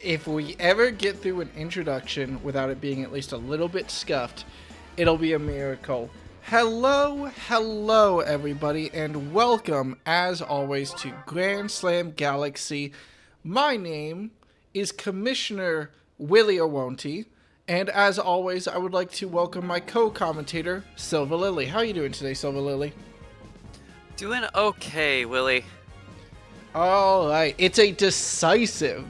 If we ever get through an introduction without it being at least a little bit scuffed, it'll be a miracle. Hello, everybody, and welcome, as always, to Grand Slam Galaxy. My name is Commissioner Willie Owonti, and as always, I would like to welcome my co-commentator, Silva Lily. How are you doing today, Silva Lily? Doing okay, Willie. Alright, it's a decisive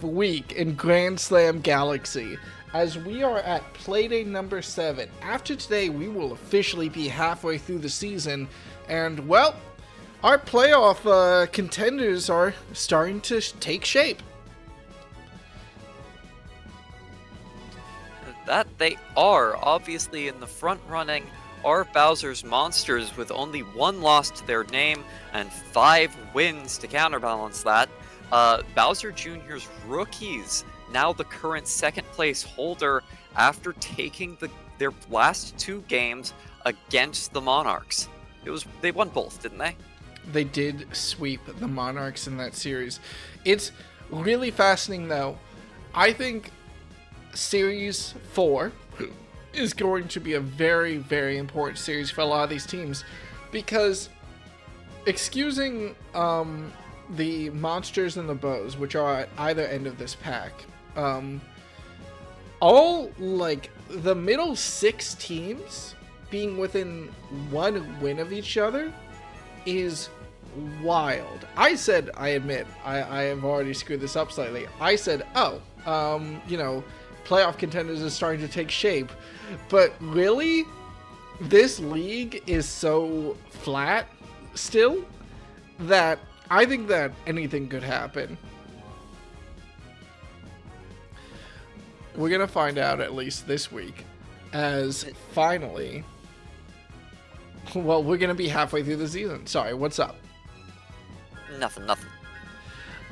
week in Grand Slam Galaxy, as we are at Playday number 7. After today, we will officially be halfway through the season, and, well, our playoff contenders are starting to take shape. That they are. Obviously, in the front running are Bowser's Monsters with only one loss to their name and 5 wins to counterbalance that. Bowser Jr.'s Rookies, now the current second place holder after taking their last 2 games against the Monarchs. They won both, didn't they? They did sweep the Monarchs in that series. It's really fascinating, though. I think Series 4 is going to be a very, very important series for a lot of these teams, because excusing the Monsters and the Bows, which are at either end of this pack, all, like, the middle 6 teams being within 1 win of each other is wild. I admit, I have already screwed this up slightly. I said, playoff contenders are starting to take shape. But really, this league is so flat still that I think that anything could happen. We're going to find out at least this week, as finally, well, we're going to be halfway through the season. Sorry, what's up? Nothing.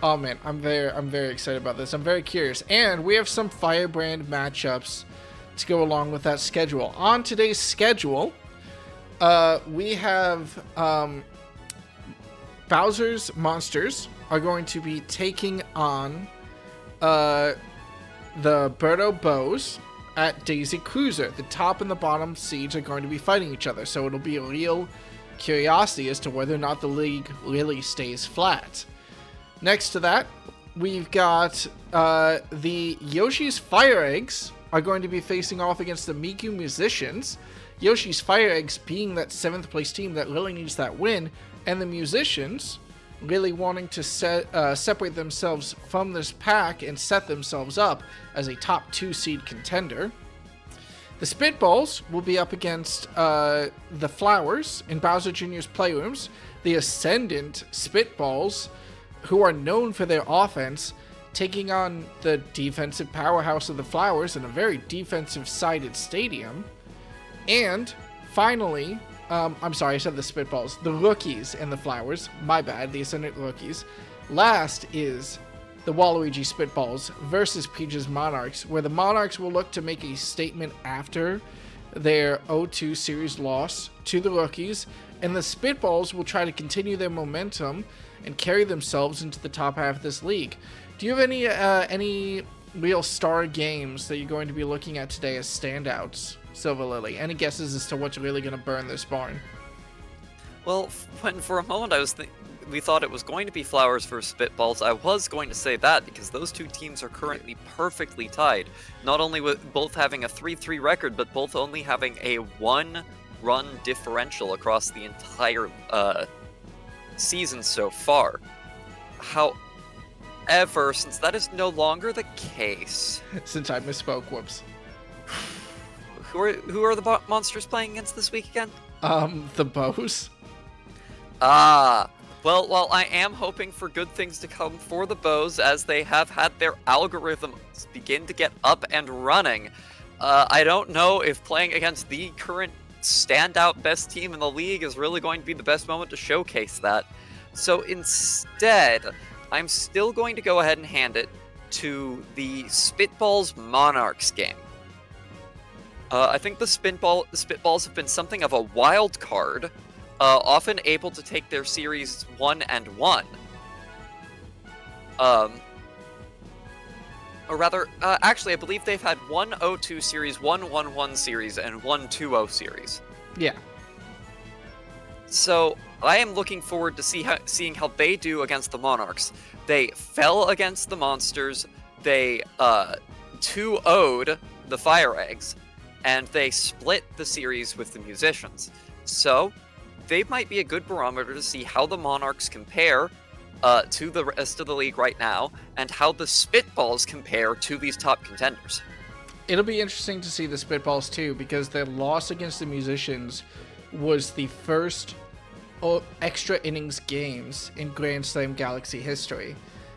Oh man, I'm very excited about this. I'm very curious. And we have some Firebrand matchups to go along with that schedule. On today's schedule, we have Bowser's Monsters are going to be taking on the Birdo Bows at Daisy Cruiser. The top and the bottom seeds are going to be fighting each other, so it'll be a real curiosity as to whether or not the league really stays flat. Next to that, we've got the Yoshi's FireEggs are going to be facing off against the Miku Musicians. Yoshi's FireEggs being that 7th place team that really needs that win, and the Musicians really wanting to separate themselves from this pack and set themselves up as a top 2 seed contender. The Spitballs will be up against the Flowers in Bowser Jr.'s Playrooms. The Ascendant Spitballs, who are known for their offense, taking on the defensive powerhouse of the Flowers in a very defensive-sided stadium. And finally, I'm sorry, I said the Spitballs, the Rookies and the Flowers, my bad, the Ascendant Rookies. Last is the Waluigi Spitballs versus Peach's Monarchs, where the Monarchs will look to make a statement after their 0-2 series loss to the Rookies, and the Spitballs will try to continue their momentum and carry themselves into the top half of this league. Do you have any real star games that you're going to be looking at today as standouts, Silva Lily? Any guesses as to what's really going to burn this barn? Well, when for a moment we thought it was going to be Flowers versus Spitballs, I was going to say that because those 2 teams are currently perfectly tied. Not only with both having a 3-3 record, but both only having a 1-run differential across the entire season so far. However, since that is no longer the case, Since I misspoke, whoops. who are the Monsters playing against this week again? The Bows. Well, while I am hoping for good things to come for the Bows, as they have had their algorithms begin to get up and running, I don't know if playing against the current standout best team in the league is really going to be the best moment to showcase that. So instead, I'm still going to go ahead and hand it to the Spitballs Monarchs game. I think the Spitballs have been something of a wild card, often able to take their series 1-1. Or rather, actually, I believe they've had one 0-2 series, one 1-1 series, and one 2-0 series. Yeah. So I am looking forward to seeing how they do against the Monarchs. They fell against the Monsters. They 2-0'd the FireEggs, and they split the series with the Musicians. So they might be a good barometer to see how the Monarchs compare to the rest of the league right now, and how the Spitballs compare to these top contenders. It'll be interesting to see the Spitballs too, because their loss against the Musicians was the first extra innings games in Grand Slam Galaxy history.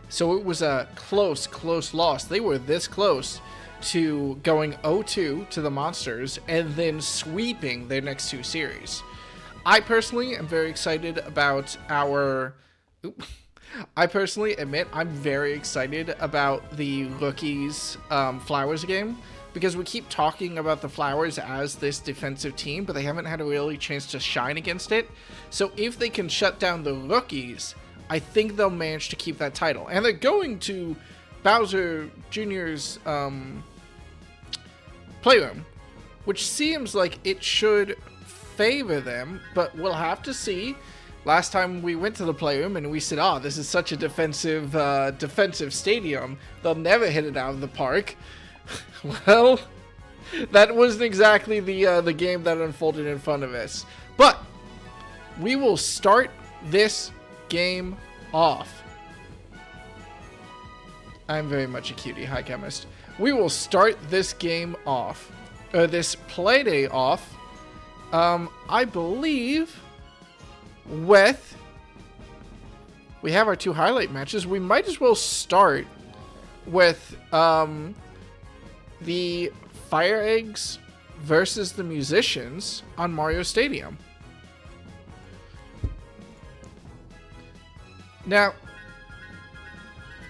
So it was a close loss. They were this close to going 0-2 to the Monsters and then sweeping their next two series. I personally am very excited about I personally admit I'm very excited about the Rookies Flowers game, because we keep talking about the Flowers as this defensive team, but they haven't had a really chance to shine against it. So if they can shut down the Rookies, I think they'll manage to keep that title. And they're going to Bowser Jr.'s Playroom, which seems like it should favor them, but we'll have to see. Last time we went to the Playroom and we said, oh, this is such a defensive stadium, they'll never hit it out of the park. Well, that wasn't exactly the game that unfolded in front of us. But we will start this game off. I'm very much a cutie. Hi, Chemist. We will start this game off, this Playday off, I believe, with... We have our two highlight matches. We might as well start with the FireEggs versus the Musicians on Mario Stadium. Now,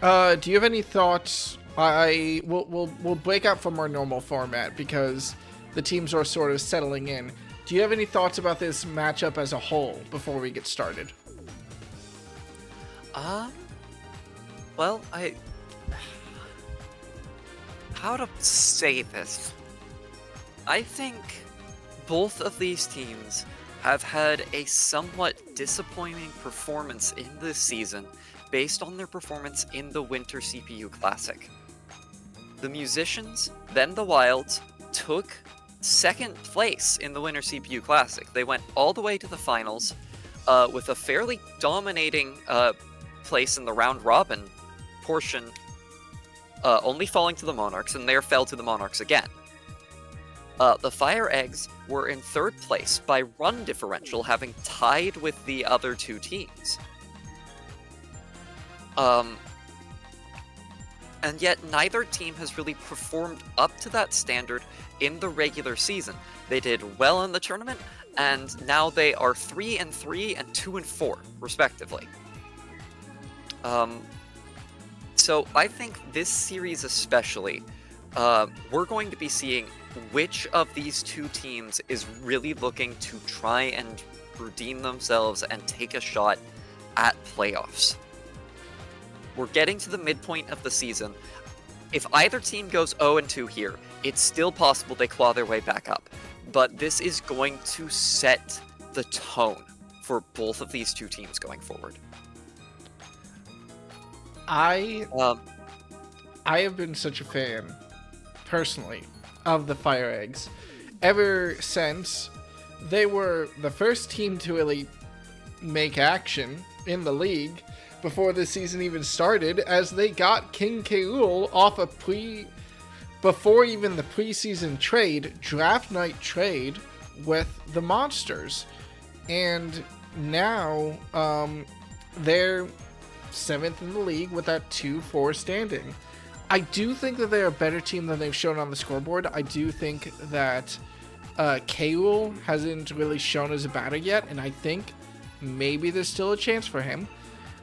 do you have any thoughts? We'll break out from our normal format because the teams are sort of settling in. Do you have any thoughts about this matchup as a whole before we get started? Well, how to say this? I think both of these teams have had a somewhat disappointing performance in this season based on their performance in the Winter CPU Classic. The Musicians, then the Wilds, took second place in the Winter CPU Classic. They went all the way to the finals with a fairly dominating place in the round robin portion, only falling to the Monarchs, and there fell to the Monarchs again. The FireEggs were in third place by run differential, having tied with the other two teams. And yet neither team has really performed up to that standard in the regular season. They did well in the tournament, and now they are 3-3 and 2-4, respectively. So I think this series especially, we're going to be seeing which of these two teams is really looking to try and redeem themselves and take a shot at playoffs. We're getting to the midpoint of the season. If either team goes 0-2 here, it's still possible they claw their way back up. But this is going to set the tone for both of these two teams going forward. I have been such a fan, personally, of the FireEggs ever since they were the first team to really make action in the league before the season even started, as they got King K. off a before even the preseason draft night trade with the Monsters. And now they're 7th in the league with that 2-4 standing. I do think that they're a better team than they've shown on the scoreboard. I do think that K. hasn't really shown as a batter yet, and I think maybe there's still a chance for him.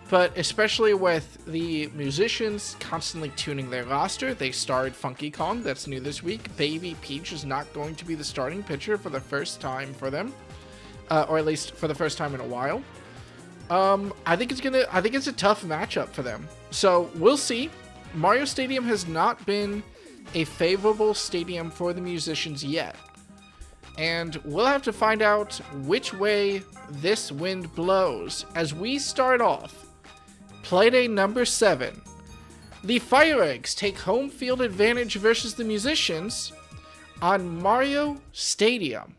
But especially with the Musicians constantly tuning their roster, they starred Funky Kong, that's new this week. Baby Peach is not going to be the starting pitcher for the first time for them, or at least for the first time in a while. I think it's a tough matchup for them. So we'll see. Mario Stadium has not been a favorable stadium for the musicians yet. And we'll have to find out which way this wind blows as we start off Playday number 7. The FireEggs take home field advantage versus the musicians on Mario Stadium.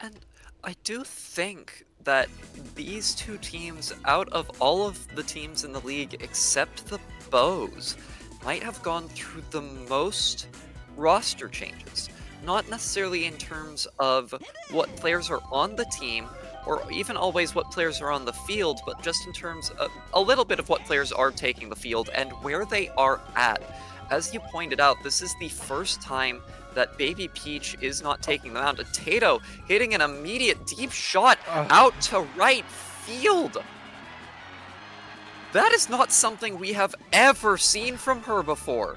And I do think that these two teams, out of all of the teams in the league except the Bows, might have gone through the most roster changes. Not necessarily in terms of what players are on the team, or even always what players are on the field, but just in terms of a little bit of what players are taking the field and where they are at. As you pointed out, this is the first time that Baby Peach is not taking the mound. Tato hitting an immediate deep shot out to right field. That is not something we have ever seen from her before.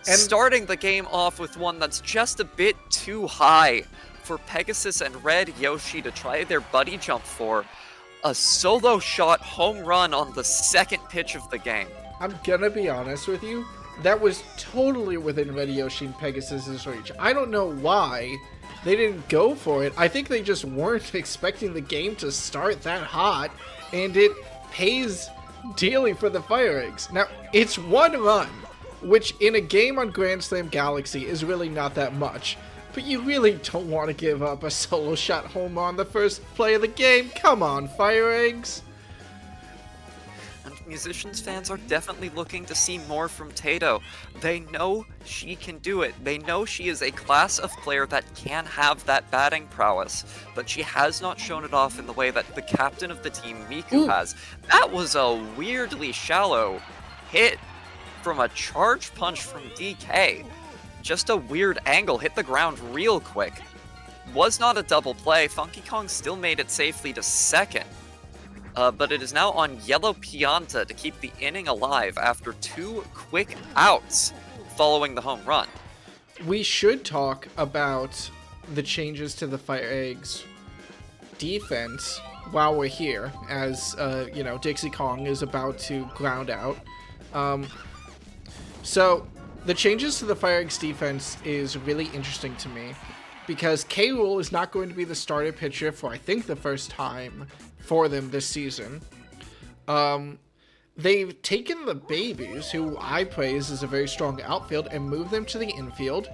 And starting the game off with one that's just a bit too high for Pegasus and Red Yoshi to try their buddy jump for. A solo shot home run on the second pitch of the game. I'm gonna be honest with you. That was totally within Red Yoshi and Pegasus's reach. I don't know why they didn't go for it. I think they just weren't expecting the game to start that hot, and it pays dearly for the FireEggs. Now, it's one run, which in a game on Grand Slam Galaxy is really not that much, but you really don't want to give up a solo shot home on the first play of the game. Come on, FireEggs. And Musicians fans are definitely looking to see more from Tato. They know she can do it. They know she is a class of player that can have that batting prowess, but she has not shown it off in the way that the captain of the team, Miku, has. That was a weirdly shallow hit from a charge punch from DK. Just a weird angle, hit the ground real quick. Was not a double play. Funky Kong still made it safely to second. But it is now on Yellow Pianta to keep the inning alive after 2 quick outs following the home run. We should talk about the changes to the FireEggs defense while we're here, as, Dixie Kong is about to ground out. So, the changes to the FireEggs defense is really interesting to me, because K. Rool is not going to be the starter pitcher for, I think, the first time for them this season. They've taken the babies, who I praise as a very strong outfield, and moved them to the infield,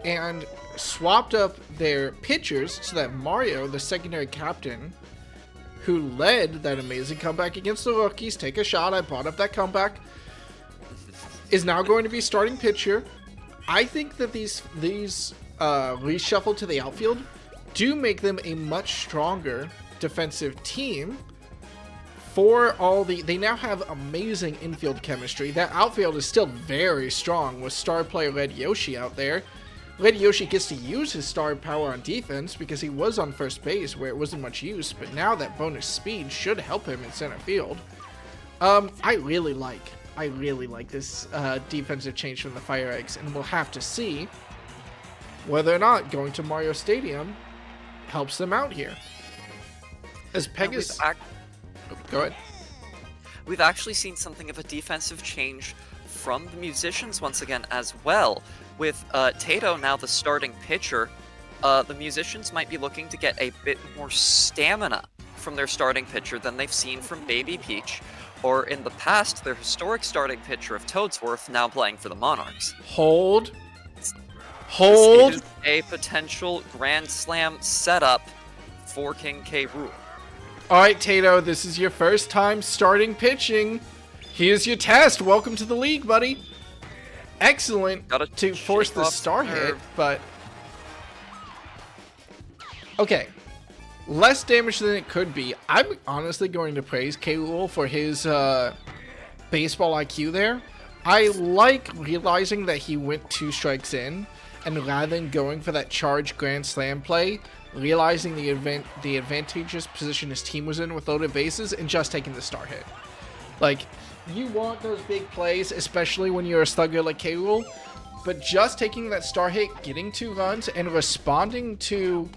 and swapped up their pitchers so that Mario, the secondary captain, who led that amazing comeback against the rookies, take a shot, I brought up that comeback, is now going to be starting pitcher. I think that these reshuffle to the outfield do make them a much stronger defensive team. For all they now have amazing infield chemistry. That outfield is still very strong with star player Red Yoshi out there. Red Yoshi gets to use his star power on defense because he was on first base where it wasn't much use, but now that bonus speed should help him in center field. I really like this defensive change from the FireEggs, and we'll have to see whether or not going to Mario Stadium helps them out here. As Pegasus... Go ahead. We've actually seen something of a defensive change from the Musicians once again as well. With Tato now the starting pitcher, the Musicians might be looking to get a bit more stamina from their starting pitcher than they've seen from Baby Peach, or in the past, their historic starting pitcher of Toadsworth, now playing for the Monarchs. Hold. This is a potential Grand Slam setup for King K. Rool. Alright, Tato, this is your first time starting pitching. Here's your test. Welcome to the league, buddy. Excellent to force the star hit, but... Okay. Less damage than it could be. I'm honestly going to praise K. Rool for his baseball IQ there. I like realizing that he went 2 strikes in, and rather than going for that charge Grand Slam play, realizing the advantageous position his team was in with loaded bases and just taking the star hit. Like, you want those big plays, especially when you're a slugger like K. Rool, but just taking that star hit, getting 2 runs, and responding to...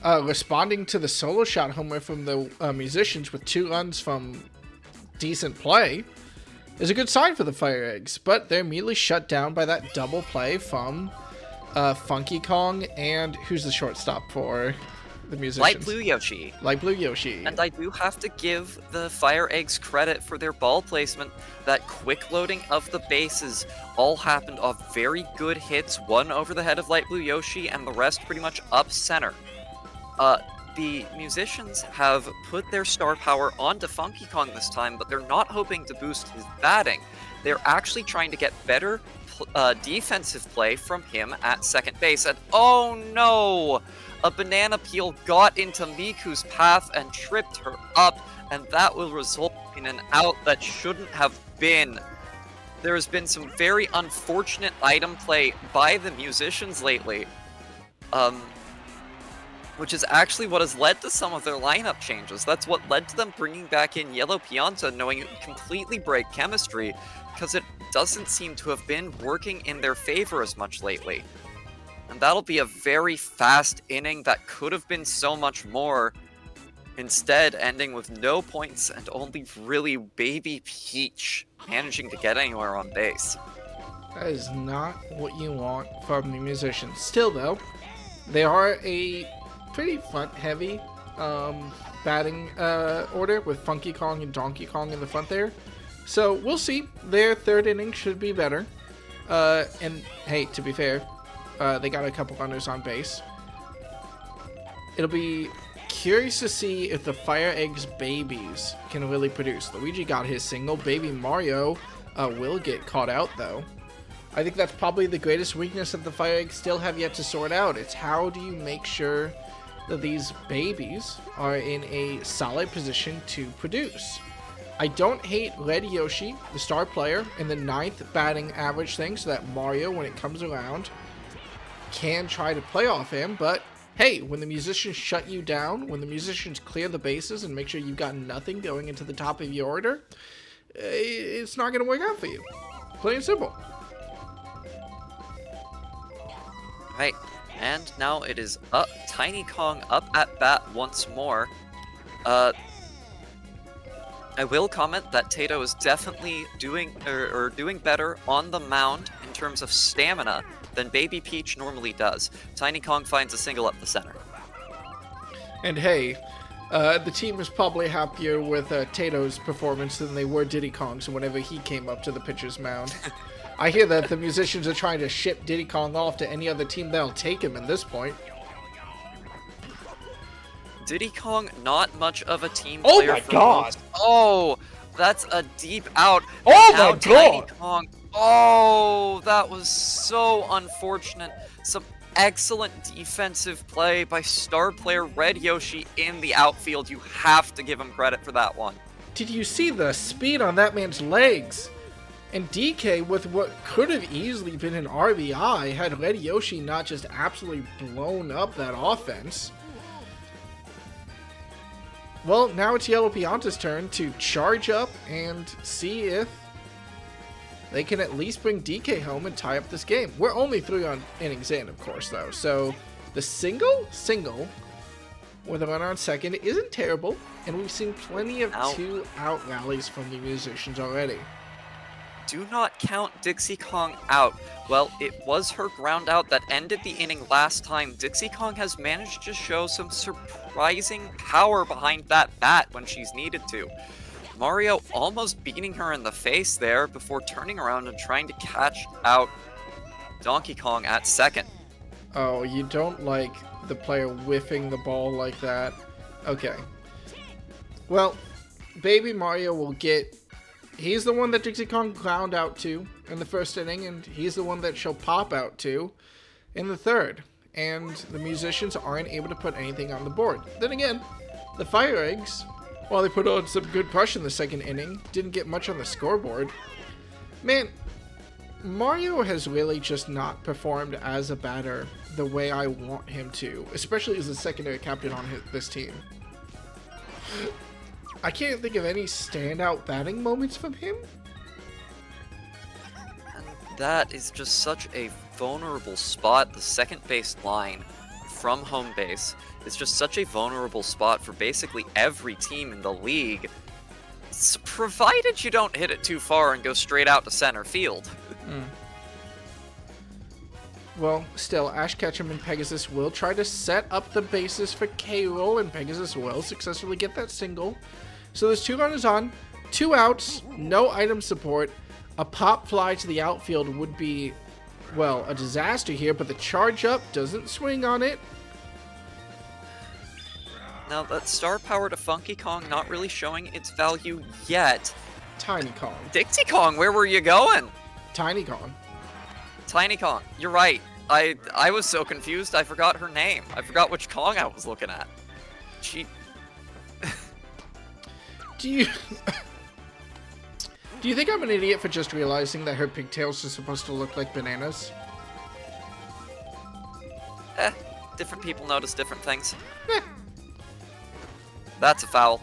responding to the solo shot homer from the Musicians with 2 runs from decent play is a good sign for the FireEggs, but they're immediately shut down by that double play from Funky Kong and who's the shortstop for the musicians? Light Blue Yoshi. Light Blue Yoshi. And I do have to give the FireEggs credit for their ball placement. That quick loading of the bases all happened off very good hits, one over the head of Light Blue Yoshi and the rest pretty much up center. The musicians have put their star power onto Funky Kong this time, but they're not hoping to boost his batting. They're actually trying to get better defensive play from him at second base. And oh no! A banana peel got into Miku's path and tripped her up, and that will result in an out that shouldn't have been. There has been some very unfortunate item play by the musicians lately. Which is actually what has led to some of their lineup changes. That's what led to them bringing back in Yellow Pianta, knowing it would completely break chemistry, because it doesn't seem to have been working in their favor as much lately. And that'll be a very fast inning that could have been so much more, instead ending with no points and only really Baby Peach managing to get anywhere on base. That is not what you want from the musicians. Still though, they are a pretty front-heavy batting order with Funky Kong and Donkey Kong in the front there. So we'll see. Their third inning should be better. And hey, to be fair, they got a couple runners on base. It'll be curious to see if the FireEggs babies can really produce. Luigi got his single. Baby Mario will get caught out though. I think that's probably the greatest weakness that the FireEggs still have yet to sort out. It's how do you make sure that these babies are in a solid position to produce. I don't hate Red Yoshi, the star player, in the 9th batting average thing, so that Mario, when it comes around, can try to play off him, but hey, when the musicians shut you down, when the musicians clear the bases and make sure you've got nothing going into the top of your order, it's not going to work out for you. Plain and simple. Right. And now it is up, Tiny Kong up at bat once more. I will comment that Tato is definitely doing better on the mound in terms of stamina than Baby Peach normally does. Tiny Kong finds a single up the center. And hey, the team is probably happier with Tato's performance than they were Diddy Kong's whenever he came up to the pitcher's mound. I hear that the musicians are trying to ship Diddy Kong off to any other team that'll take him at this point. Diddy Kong, not much of a team Oh player. my god! Once. Oh, that's a deep out. Oh now my Tiny god! Kong. Oh, that was so unfortunate. Some excellent defensive play by star player Red Yoshi in the outfield. You have to give him credit for that one. Did you see the speed on that man's legs? And DK, with what could have easily been an RBI, had Red Yoshi not just absolutely blown up that offense. Well, now it's Yellow Pianta's turn to charge up and see if they can at least bring DK home and tie up this game. We're only 3 innings in, of course, though. So the single with a runner on second isn't terrible, and we've seen plenty of 2-out rallies from the musicians already. Do not count Dixie Kong out. Well, it was her ground out that ended the inning last time. Dixie Kong has managed to show some surprising power behind that bat when she's needed to. Mario almost beating her in the face there before turning around and trying to catch out Donkey Kong at second. Oh, you don't like the player whiffing the ball like that? Okay. Well, Baby Mario will get... He's the one that Dixie Kong ground out to in the first inning, and he's the one that she'll pop out to in the third. And the musicians aren't able to put anything on the board. Then again, the FireEggs, while they put on some good pressure in the second inning, didn't get much on the scoreboard. Man, Mario has really just not performed as a batter the way I want him to, especially as a secondary captain on this team. I can't think of any standout batting moments from him. And that is just such a vulnerable spot. The second base line from home base is just such a vulnerable spot for basically every team in the league. Provided you don't hit it too far and go straight out to center field. Well, still, Ash Ketchum and Pegasus will try to set up the bases for K-Roll, and Pegasus will successfully get that single. So there's 2 runners on, 2 outs, no item support. A pop fly to the outfield would be, well, a disaster here, but the charge up doesn't swing on it. Now, that star power to Funky Kong not really showing its value yet. Tiny Kong. Dixie Kong, where were you going? Tiny Kong. Tiny Kong, you're right. I was so confused, I forgot her name. I forgot which Kong I was looking at. She... Do you... Do you think I'm an idiot for just realizing that her pigtails are supposed to look like bananas? Different people notice different things. That's a foul.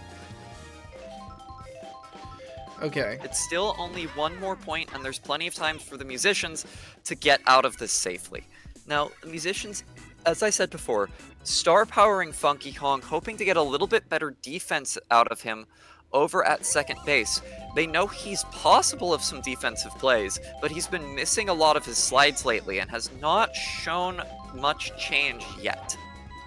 Okay. It's still only 1 more point, and there's plenty of time for the musicians to get out of this safely. Now, the musicians, as I said before, star powering Funky Kong, hoping to get a little bit better defense out of him over at second base. They know he's possible of some defensive plays, but he's been missing a lot of his slides lately and has not shown much change yet.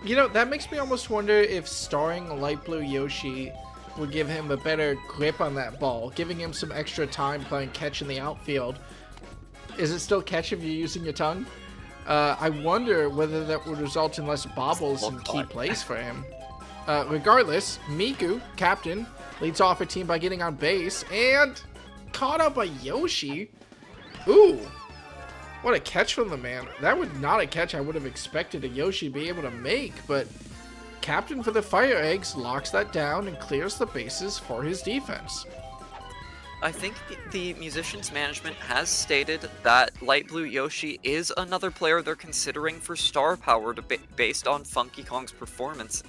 You know, that makes me almost wonder if starring Light Blue Yoshi would give him a better grip on that ball, giving him some extra time playing catch in the outfield. Is it still catch if you're using your tongue? I wonder whether that would result in less bobbles in key plays for him. Regardless, Miku, captain, leads off her team by getting on base and caught up by Yoshi. Ooh, what a catch from the man. That was not a catch I would have expected a Yoshi be able to make, but captain for the FireEggs locks that down and clears the bases for his defense. I think the musicians management has stated that Light Blue Yoshi is another player they're considering for star power based on Funky Kong's performance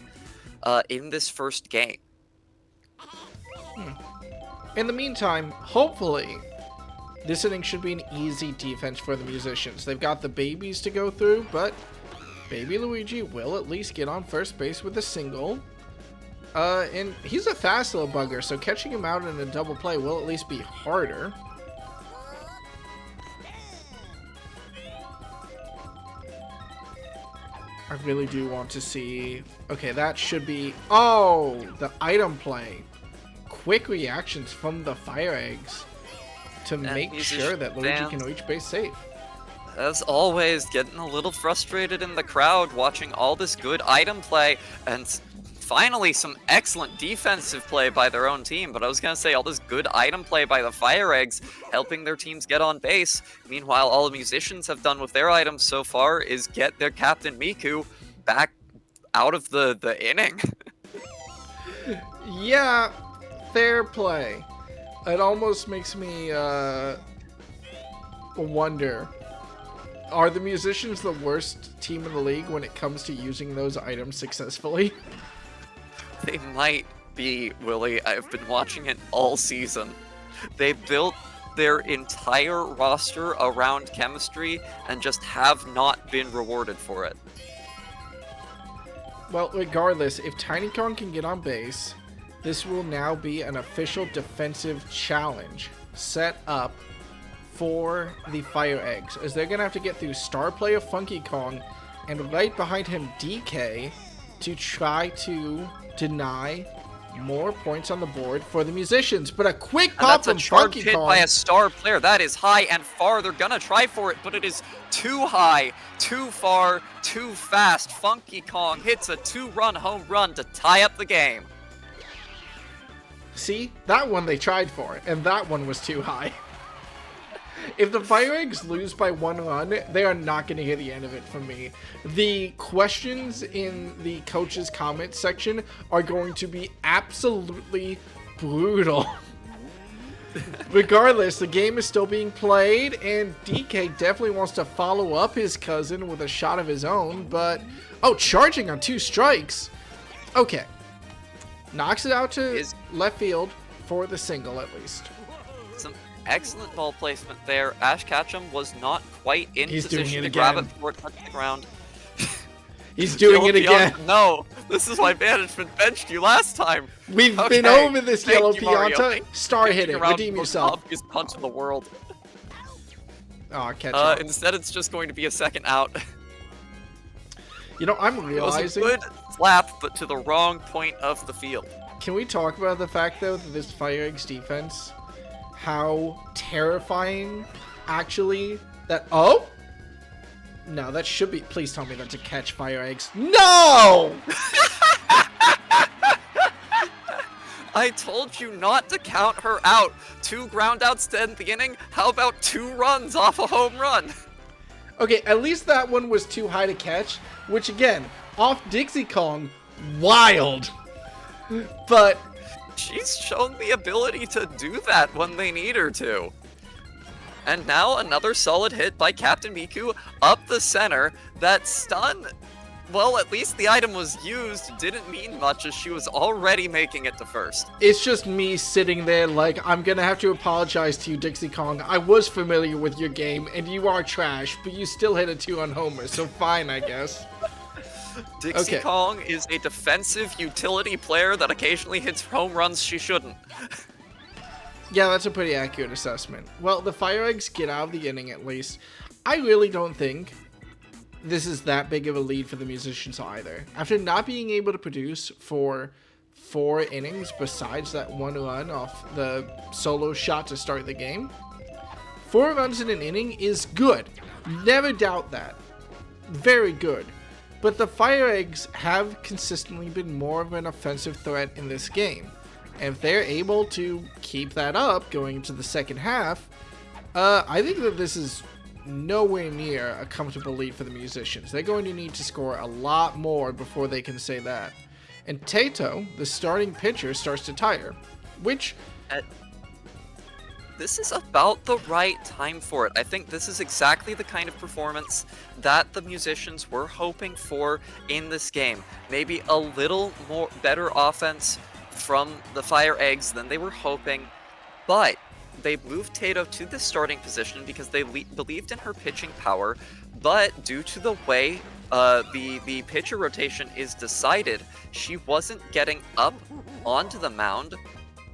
in this first game. In the meantime, hopefully, this inning should be an easy defense for the musicians. They've got the babies to go through, but Baby Luigi will at least get on first base with a single. And he's a fast little bugger, so catching him out in a double play will at least be harder. I really do want to see... Okay, that should be... Oh! The item play. Quick reactions from the FireEggs to make sure that Luigi can reach base safe. As always, getting a little frustrated in the crowd watching all this good item play and finally some excellent defensive play by their own team. But I was going to say all this good item play by the FireEggs helping their teams get on base. Meanwhile, all the musicians have done with their items so far is get their captain Miku back out of the inning. Yeah, fair play. It almost makes me wonder, are the musicians the worst team in the league when it comes to using those items successfully? They might be, Willie. I've been watching it all season. They built their entire roster around chemistry and just have not been rewarded for it. Well, regardless, if Tiny Kong can get on base, this will now be an official defensive challenge set up for the FireEggs, as they're going to have to get through star play of Funky Kong and right behind him DK to try to deny more points on the board for the musicians. But a quick pop from Funky Kong. Hit Kong by a star player. That is high and far. They're going to try for it, but it is too high, too far, too fast. Funky Kong hits a 2-run home run to tie up the game. See, that one they tried for, and that one was too high. If the FireEggs lose by 1 run, they are not going to hear the end of it from me. The questions in the coach's comments section are going to be absolutely brutal. Regardless, the game is still being played, and DK definitely wants to follow up his cousin with a shot of his own, but... Oh, charging on 2 strikes! Okay. Knocks it out to left field for the single, at least. Some excellent ball placement there. Ash Ketchum was not quite in He's position to again. grab it before it touched the ground. He's doing it again. No, this is why management benched you last time. We've Okay, been over this, thank Yellow you, Mario. Pianta. Star hit it. Redeem The yourself. obvious punch in the world. Oh, catch up. Instead, it's just going to be a second out. You know, I'm It was realizing... a good slap, but to the wrong point of the field. Can we talk about the fact, though, that this FireEggs defense, how terrifying, actually, that... Oh! No, that should be... Please tell me that's a catch, FireEggs. No! I told you not to count her out. 2 ground outs to end the inning. How about 2 runs off a home run? Okay, at least that one was too high to catch, which, again, off Dixie Kong, wild. But... She's shown the ability to do that when they need her to. And now another solid hit by Captain Miku up the center. That stun, well, at least the item was used, didn't mean much as she was already making it to first. It's just me sitting there like, I'm gonna have to apologize to you, Dixie Kong. I was familiar with your game, and you are trash, but you still hit a 2 on Homer, so fine, I guess. Dixie Kong is a defensive utility player that occasionally hits home runs she shouldn't. Yeah, that's a pretty accurate assessment. Well, the FireEggs get out of the inning at least. I really don't think this is that big of a lead for the Musicians either. After not being able to produce for 4 innings besides that 1 run off the solo shot to start the game, 4 runs in an inning is good. Never doubt that. Very good. But the FireEggs have consistently been more of an offensive threat in this game. And if they're able to keep that up going into the second half, I think that this is nowhere near a comfortable lead for the Musicians. They're going to need to score a lot more before they can say that. And Tato, the starting pitcher, starts to tire, which... This is about the right time for it. I think this is exactly the kind of performance that the Musicians were hoping for in this game. Maybe a little more better offense from the FireEggs than they were hoping, but they moved Tato to the starting position because they believed in her pitching power, but due to the way the pitcher rotation is decided, she wasn't getting up onto the mound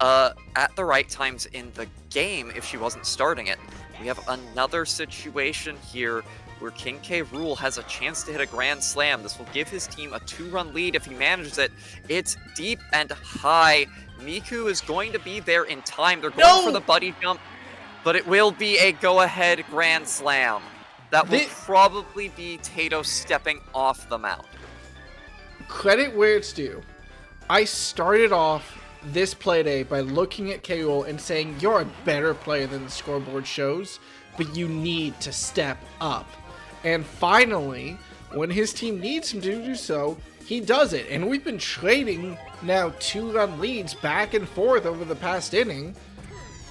at the right times in the game if she wasn't starting it. We have another situation here where King K. Rool has a chance to hit a grand slam. This will give his team a 2-run lead if he manages it. It's deep and high. Miku is going to be there in time. They're going for the buddy jump, but it will be a go-ahead grand slam. That will probably be Tato stepping off the mound. Credit where it's due. I started off this Playday by looking at K. Rool and saying, you're a better player than the scoreboard shows, but you need to step up. And finally, when his team needs him to do so, he does it. And we've been trading now 2-run leads back and forth over the past inning.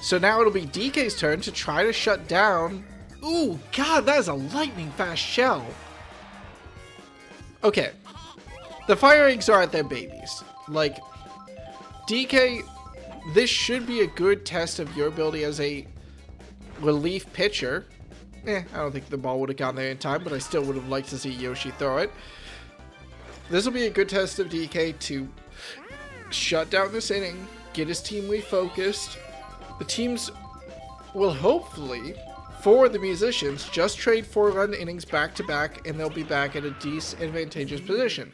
So now it'll be DK's turn to try to shut down. Ooh, God, that is a lightning fast shell. Okay. The FireEggs are at their babies. Like, DK, this should be a good test of your ability as a relief pitcher. I don't think the ball would have gotten there in time, but I still would have liked to see Yoshi throw it. This will be a good test of DK to shut down this inning, get his team refocused. The teams will hopefully, for the Musicians, just trade 4-run innings back-to-back, and they'll be back at a disadvantageous position.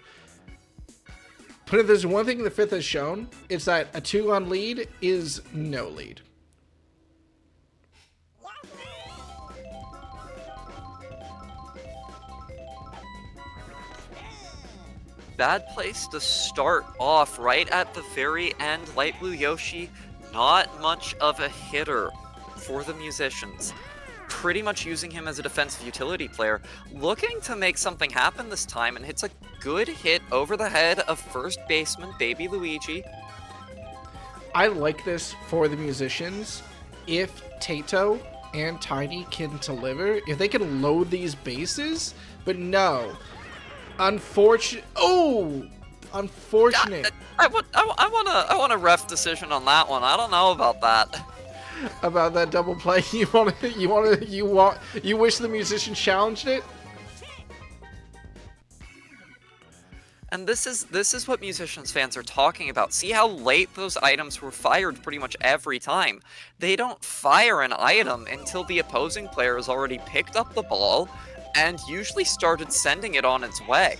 But if there's one thing the 5th has shown, it's that a 2-run lead is no lead. Bad place to start off right at the very end. Light Blue Yoshi, not much of a hitter for the Musicians. Pretty much using him as a defensive utility player. Looking to make something happen this time and hits a good hit over the head of first baseman Baby Luigi. I like this for the Musicians. If Tato and Tiny can deliver, if they can load these bases, but no. Unfortunate. I want a ref decision on that one. I don't know about that. About that double play, you wish the Musician challenged it? And this is what Musicians fans are talking about. See how late those items were fired pretty much every time. They don't fire an item until the opposing player has already picked up the ball and usually started sending it on its way.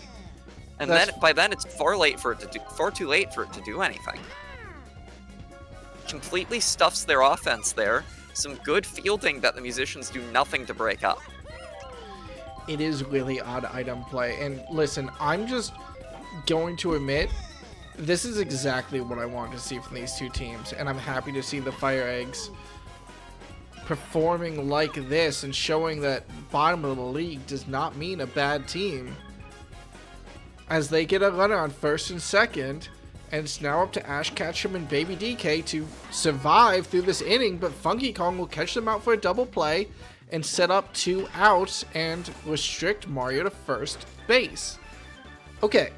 And then by then it's far too late for it to do anything. Completely stuffs their offense there. Some good fielding that the Musicians do nothing to break up. It is really odd item play. And listen, I'm just going to admit, this is exactly what I want to see from these two teams. And I'm happy to see the FireEggs performing like this and showing that bottom of the league does not mean a bad team. As they get a runner on first and second, and it's now up to Ash Ketchum and Baby DK to survive through this inning, but Funky Kong will catch them out for a double play and set up 2 outs and restrict Mario to first base. Okay,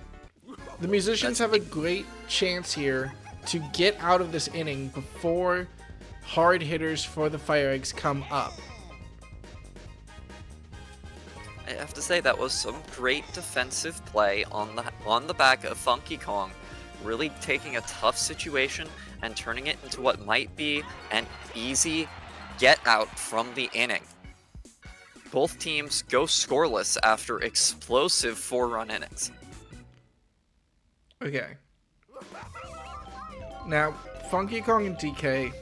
the Musicians have a great chance here to get out of this inning before hard hitters for the FireEggs come up. I have to say that was some great defensive play on the back of Funky Kong, really taking a tough situation and turning it into what might be an easy get out from the inning. Both teams go scoreless after explosive 4-run innings. Okay. Now, Funky Kong and DK,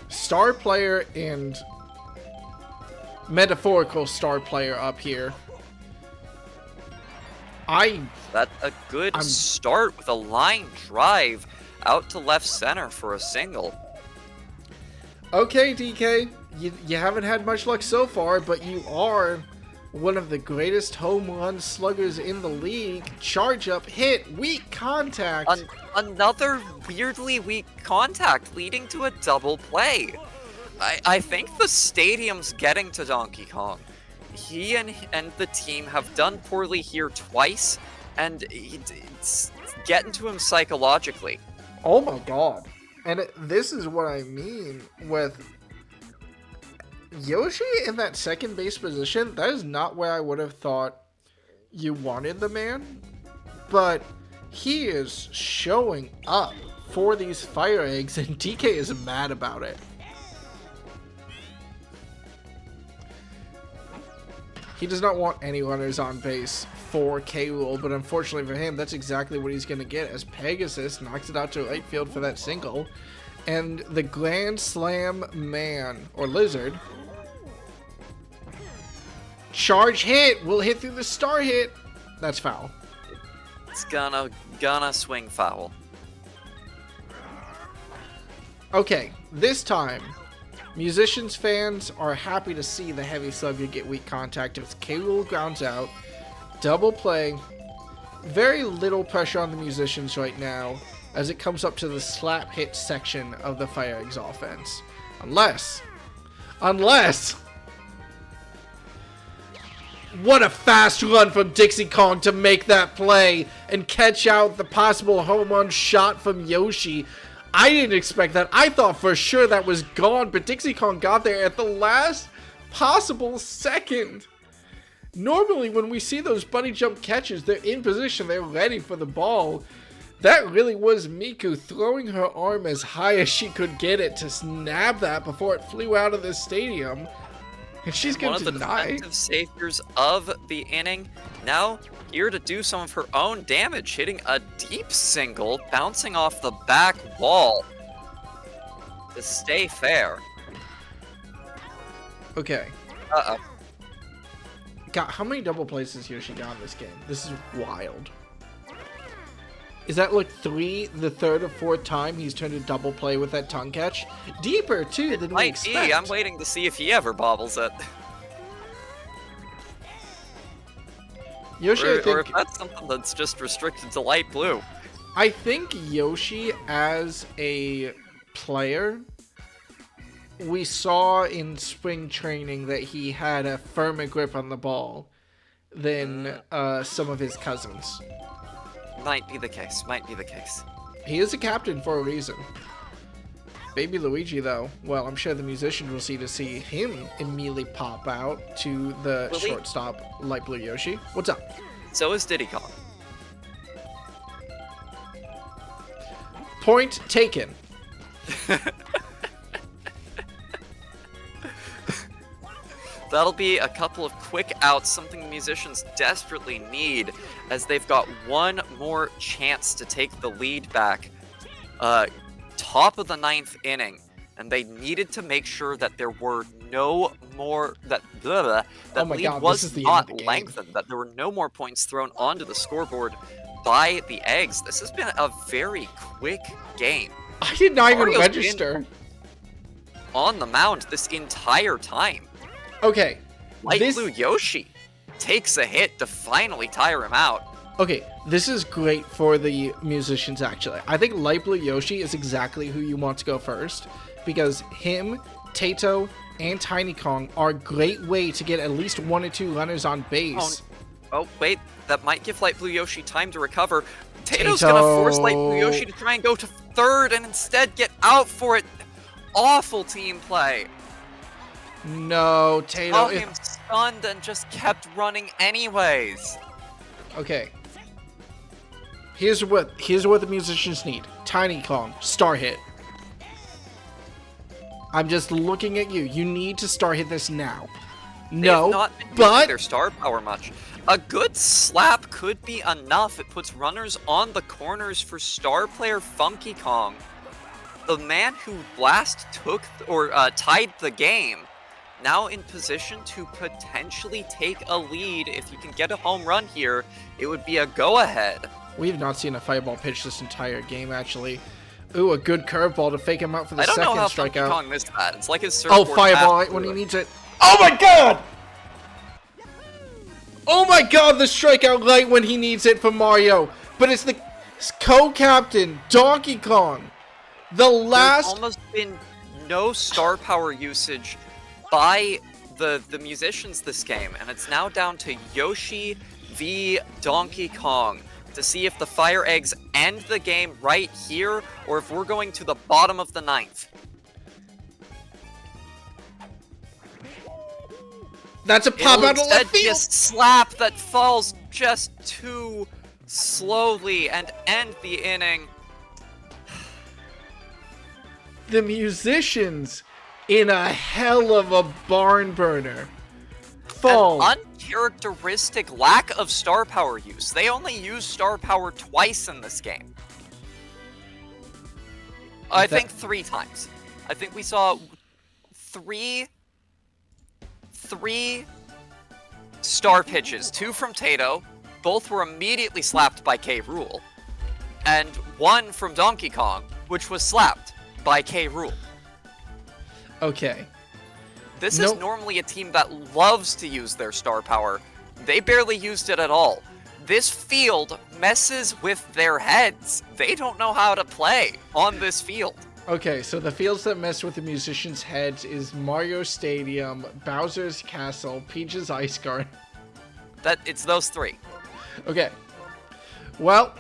star player and metaphorical star player up here. That's a good start with a line drive out to left center for a single. Okay, DK, you haven't had much luck so far, but you are one of the greatest home run sluggers in the league. Charge up, hit, weak contact. Another weirdly weak contact leading to a double play. I think the stadium's getting to Donkey Kong. He and the team have done poorly here twice, and it's getting to him psychologically. Oh my god. And this is what I mean with Yoshi in that second base position. That is not where I would have thought you wanted the man, but he is showing up for these FireEggs, and DK is mad about it. He does not want any runners on base for K-Rool, but unfortunately for him, that's exactly what he's going to get as Pegasus knocks it out to right field for that single. And the Grand Slam man, or Lizard, charge hit, will hit through the star hit. That's foul. It's gonna swing foul. Okay, this time, Musicians fans are happy to see the heavy slugger get weak contact. If K-Rool grounds out, double play, very little pressure on the Musicians right now as it comes up to the slap hit section of the FireEggs offense. Unless, what a fast run from Dixie Kong to make that play and catch out the possible home run shot from Yoshi. I didn't expect that. I thought for sure that was gone, but Dixie Kong got there at the last possible second. Normally, when we see those bunny jump catches, they're in position, they're ready for the ball. That really was Miku throwing her arm as high as she could get it to snap that before it flew out of the stadium. And she's going to deny. One of the defensive saviors of the inning, now here to do some of her own damage, hitting a deep single, bouncing off the back wall to stay fair. Okay. Uh-oh. God, how many double plays has Yoshi got in this game? This is wild. Is that like the third or fourth time he's turned a double play with that tongue catch? Deeper, too, than we expect. I'm waiting to see if he ever bobbles it. Yoshi, or if that's something that's just restricted to light blue. I think Yoshi, as a player, we saw in spring training that he had a firmer grip on the ball than some of his cousins. Might be the case. He is a captain for a reason. Baby Luigi, though, well, I'm sure the Musicians will see him immediately pop out to the shortstop, light blue Yoshi. What's up? So is Diddy Kong. Point taken. That'll be a couple of quick outs, something the musicians desperately need, as they've got one more chance to take the lead back. Top of the 9th inning, and they needed to make sure that there were no more that Oh my lead God, was this is the end of not the game. lengthened, that there were no more points thrown onto the scoreboard by the Eggs. This has been a very quick game. I did not even Mario's register. On the mound this entire time. Okay. Light Blue Yoshi takes a hit to finally tire him out. Okay, this is great for the musicians, actually. I think Light Blue Yoshi is exactly who you want to go first, because him, Tato, and Tiny Kong are a great way to get at least 1 or 2 runners on base. Oh, wait, that might give Light Blue Yoshi time to recover. Tato's gonna force Light Blue Yoshi to try and go to third and instead get out for it. Awful team play. No, Tato. Saw him stunned and just kept running anyways. Okay. Here's what the musicians need. Tiny Kong, star hit. I'm just looking at you. You need to star hit this now. No, They've not been using but their star power much. A good slap could be enough. It puts runners on the corners for star player Funky Kong. The man who last took or tied the game, now in position to potentially take a lead. If you can get a home run here, it would be a go-ahead. we have not seen a fireball pitch this entire game, actually. Ooh, a good curveball to fake him out for the I don't second know how strikeout. Funky Kong missed that. It's like his Oh, surfboard fireball passed when he through it. needs it. Oh my God! Oh my God, the strikeout right when he needs it for Mario. But it's the co-captain, Donkey Kong. The There's last... almost been no star power usage by the musicians this game, and it's now down to Yoshi v Donkey Kong to see if the FireEggs end the game right here, or if we're going to the bottom of the 9th. That's a pop It'll out of left instead be a field. slap that falls just too slowly and end the inning. The musicians, in a hell of a barn burner, fall. An uncharacteristic lack of star power use. They only use star power twice in this game. I think 3 times. I think we saw three star pitches, 2 from Tato. Both were immediately slapped by K. Rool. And 1 from Donkey Kong, which was slapped by K. Rool. Okay. This is normally a team that loves to use their star power. They barely used it at all. This field messes with their heads. They don't know how to play on this field. Okay, so the fields that mess with the musicians' heads is Mario Stadium, Bowser's Castle, Peach's Ice Garden. It's those 3. Okay. Well,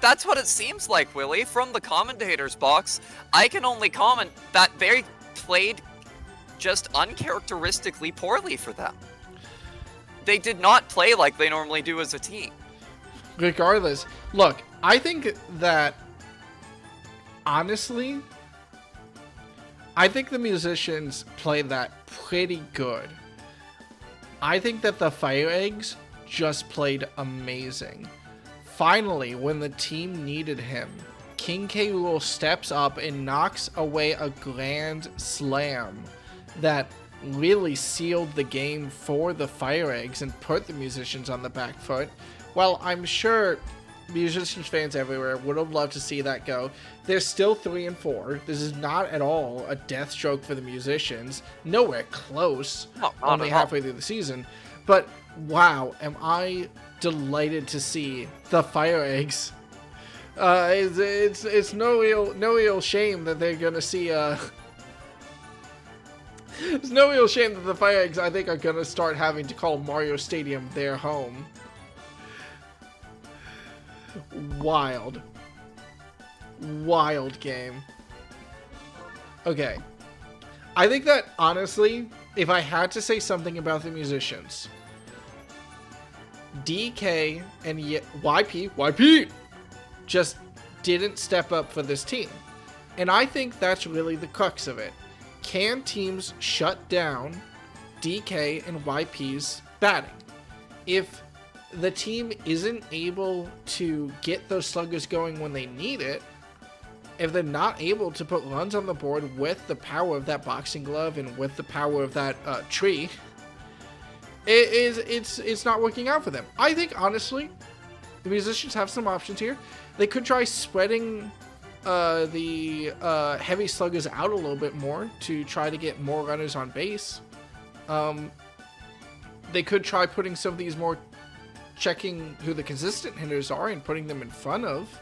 that's what it seems like, Willie. From the commentator's box, I can only comment that they played just uncharacteristically poorly for them. They did not play like they normally do as a team. regardless, look, I think that, honestly, I think the musicians played that pretty good. I think that the FireEggs just played amazing. Finally, when the team needed him, King K. Rool steps up and knocks away a grand slam that really sealed the game for the FireEggs and put the musicians on the back foot. Well, I'm sure musicians fans everywhere would have loved to see that go. They're still 3-4. This is not at all a death stroke for the musicians. Nowhere close. No, only halfway through the season. But wow, am I delighted to see the FireEggs. It's no real shame that they're gonna see It's no real shame that the FireEggs, I think, are gonna start having to call Mario Stadium their home. Wild game. Okay. I think that, honestly, if I had to say something about the musicians, DK and YP just didn't step up for this team. And I think that's really the crux of it. Can teams shut down DK and YP's batting? If the team isn't able to get those sluggers going when they need it, if they're not able to put runs on the board with the power of that boxing glove and with the power of that tree, it's not working out for them. I think, honestly, the musicians have some options here. They could try spreading the heavy sluggers out a little bit more to try to get more runners on base. They could try putting some of these more, checking who the consistent hitters are and putting them in front of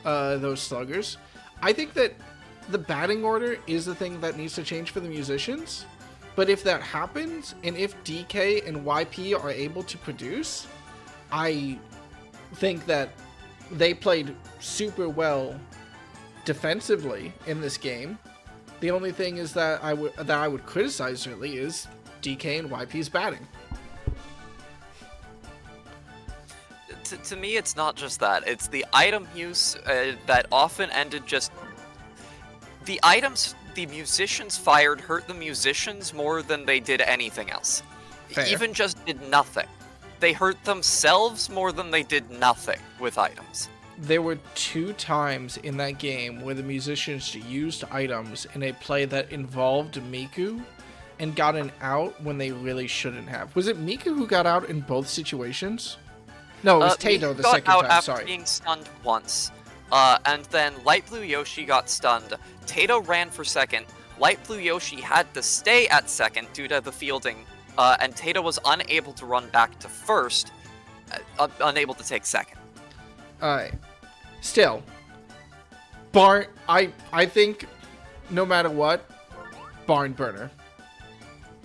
those sluggers. I think that the batting order is the thing that needs to change for the musicians. But if that happens, and if DK and YP are able to produce, I think that they played super well defensively in this game. The only thing is that I would criticize really is DK and YP's batting. To me, it's not just that. It's the item use that often ended just... The items the musicians fired hurt the musicians more than they did anything else. Fair. Even just did nothing. They hurt themselves more than they did nothing with items. There were 2 times in that game where the musicians used items in a play that involved Miku and got an out when they really shouldn't have. Was it Miku who got out in both situations? No, it was Tato the second got out time, after sorry. being stunned once. And then Light Blue Yoshi got stunned. Tato ran for second. Light Blue Yoshi had to stay at second due to the fielding. And Tato was unable to run back to first. Unable to take second. Alright. Still. I think, no matter what, barn burner.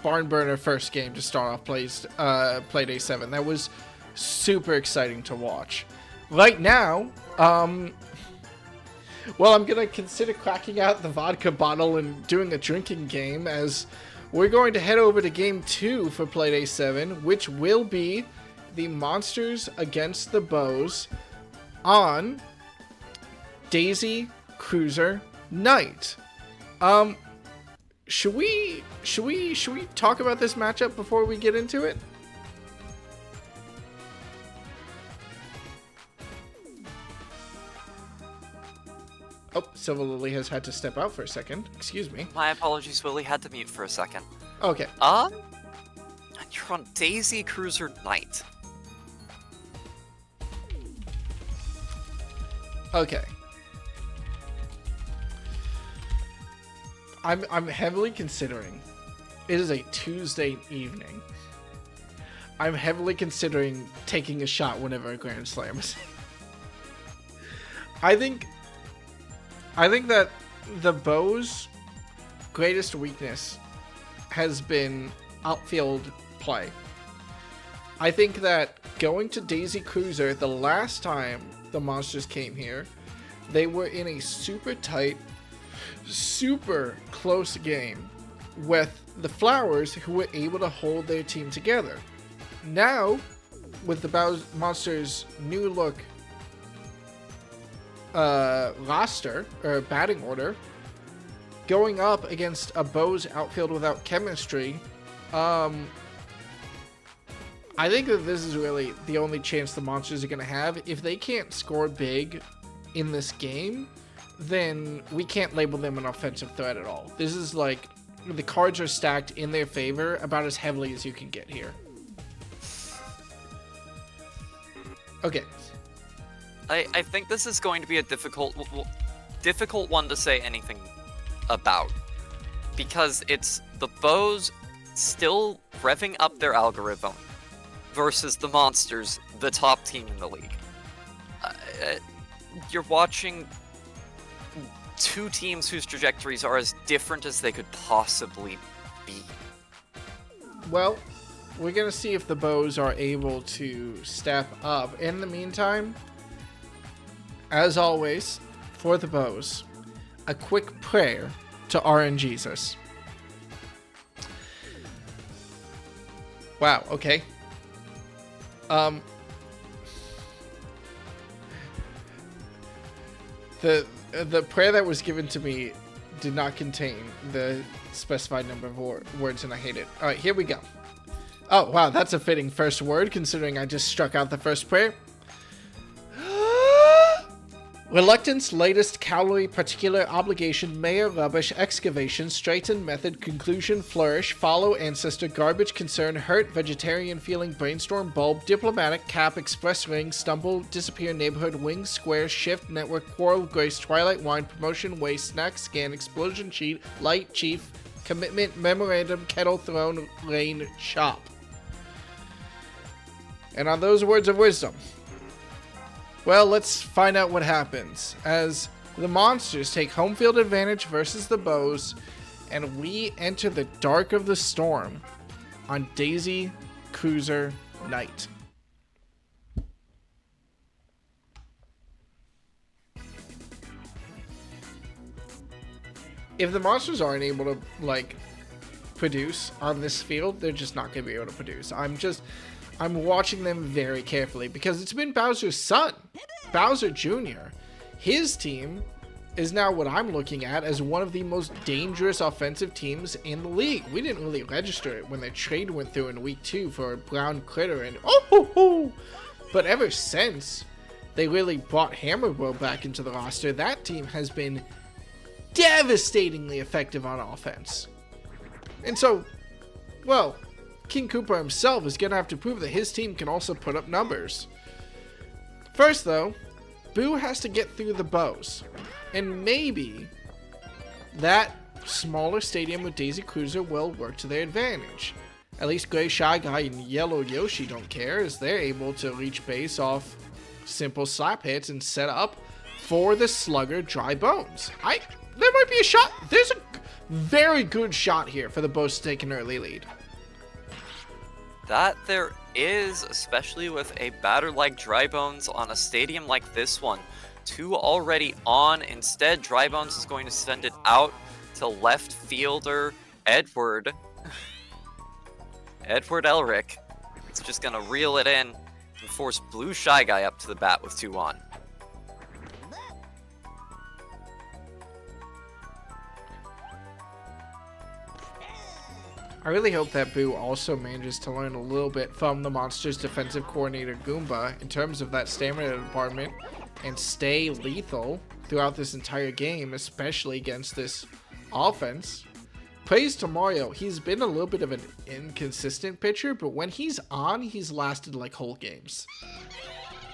Barn burner first game to start off Playday 7. That was super exciting to watch. Right now, well, I'm gonna consider cracking out the vodka bottle and doing a drinking game, as we're going to head over to game 2 for Playday 7, which will be the Monsters against the Bows on Daisy Cruiser Night. Should we talk about this matchup before we get into it? Oh, Silver Lily has had to step out for a second. Excuse me. My apologies, Willie. Had to mute for a second. Okay. You're on Daisy Cruiser Night. Okay. I'm heavily considering. It is a Tuesday evening. I'm heavily considering taking a shot whenever a Grand Slam is. I think that the Bows' greatest weakness has been outfield play. I think that going to Daisy Cruiser, the last time the Monsters came here, they were in a super tight, super close game with the Flowers, who were able to hold their team together. Now, with the Monsters' new look roster, or batting order, going up against a Bows outfield without chemistry, I think that this is really the only chance the Monsters are going to have. If they can't score big in this game, then we can't label them an offensive threat at all. This is like, the cards are stacked in their favor about as heavily as you can get here. Okay. I think this is going to be a difficult one to say anything about, because it's the Bows still revving up their algorithm versus the Monsters, the top team in the league. You're watching 2 teams whose trajectories are as different as they could possibly be. Well, we're going to see if the Bows are able to step up. In the meantime, as always, for the Bows, a quick prayer to RNGesus. Wow, okay. The prayer that was given to me did not contain the specified number of words, and I hate it. All right, here we go. Oh, wow, that's a fitting first word, considering I just struck out the first prayer. Reluctance, latest, calorie, particular, obligation, mayor, rubbish, excavation, straighten, method, conclusion, flourish, follow, ancestor, garbage, concern, hurt, vegetarian, feeling, brainstorm, bulb, diplomatic, cap, express ring, stumble, disappear, neighborhood, wing, square, shift, network, quarrel, grace, twilight, wine, promotion, waste, snack, scan, explosion, cheat, light, chief, commitment, memorandum, kettle, throne, lane, shop. And on those words of wisdom, well, let's find out what happens as the monsters take home field advantage versus the bows, and we enter the dark of the storm on Daisy Cruiser Night. If the monsters aren't able to, like, produce on this field, they're just not going to be able to produce. I'm watching them very carefully because it's been Bowser's son, Bowser Jr. His team is now what I'm looking at as one of the most dangerous offensive teams in the league. We didn't really register it when the trade went through in week 2 for Brown Critter and but ever since they really brought Hammerbro back into the roster, that team has been devastatingly effective on offense. And so, well, King Koopa himself is going to have to prove that his team can also put up numbers. First, though, Boo has to get through the bows. And maybe that smaller stadium with Daisy Cruiser will work to their advantage. At least Gray Shy Guy and Yellow Yoshi don't care, as they're able to reach base off simple slap hits and set up for the slugger Dry Bones. There might be a shot. There's a very good shot here for the bows to take an early lead. That there is, especially with a batter like Dry Bones on a stadium like this one. 2 already on. Instead, Dry Bones is going to send it out to left fielder Edward Elric. It's just going to reel it in and force Blue Shy Guy up to the bat with 2 on. I really hope that Boo also manages to learn a little bit from the Monsters defensive coordinator Goomba in terms of that stamina department and stay lethal throughout this entire game, especially against this offense. Praise to Mario, he's been a little bit of an inconsistent pitcher, but when he's on, he's lasted like whole games.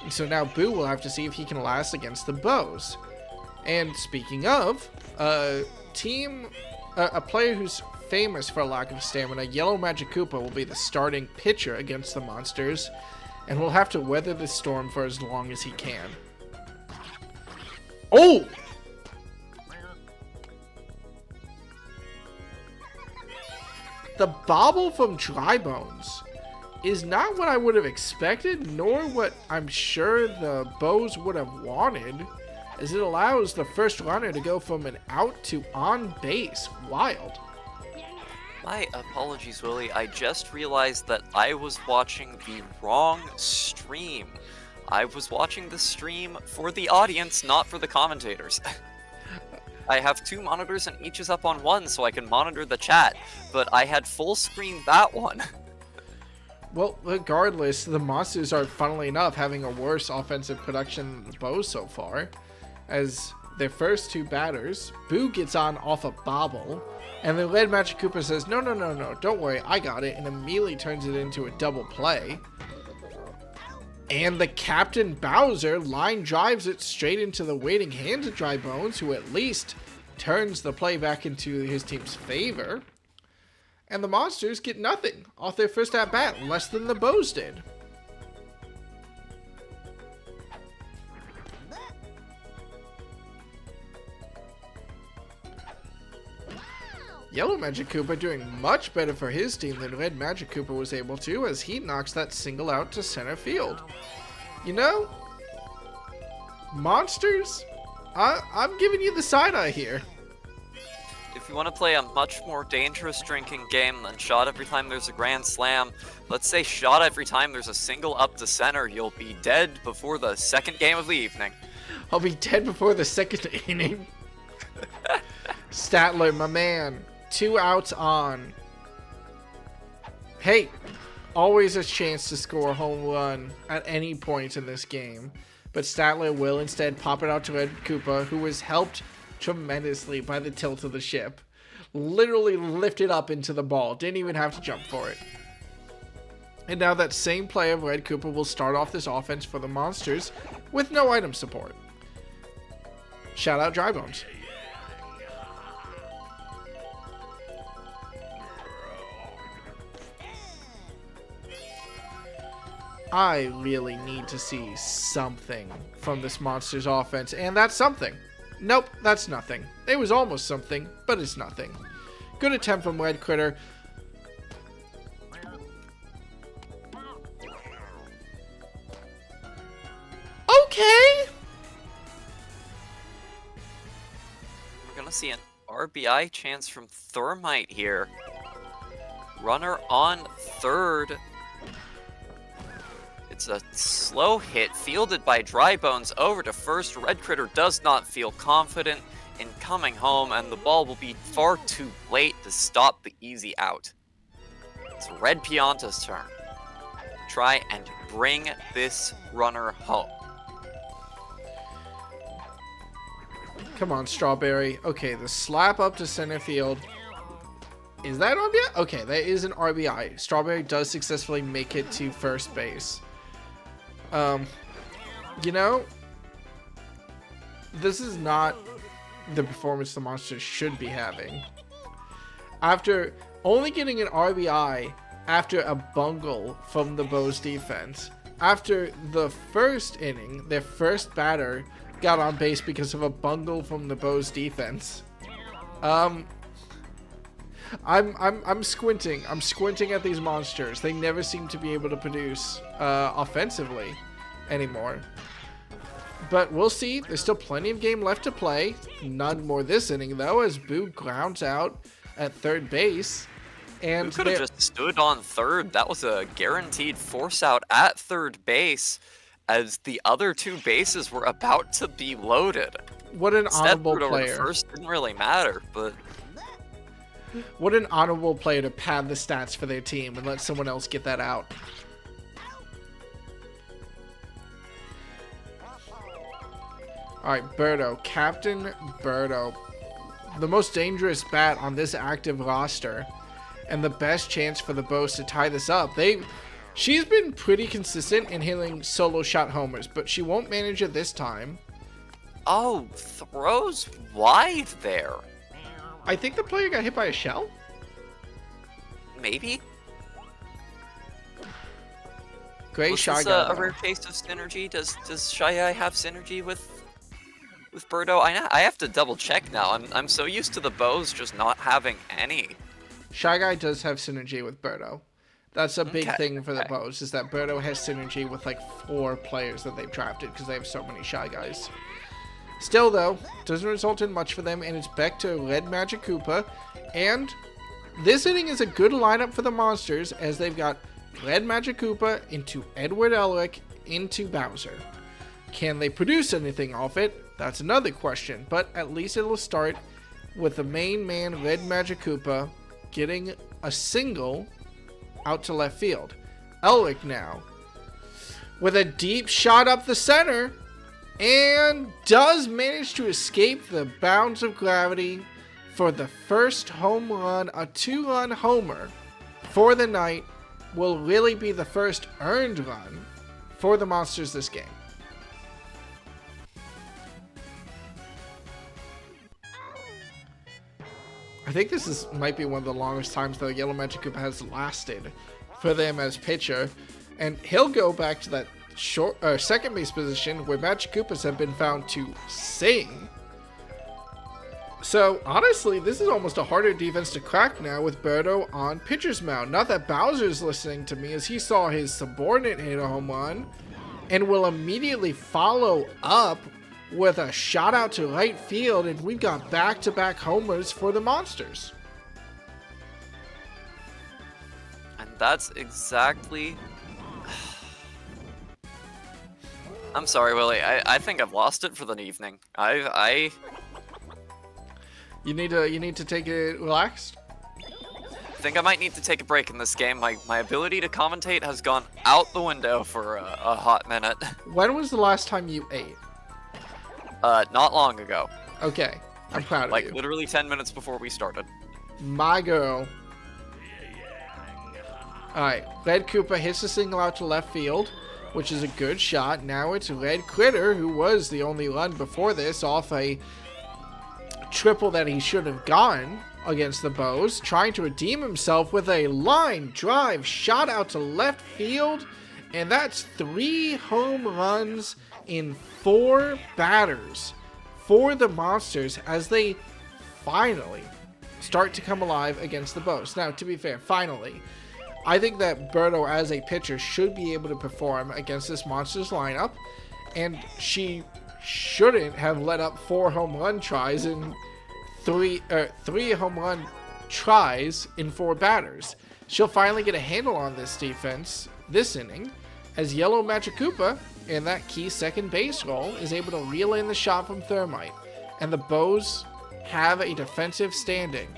And so now Boo will have to see if he can last against the bows. And speaking of, a player who's famous for a lack of stamina, Yellow Magic Koopa will be the starting pitcher against the monsters, and will have to weather the storm for as long as he can. Oh! The bobble from Dry Bones is not what I would have expected, nor what I'm sure the bows would have wanted, as it allows the first runner to go from an out to on base. Wild. My apologies, Willie. I just realized that I was watching the wrong stream. I was watching the stream for the audience, not for the commentators. I have 2 monitors and each is up on 1 so I can monitor the chat, but I had full screen that one. Well, regardless, the monsters are, funnily enough, having a worse offensive production than the bows so far, as their first 2 batters, Boo gets on off a bobble, and the Red Magic Koopa says, no, don't worry, I got it, and immediately turns it into a double play. And the Captain Bowser line drives it straight into the waiting hands of Dry Bones, who at least turns the play back into his team's favor. And the monsters get nothing off their first at-bat, less than the bows did. Yellow Magic Koopa doing much better for his team than Red Magic Koopa was able to, as he knocks that single out to center field. You know, monsters, I'm giving you the side eye here. If you want to play a much more dangerous drinking game than shot every time there's a grand slam, let's say shot every time there's a single up to center, you'll be dead before the second game of the evening. I'll be dead before the second inning. Statler, my man. 2 outs on. Hey, always a chance to score a home run at any point in this game. But Statler will instead pop it out to Red Koopa, who was helped tremendously by the tilt of the ship. Literally lifted up into the ball. Didn't even have to jump for it. And now that same play of Red Koopa will start off this offense for the Monsters with no item support. Shout out Dry Bones. I really need to see something from this Monsters offense, and that's something. Nope, that's nothing. It was almost something, but it's nothing. Good attempt from Red Critter. Okay! We're gonna see an RBI chance from Thermite here. Runner on third. It's a slow hit fielded by Dry Bones over to first. Red Critter does not feel confident in coming home, and the ball will be far too late to stop the easy out. It's Red Pianta's turn. Try and bring this runner home. Come on, Strawberry. Okay, the slap up to center field. Is that RBI? Okay, that is an RBI. Strawberry does successfully make it to first base. You know, this is not the performance the Monsters should be having. After only getting an RBI after a bungle from the Bows defense, after the first inning, their first batter got on base because of a bungle from the Bows defense. I'm squinting. I'm squinting at these Monsters. They never seem to be able to produce offensively anymore. But we'll see. There's still plenty of game left to play. None more this inning, though, as Boo grounds out at third base. And Who could have just stood on third? That was a guaranteed force out at third base, as the other 2 bases were about to be loaded. What an honorable over to player. First didn't really matter, but what an honorable player to pad the stats for their team and let someone else get that out. Alright, Birdo. Captain Birdo. The most dangerous bat on this active roster. And the best chance for the Bows to tie this up. She's been pretty consistent in hitting solo shot homers, but she won't manage it this time. oh, throws wide there. I think the player got hit by a shell? Maybe? Great Was Shy this Guy. a rare case of synergy? Does Shy Eye have synergy with Birdo? I have to double check now. I'm so used to the Bows just not having any. Shy Guy does have synergy with Birdo. That's a big Okay, thing for the okay. Bows, is that Birdo has synergy with like 4 players that they've drafted because they have so many Shy Guys. Still, though, doesn't result in much for them, and it's back to Red Magic Koopa. And this inning is a good lineup for the Monsters, as they've got Red Magic Koopa into Edward Elric into Bowser. Can they produce anything off it? That's another question, but at least it'll start with the main man, Red Magic Koopa, getting a single out to left field. Elric now, with a deep shot up the center, and does manage to escape the bounds of gravity for the first home run. A 2-run homer for the night will really be the first earned run for the Monsters this game. I think this might be one of the longest times the Yellow Magic Koopa has lasted for them as pitcher, and he'll go back to that second base position where Magic Koopas have been found to sing. So honestly, this is almost a harder defense to crack now with Birdo on pitcher's mound. Not that Bowser's listening to me, as he saw his subordinate hit a home run and will immediately follow up with a shot out to right field, and we've got back-to-back homers for the Monsters. And that's exactly... I'm sorry, Willie. I think I've lost it for the evening. You need to take it relaxed. think I might need to take a break in this game. My ability to commentate has gone out the window for a hot minute. When was the last time you ate? Not long ago. Okay, I'm proud of you. Like literally 10 minutes before we started. My girl. Alright, Red Koopa hits a single out to left field, which is a good shot. Now it's Red Critter, who was the only run before this, off a triple that he should have gotten against the Bows, trying to redeem himself with a line drive shot out to left field, and that's 3 home runs in 4 batters for the Monsters as they finally start to come alive against the Bows. Now, to be fair, finally, I think that Birdo as a pitcher should be able to perform against this Monsters lineup, and she shouldn't have let up 4 home run tries in 3 home run tries in 4 batters. She'll finally get a handle on this defense this inning, as Yellow Magic Koopa in that key second base role is able to reel in the shot from Thermite, and the Bows have a defensive standing,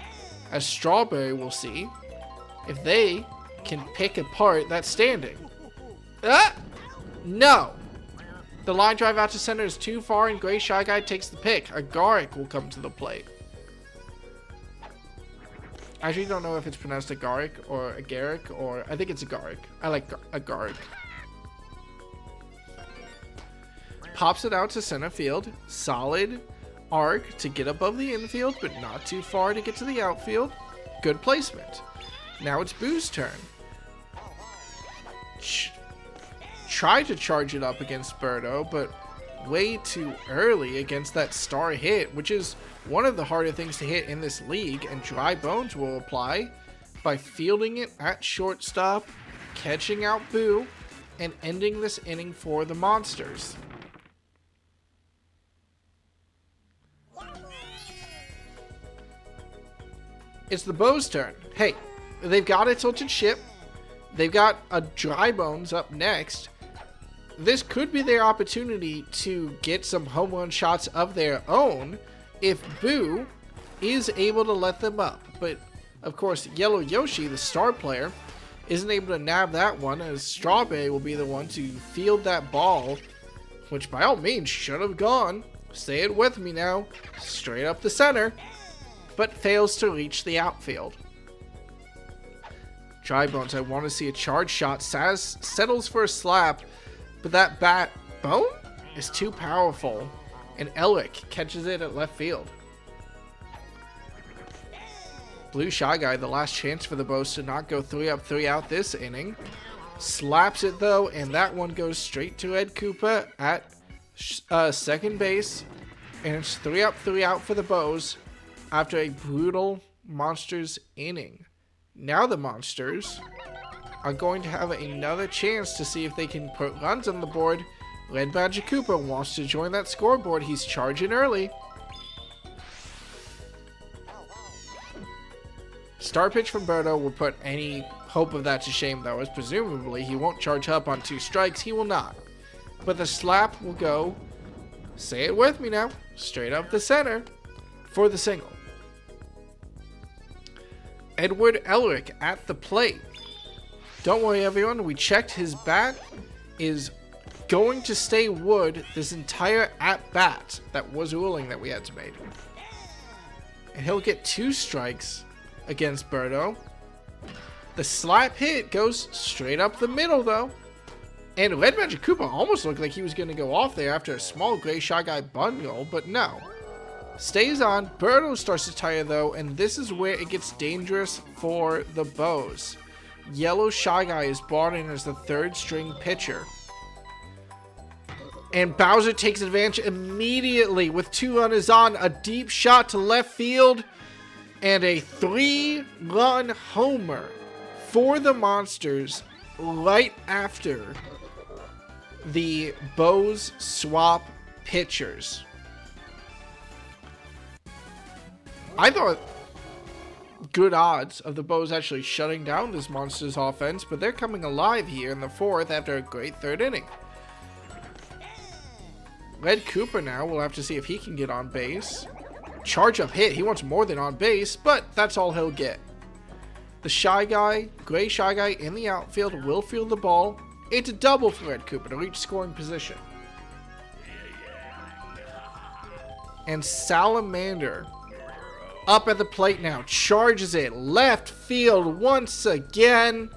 as Strawberry will see if they can pick apart that standing. No! The line drive out to center is too far, and Gray Shy Guy takes the pick. Agaric will come to the plate. I actually don't know if it's pronounced Agaric or Agaric, or I think it's Agaric. I like Agaric. Pops it out to center field. Solid arc to get above the infield, but not too far to get to the outfield. Good placement. Now it's Boo's turn. Try to charge it up against Birdo, but way too early against that star hit, which is one of the harder things to hit in this league, and Dry Bones will apply by fielding it at shortstop, catching out Boo, and ending this inning for the Monsters. It's the Bows' turn. Hey, they've got a tilted ship. They've got a Dry Bones up next. This could be their opportunity to get some home run shots of their own if Boo is able to let them up. But, of course, Yellow Yoshi, the star player, isn't able to nab that one, as Strawberry will be the one to field that ball, which by all means should have gone, say it with me now, straight up the center, but fails to reach the outfield. Dry Bones, I want to see a charge shot. Saz settles for a slap, but that bat bone is too powerful, and Elric catches it at left field. Blue Shy Guy, the last chance for the Bows to not go 3 up, 3 out this inning. Slaps it though, and that one goes straight to Ed Koopa at second base, and it's 3 up, 3 out for the Bows after a brutal Monsters inning. Now the Monsters are going to have another chance to see if they can put runs on the board. Red Magic Koopa wants to join that scoreboard. He's charging early. Star pitch from Birdo will put any hope of that to shame, though, as presumably he won't charge up on 2 strikes. He will not. But the slap will go, say it with me now, straight up the center for the single. Edward Elric at the plate. Don't worry, everyone. We checked his bat is going to stay wood this entire at-bat. That was a ruling that we had to make. And he'll get 2 strikes against Birdo. The slap hit goes straight up the middle, though. And Red Magic Koopa almost looked like he was going to go off there after a small Gray Shy Guy bundle, but no. Stays on. Birdo starts to tire, though, and this is where it gets dangerous for the Bows. Yellow Shy Guy is brought in as the 3rd string pitcher. And Bowser takes advantage immediately with 2 runners on, a deep shot to left field, and a 3-run homer for the Monsters right after the Bows swap pitchers. I thought good odds of the Bows actually shutting down this Monsters offense, but they're coming alive here in the 4th after a great 3rd inning. Red Koopa now, we'll have to see if he can get on base. Charge up hit, he wants more than on base, but that's all he'll get. The Shy Guy, Gray Shy Guy in the outfield will field the ball. It's a double for Red Koopa to reach scoring position. And Salamander up at the plate now, charges it left field once again.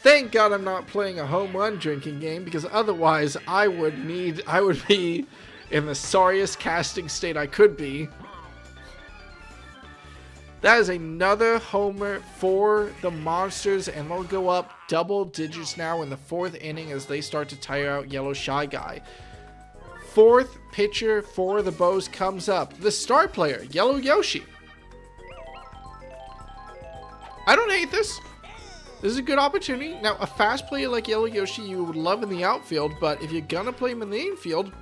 Thank God I'm not playing a home run drinking game, because otherwise I would be in the sorriest casting state I could be. That is another homer for the Monsters, and they'll go up double digits now in the 4th inning as they start to tire out Yellow Shy Guy. 4th pitcher for the Bows comes up. The star player, Yellow Yoshi. I don't hate this. This is a good opportunity. Now, a fast player like Yellow Yoshi you would love in the outfield, but if you're going to play him in the infield,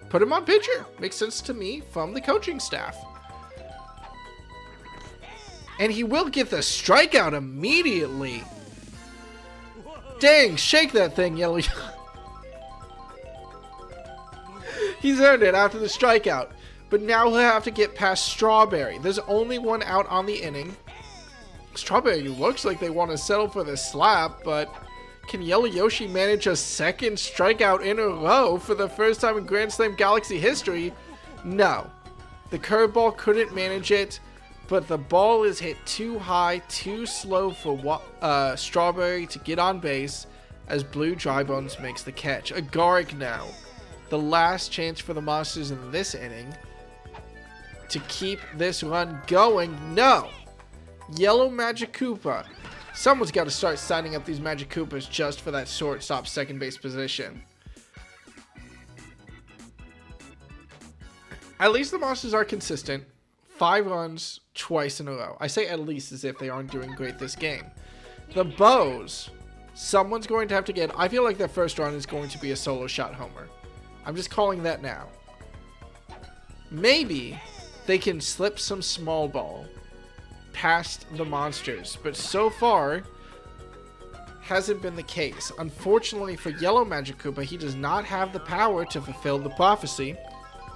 put him on pitcher. Makes sense to me from the coaching staff. And he will get the strikeout immediately. Dang, shake that thing, Yellow Yoshi. He's earned it after the strikeout. But now he'll have to get past Strawberry. There's only one out on the inning. Strawberry looks like they want to settle for the slap, but can Yellow Yoshi manage a 2nd strikeout in a row for the first time in Grand Slam Galaxy history? No. The curveball couldn't manage it, but the ball is hit too high, too slow for Strawberry to get on base as Blue Drybones makes the catch. Agaric now. The last chance for the Monsters in this inning to keep this run going. No! Yellow Magic Koopa. Someone's got to start signing up these Magic Koopas just for that shortstop second base position. At least the Monsters are consistent. 5 runs twice in a row. I say at least as if they aren't doing great this game. The Bows. Someone's going to have to get... I feel like their first run is going to be a solo shot homer. I'm just calling that now. Maybe they can slip some small ball past the Monsters, but so far hasn't been the case. Unfortunately for Yellow Magic Koopa, he does not have the power to fulfill the prophecy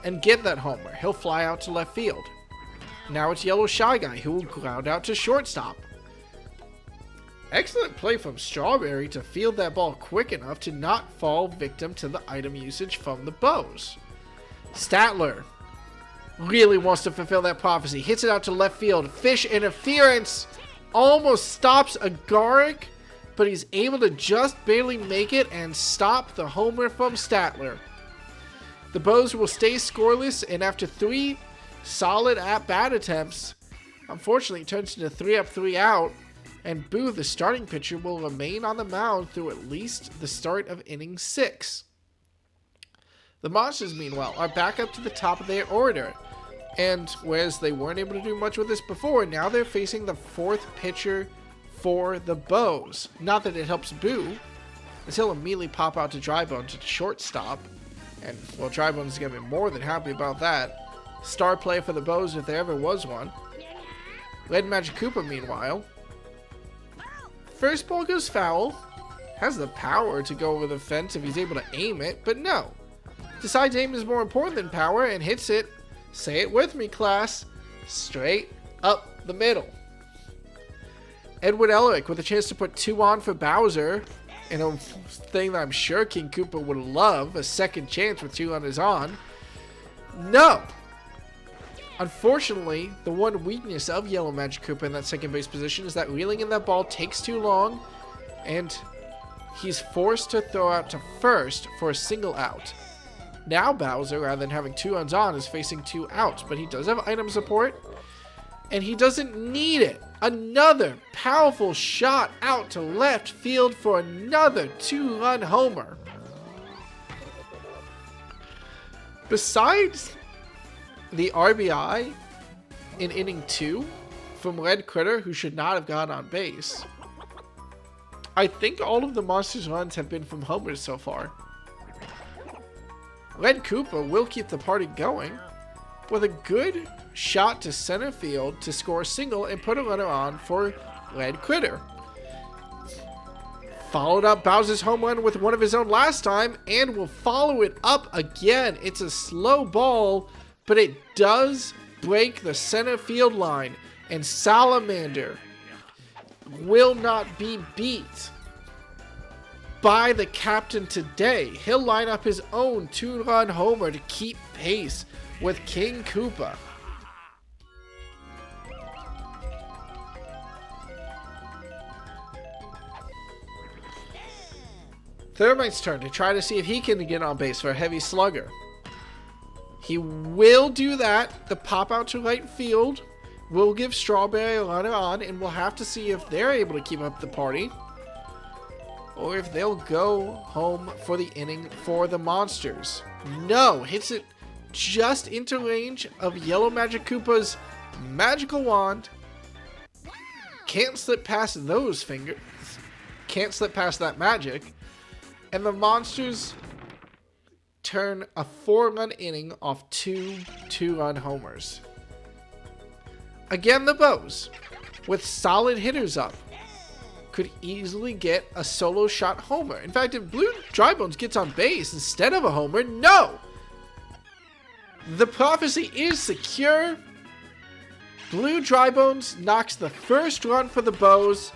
and get that homer. He'll fly out to left field. Now it's Yellow Shy Guy who will ground out to shortstop. Excellent play from Strawberry to field that ball quick enough to not fall victim to the item usage from the Bows. Statler really wants to fulfill that prophecy. Hits it out to left field. Fish interference almost stops Agaric, but he's able to just barely make it and stop the homer from Statler. The Bows will stay scoreless, and after 3 solid at-bat attempts, unfortunately it turns into 3 up, 3 out, and Boo, the starting pitcher, will remain on the mound through at least the start of inning 6. The Monsters, meanwhile, are back up to the top of their order, and whereas they weren't able to do much with this before, now they're facing the 4th pitcher for the Bows. Not that it helps Boo, as he'll immediately pop out to Drybones at shortstop, and, well, Drybones is going to be more than happy about that. Star play for the Bows if there ever was one. Red Magic Koopa, meanwhile, first ball goes foul. Has the power to go over the fence if he's able to aim it, but no. Decides aim is more important than power and hits it, say it with me class, straight up the middle. Edward Elric with a chance to put 2 on for Bowser in a thing that I'm sure King Koopa would love, a second chance with 2 runners on. No. Unfortunately, the one weakness of Yellow Magic Koopa in that second base position is that reeling in that ball takes too long, and he's forced to throw out to first for a single out. Now Bowser, rather than having 2 runs on, is facing 2 outs, but he does have item support, and he doesn't need it. Another powerful shot out to left field for another 2-run homer. Besides the RBI in inning 2 from Red Critter, who should not have gone on base, I think all of the Monsters' runs have been from homers so far. Red Koopa will keep the party going with a good shot to center field to score a single and put a runner on for Red Critter. Followed up Bowser's home run with one of his own last time, and will follow it up again. It's a slow ball, but it does break the center field line, and Salamander will not be beat by the captain today. He'll line up his own 2-run homer to keep pace with King Koopa. Thermite's turn to try to see if he can get on base for a heavy slugger. He will do that. The pop out to right field will give Strawberry a runner on, and we'll have to see if they're able to keep up the party, or if they'll go home for the inning for the Monsters. No, hits it just into range of Yellow Magic Koopa's magical wand. Can't slip past those fingers. Can't slip past that magic. And the Monsters turn a 4-run inning off 2 2-run homers. Again, the Bows, with solid hitters up, could easily get a solo shot homer. In fact, if Blue Drybones gets on base instead of a homer, no! The prophecy is secure. Blue Drybones knocks the first run for the Bows.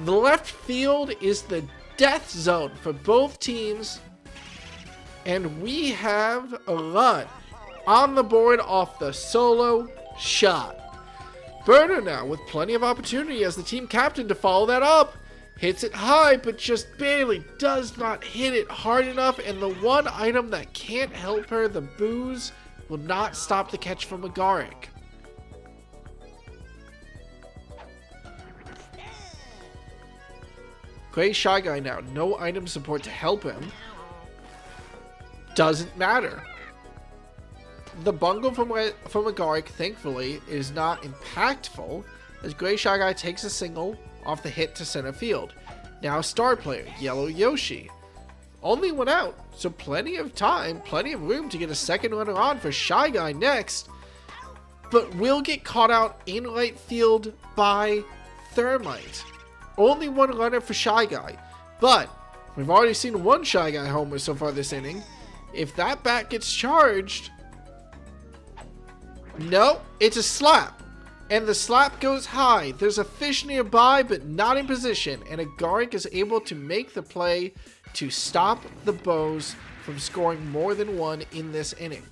The left field is the death zone for both teams. And we have a run on the board off the solo shot. Burner now with plenty of opportunity as the team captain to follow that up. Hits it high, but just barely does not hit it hard enough. And the one item that can't help her, the booze, will not stop the catch from Agaric. Gray Shy Guy now, no item support to help him. Doesn't matter. The bungle from Agaric, thankfully, is not impactful, as Gray Shy Guy takes a single off the hit to center field. Now star player, Yellow Yoshi. Only one out, so plenty of time, plenty of room to get a second runner on for Shy Guy next, but will get caught out in right field by Thermite. Only one runner for Shy Guy, but we've already seen one Shy Guy homer so far this inning. If that bat gets charged, no, it's a slap. And the slap goes high. There's a fish nearby, but not in position. And Agaric is able to make the play to stop the Bows from scoring more than one in this inning.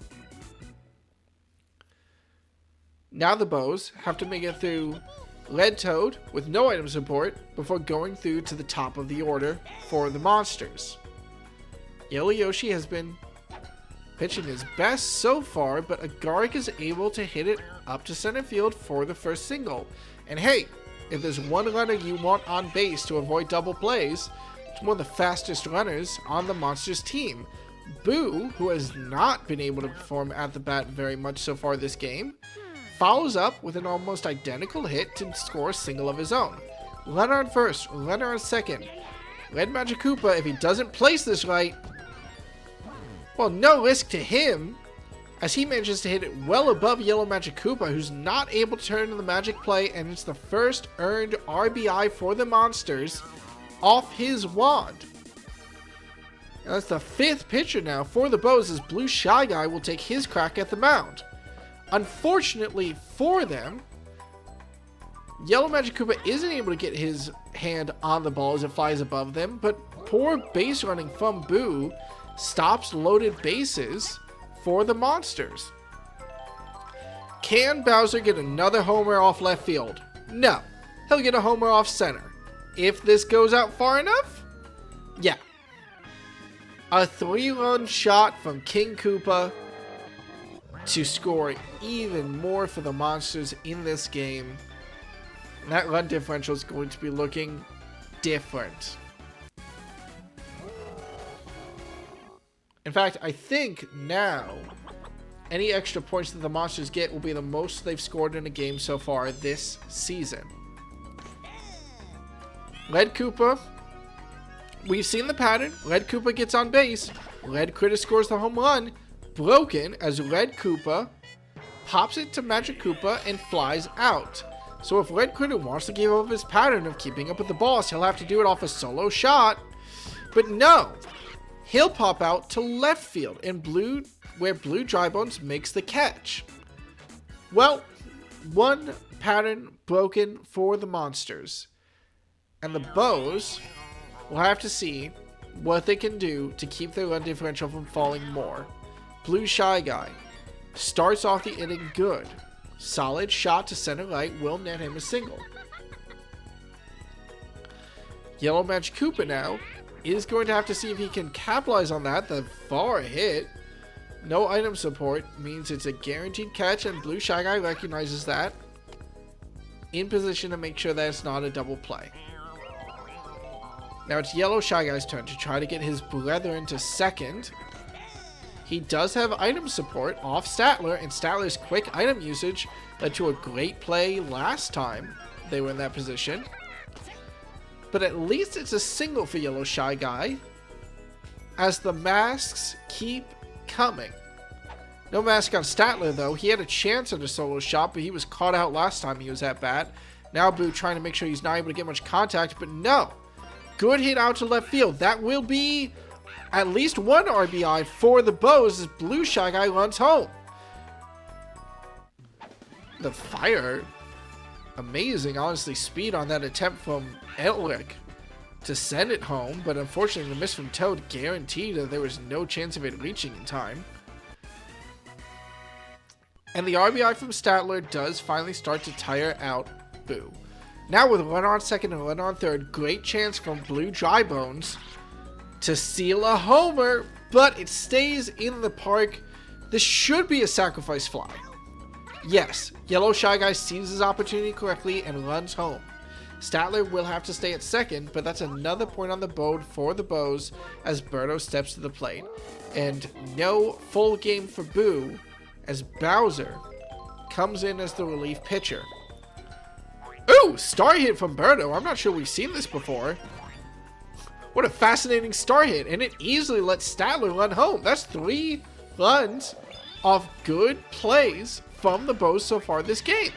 Now the Bows have to make it through Lead Toad with no item support before going through to the top of the order for the Monsters. Yellow Yoshi has been pitching his best so far, but Agaric is able to hit it up to center field for the first single. And hey, if there's one runner you want on base to avoid double plays, it's one of the fastest runners on the Monsters team. Boo, who has not been able to perform at the bat very much so far this game, follows up with an almost identical hit to score a single of his own. Runner on first, runner on second. Red Magic Koopa, if he doesn't place this right, well, no risk to him, as he manages to hit it well above Yellow Magic Koopa, who's not able to turn to the magic play, and it's the first earned RBI for the Monsters off his wand. And that's the 5th pitcher now for the Bows, as Blue Shy Guy will take his crack at the mound. Unfortunately for them, Yellow Magic Koopa isn't able to get his hand on the ball as it flies above them, but poor base running from Boo stops loaded bases for the Monsters. Can Bowser get another homer off left field? No. He'll get a homer off center. If this goes out far enough? Yeah. A 3-run shot from King Koopa to score even more for the Monsters in this game. And that run differential is going to be looking different. In fact, I think now any extra points that the Monsters get will be the most they've scored in a game so far this season. Lead Koopa, we've seen the pattern. Lead Koopa gets on base. Lead Critter scores the home run. Broken as Red Koopa pops it to Magic Koopa and flies out. So if Red Critter wants to give up his pattern of keeping up with the boss, he'll have to do it off a solo shot. But no! He'll pop out to left field and blue, where Blue Drybones makes the catch. Well, one pattern broken for the Monsters. And the Bows will have to see what they can do to keep their run differential from falling more. Blue Shy Guy starts off the inning good. Solid shot to center right will net him a single. Yellow Magic Koopa now is going to have to see if he can capitalize on that. The far hit. No item support means it's a guaranteed catch, and Blue Shy Guy recognizes that. In position to make sure that it's not a double play. Now it's Yellow Shy Guy's turn to try to get his brethren to second. He does have item support off Statler, and Statler's quick item usage led to a great play last time they were in that position. But at least it's a single for Yellow Shy Guy, as the masks keep coming. No mask on Statler, though. He had a chance at a solo shot, but he was caught out last time he was at bat. Now Boo trying to make sure he's not able to get much contact, but no. Good hit out to left field. That will be at least one RBI for the Bows as Blue Shy Guy runs home. The fire, amazing, honestly, speed on that attempt from Elric to send it home, but unfortunately the miss from Toad guaranteed that there was no chance of it reaching in time. And the RBI from Statler does finally start to tire out Boo. Now with a runner on second and a runner on third, great chance from Blue Drybones to seal a homer, but it stays in the park. This should be a sacrifice fly. Yes, Yellow Shy Guy sees his opportunity correctly and runs home. Statler will have to stay at second, but that's another point on the board for the Bows as Birdo steps to the plate. And no full game for Boo as Bowser comes in as the relief pitcher. Ooh, star hit from Birdo. I'm not sure we've seen this before. What a fascinating star hit, and it easily lets Statler run home. That's 3 runs off good plays from the Bows so far this game.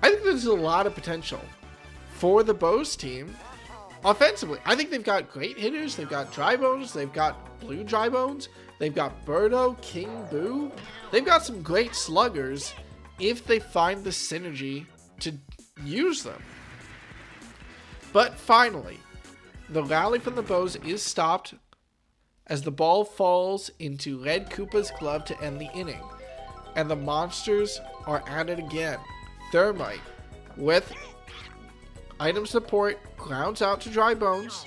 I think there's a lot of potential for the Bows team offensively. I think they've got great hitters. They've got Drybones. They've got Blue Drybones. They've got Birdo, King Boo. They've got some great sluggers if they find the synergy to use them. But finally, the rally from the Bows is stopped as the ball falls into Red Koopa's glove to end the inning. And the Monsters are at it again. Thermite, with item support, grounds out to Drybones.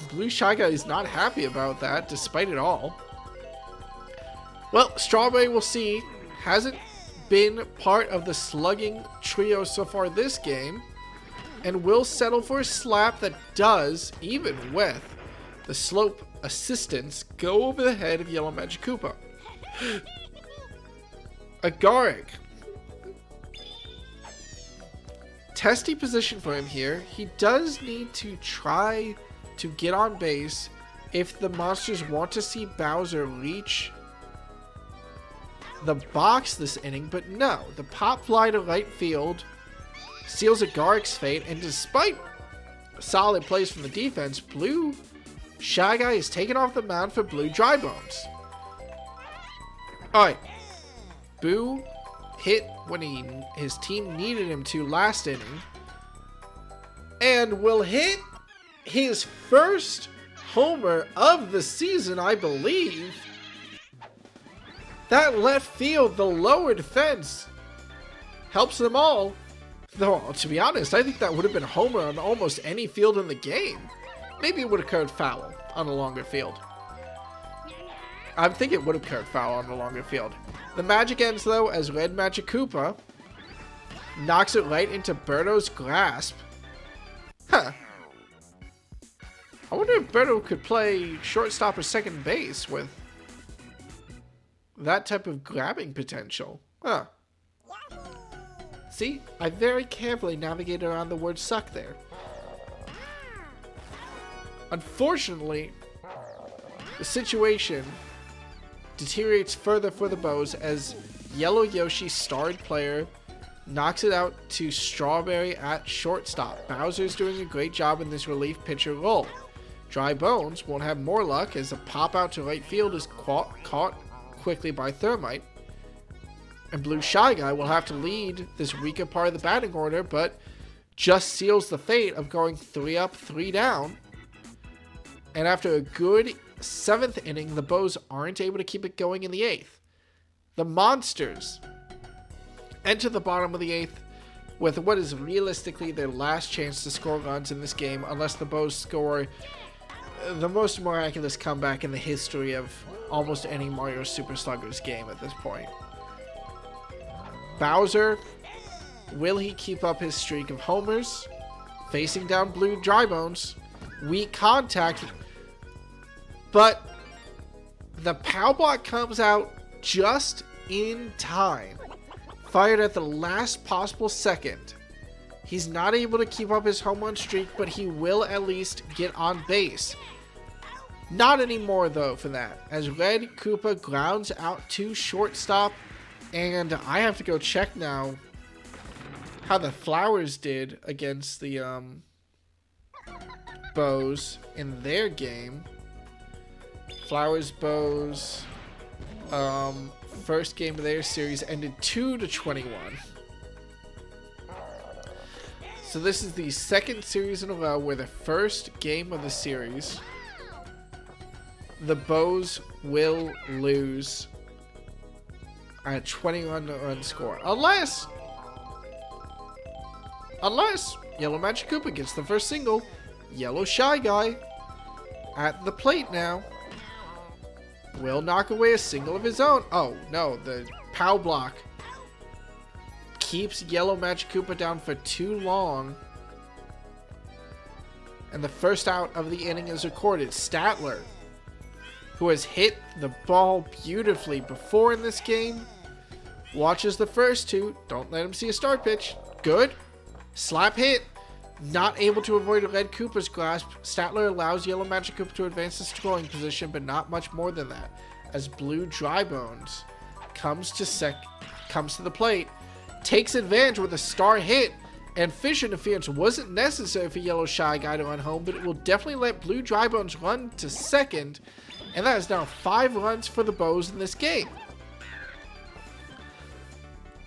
Blue Shy Guy is not happy about that, despite it all. Well, Strawberry, we'll see, hasn't been part of the slugging trio so far this game, and will settle for a slap that does, even with the slope assistance, go over the head of Yellow Magic Koopa. Agaric. Testy position for him here. He does need to try to get on base if the Monsters want to see Bowser reach the box this inning, but no. The pop fly to right field seals Agaric's fate, and despite solid plays from the defense, Blue Shy Guy is taken off the mound for Blue Drybones. Alright. Boo hit when his team needed him to last inning, and will hit his first homer of the season, I believe. That left field, the lower defense, helps them all. Though, to be honest, I think that would have been a homer on almost any field in the game. Maybe it would have occurred foul on a longer field. I think it would have occurred foul on a longer field. The magic ends, though, as Red Magic Koopa knocks it right into Birdo's grasp. Huh. I wonder if Birdo could play shortstop or second base with that type of grabbing potential. Huh. See, I very carefully navigated around the word suck there. Unfortunately, the situation deteriorates further for the Bows as Yellow Yoshi, starred player, knocks it out to Strawberry at shortstop. Bowser's doing a great job in this relief pitcher role. Dry Bones won't have more luck as a pop out to right field is caught quickly by Thermite. And Blue Shy Guy will have to lead this weaker part of the batting order, but just seals the fate of going 3 up, 3 down. And after a good 7th inning, the Bows aren't able to keep it going in the 8th. The Monsters enter the bottom of the 8th with what is realistically their last chance to score runs in this game, unless the Bows score the most miraculous comeback in the history of almost any Mario Super Sluggers game at this point. Bowser, will he keep up his streak of homers? Facing down Blue Dry Bones. Weak contact. But the POW block comes out just in time. Fired at the last possible second. He's not able to keep up his home run streak, but he will at least get on base. Not anymore, though, for that, as Red Koopa grounds out to shortstop, and I have to go check now how the Flowers did against the Bows in their game. Flowers Bows first game of their series ended 2-21. So this is the second series in a row where the first game of the series, the Bows will lose at a 21-run score. Unless Yellow Magic Koopa gets the first single. Yellow Shy Guy at the plate now. Will knock away a single of his own. Oh, no. The POW block keeps Yellow Magic Koopa down for too long. And the first out of the inning is recorded. Statler, who has hit the ball beautifully before in this game, watches the first 2. Don't let him see a start pitch. Good. Slap hit. Not able to avoid Red Koopa's grasp. Statler allows Yellow Magic Koopa to advance the scoring position, but not much more than that. As Blue Dry Bones comes to the plate, takes advantage with a star hit, and fish interference wasn't necessary for Yellow Shy Guy to run home, but it will definitely let Blue Dry Bones run to second, and that is now 5 runs for the Bows in this game.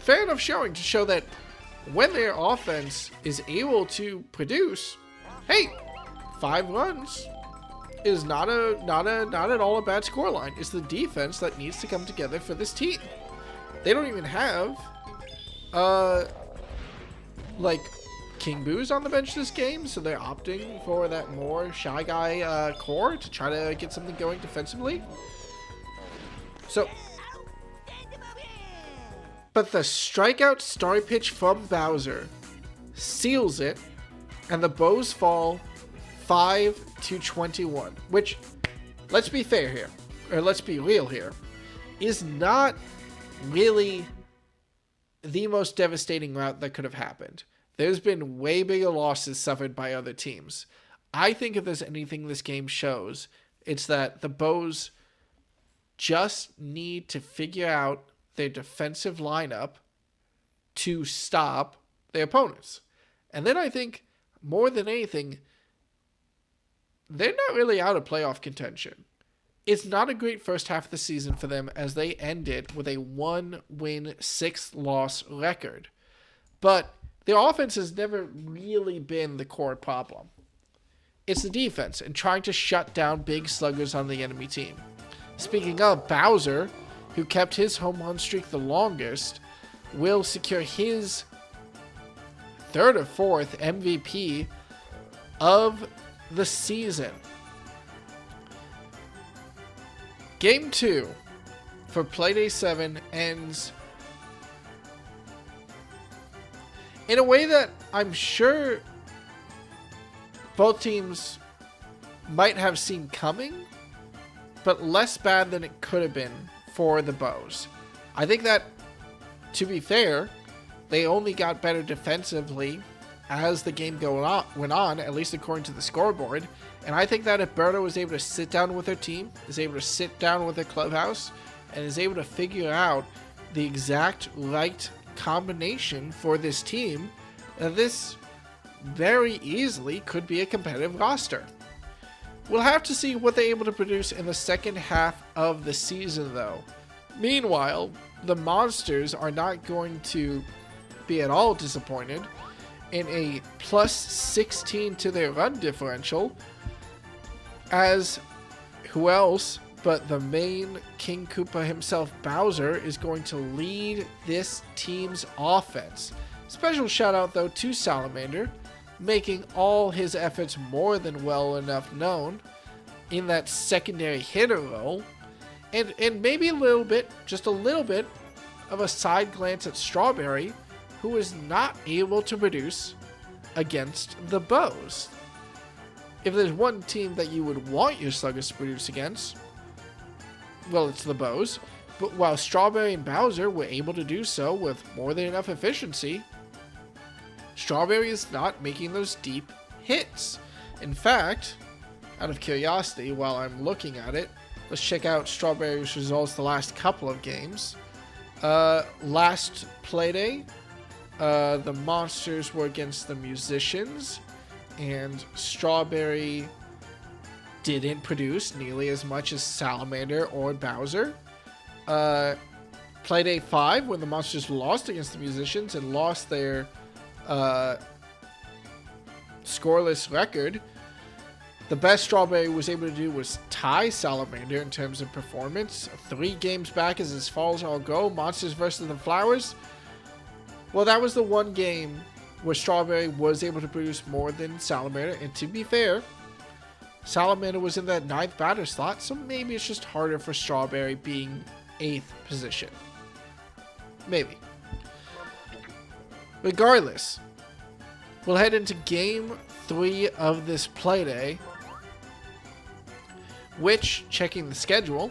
Fair enough showing to show that when their offense is able to produce, hey, 5 runs is not at all a bad scoreline. It's the defense that needs to come together for this team. They don't even have like King Boo's on the bench this game, so they're opting for that more Shy Guy core to try to get something going defensively. So, but the strikeout star pitch from Bowser seals it, and the Bows fall 5-21, which, let's be fair here, or let's be real here, is not really the most devastating route that could have happened. There's been way bigger losses suffered by other teams. I think if there's anything this game shows, it's that the Bows just need to figure out their defensive lineup to stop their opponents. And then I think, more than anything, they're not really out of playoff contention. It's not a great first half of the season for them as they end it with a 1-win, 6-loss record. But their offense has never really been the core problem. It's the defense and trying to shut down big sluggers on the enemy team. Speaking of, Bowser, who kept his home run streak the longest, will secure his 3rd or 4th MVP of the season. Game 2 for Playday 7 ends in a way that I'm sure both teams might have seen coming, but less bad than it could have been for the Bows. I think that, to be fair, they only got better defensively as the game went on, at least according to the scoreboard. And I think that if Berto was able to sit down with her team, is able to sit down with her clubhouse, and is able to figure out the exact right combination for this team, this very easily could be a competitive roster. We'll have to see what they're able to produce in the second half of the season, though. Meanwhile, the Monsters are not going to be at all disappointed in a plus 16 to their run differential, as who else but the main King Koopa himself, Bowser, is going to lead this team's offense. Special shout out though to Salamander, making all his efforts more than well enough known in that secondary hitter role, and maybe a little bit, just a little bit, of a side glance at Strawberry, who is not able to produce against the Bows. If there's one team that you would want your Sluggers to produce against, well, it's the Bows. But while Strawberry and Bowser were able to do so with more than enough efficiency, Strawberry is not making those deep hits. In fact, out of curiosity, while I'm looking at it, let's check out Strawberry's results the last couple of games. Last Playday, the Monsters were against the Musicians, and Strawberry didn't produce nearly as much as Salamander or Bowser. Playday 5, when the Monsters lost against the Musicians and lost their scoreless record, the best Strawberry was able to do was tie Salamander in terms of performance. 3 games back is as far as I'll go. Monsters versus the Flowers. Well, that was the one game where Strawberry was able to produce more than Salamander. And to be fair, Salamander was in that 9th batter slot, so maybe it's just harder for Strawberry being 8th position. Maybe. Regardless, we'll head into Game 3 of this Playday, which, checking the schedule,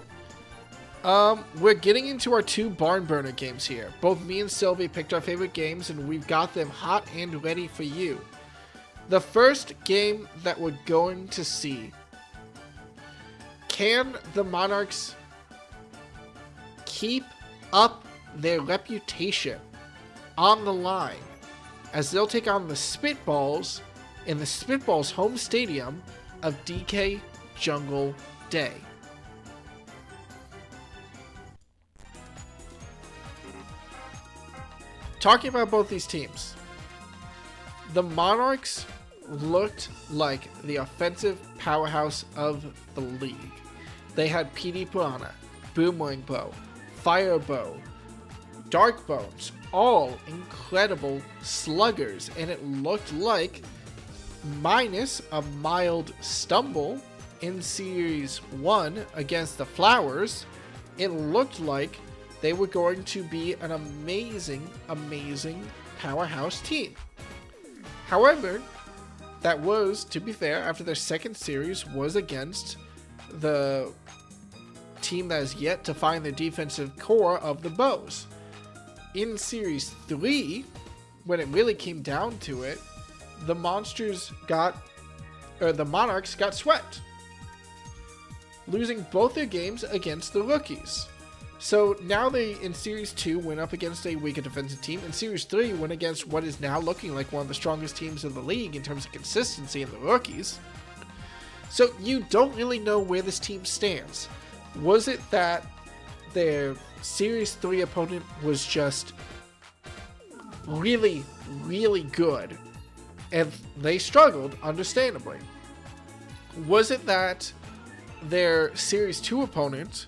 we're getting into our 2 barn burner games here. Both me and Sylvie picked our favorite games, and we've got them hot and ready for you. The first game that we're going to see, can the Monarchs keep up their reputation on the line as they'll take on the Spitballs in the Spitballs home stadium of DK Jungle Day? Talking about both these teams, the Monarchs looked like the offensive powerhouse of the league. They had PD Piranha, Boomerang Bow, Fire Bow, Dark Bones, all incredible sluggers, and it looked like, minus a mild stumble in Series 1 against the Flowers, it looked like they were going to be an amazing, amazing powerhouse team. However, that was, to be fair, after their second series was against the team that is yet to find the defensive core of the Bows. In Series 3, when it really came down to it, the Monarchs got swept, losing both their games against the Rookies. So now they, in Series 2, went up against a weaker defensive team. In Series 3, went against what is now looking like one of the strongest teams in the league in terms of consistency in the Rookies. So you don't really know where this team stands. Was it that their Series 3 opponent was just really, really good and they struggled, understandably? Was it that their Series 2 opponent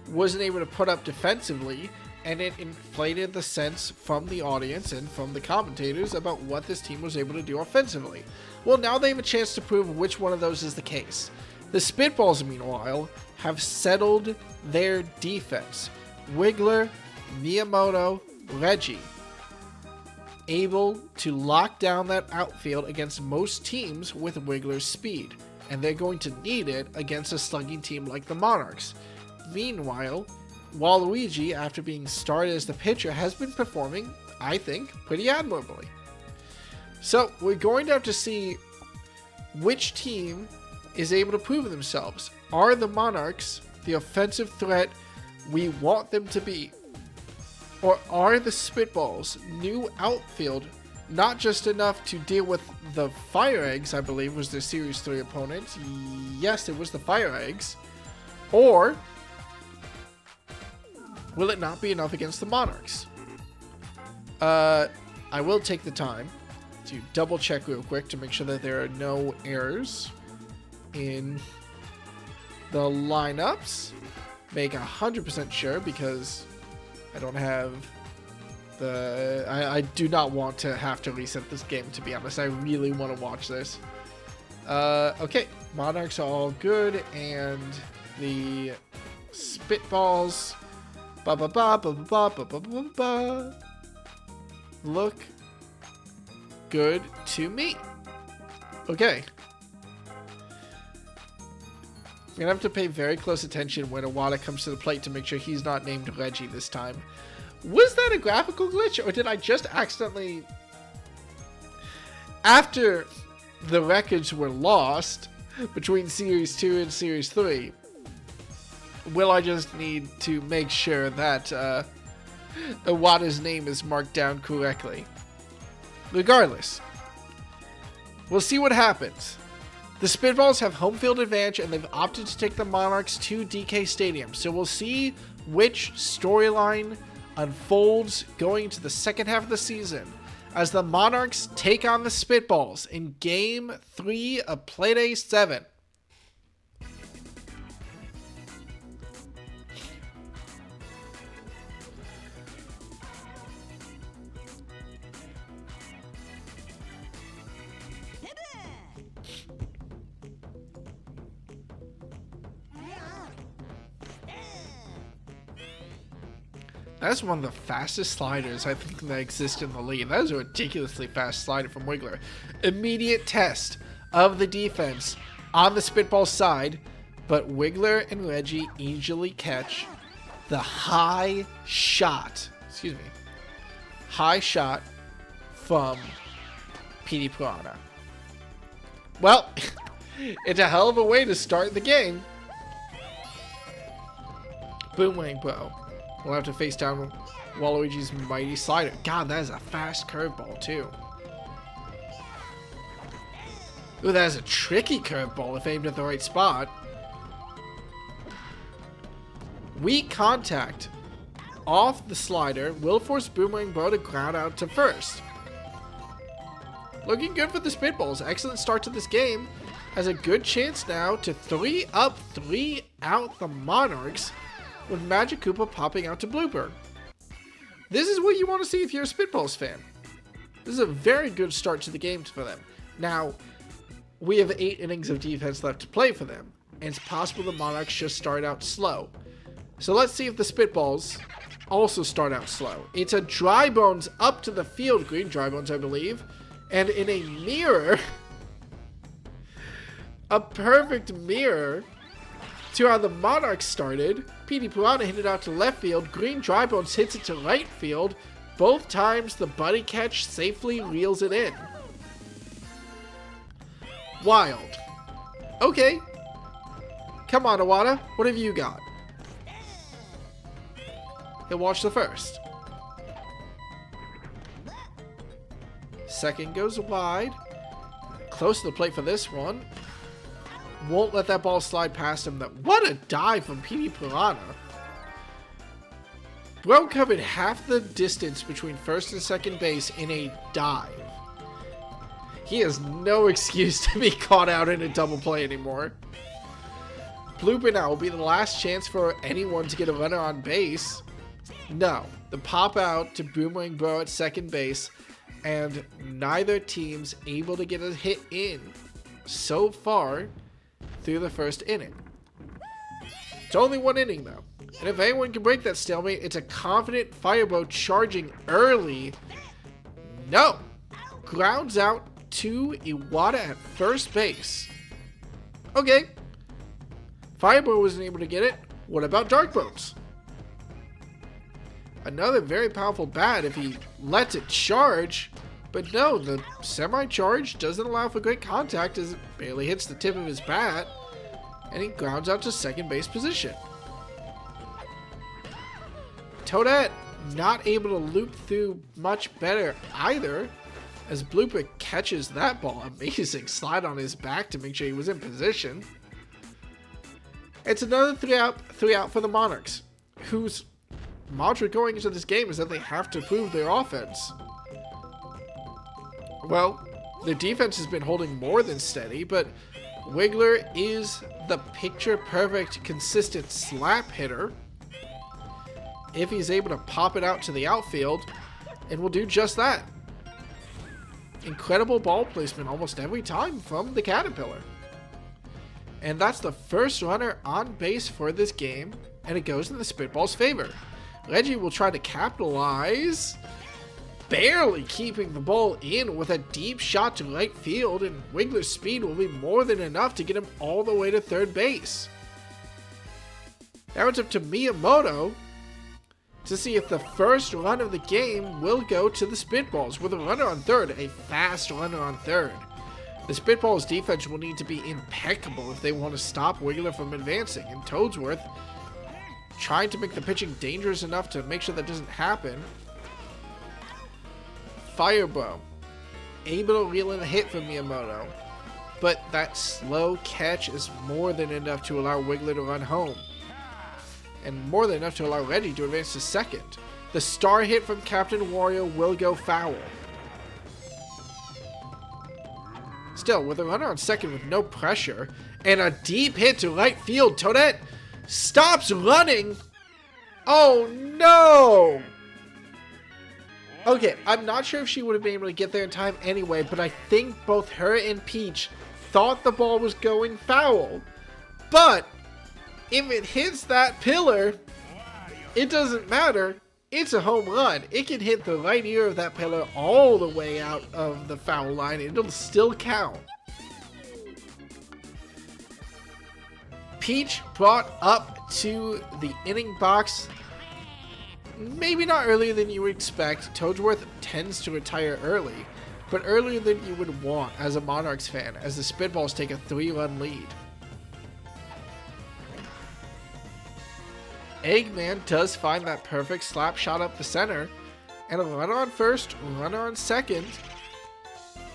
wasn't able to put up defensively, and it inflated the sense from the audience and from the commentators about what this team was able to do offensively? Well, now they have a chance to prove which one of those is the case. The Spitballs, meanwhile, have settled their defense. Wiggler, Miyamoto, Reggie, able to lock down that outfield against most teams with Wiggler's speed, and they're going to need it against a slugging team like the Monarchs. Meanwhile, Waluigi, after being started as the pitcher, has been performing, I think, pretty admirably. So we're going to have to see which team is able to prove themselves. Are the Monarchs the offensive threat we want them to be? Or are the Spitballs' new outfield not just enough to deal with the FireEggs, I believe was their Series 3 opponent? Yes, it was the FireEggs. Or will it not be enough against the Monarchs? I will take the time to double check real quick to make sure that there are no errors in the lineups. Make 100% sure because I don't have the... I do not want to have to reset this game, to be honest. I really want to watch this. Okay, Monarchs are all good, and the Spitballs look good to me. Okay. I'm gonna have to pay very close attention when Iwata comes to the plate to make sure he's not named Reggie this time. Was that a graphical glitch, or did I just accidentally... After the records were lost between Series 2 and Series 3, will I just need to make sure that Iwata's name is marked down correctly? Regardless, we'll see what happens. The Spitballs have home field advantage, and they've opted to take the Monarchs to DK Stadium. So we'll see which storyline unfolds going into the second half of the season as the Monarchs take on the Spitballs in Game 3 of Playday 7. That's one of the fastest sliders I think that exist in the league. That is a ridiculously fast slider from Wiggler. Immediate test of the defense on the Spitball side, but Wiggler and Reggie easily catch the high shot. Excuse me. High shot from PD Piranha. Well, it's a hell of a way to start the game. Boomerang Bro. We'll have to face down Waluigi's mighty slider. God, that is a fast curveball, too. Ooh, that is a tricky curveball if aimed at the right spot. Weak contact off the slider will force Boomerang Bro to ground out to first. Looking good for the Spitballs. Excellent start to this game. Has a good chance now to 3 up, 3 out the Monarchs, with Magic Koopa popping out to blooper. This is what you want to see if you're a Spitballs fan. This is a very good start to the game for them. Now, we have 8 innings of defense left to play for them, and it's possible the Monarchs just start out slow. So let's see if the Spitballs also start out slow. It's a Dry Bones up to the field, green Dry Bones, I believe, and in a mirror, a perfect mirror to how the Monarchs started. PD Piranha hit it out to left field. Green Dry Bones hits it to right field. Both times the buddy catch safely reels it in. Wild. Okay. Come on, Iwata. What have you got? He'll watch the first. Second goes wide. Close to the plate for this one. Won't let that ball slide past him. What a dive from PD Piranha. Bro covered half the distance between first and second base in a dive. He has no excuse to be caught out in a double play anymore. Blooper now will be the last chance for anyone to get a runner on base. No. The pop out to Boomerang Bro at second base, and neither team's able to get a hit in so far through the first inning. It's only one inning though, and if anyone can break that stalemate, it's a confident Firebro charging early. No! Grounds out to Iwata at first base. Okay. Firebro wasn't able to get it. What about Dark Bones? Another very powerful bat if he lets it charge. But no, the semi-charge doesn't allow for great contact as it barely hits the tip of his bat, and he grounds out to second base position. Toadette not able to loop through much better either, as Blooper catches that ball. Amazing slide on his back to make sure he was in position. It's another three out for the Monarchs, whose mantra going into this game is that they have to prove their offense. Well, their defense has been holding more than steady, but Wiggler is the picture-perfect, consistent slap hitter. If he's able to pop it out to the outfield, and will do just that. Incredible ball placement almost every time from the Caterpillar. And that's the first runner on base for this game, and it goes in the Spitballs' favor. Reggie will try to capitalize, barely keeping the ball in with a deep shot to right field, and Wiggler's speed will be more than enough to get him all the way to third base. Now it's up to Miyamoto to see if the first run of the game will go to the Spitballs, with a runner on third, a fast runner on third. The Spitballs defense will need to be impeccable if they want to stop Wiggler from advancing, and Toadsworth trying to make the pitching dangerous enough to make sure that doesn't happen. Fireball able to reel in a hit from Miyamoto, but that slow catch is more than enough to allow Wiggler to run home, and more than enough to allow Reggie to advance to second. The star hit from Captain Wario will go foul. Still, with a runner on second with no pressure, and a deep hit to right field, Toadette stops running. Oh no! Okay, I'm not sure if she would have been able to get there in time anyway, but I think both her and Peach thought the ball was going foul. But if it hits that pillar, it doesn't matter. It's a home run. It can hit the right ear of that pillar all the way out of the foul line. It'll still count. Peach brought up to the inning box, maybe not earlier than you would expect. Toadsworth tends to retire early, but earlier than you would want as a Monarchs fan, as the Spitballs take a 3-run lead. Eggman does find that perfect slap shot up the center, and a runner on first, runner on second,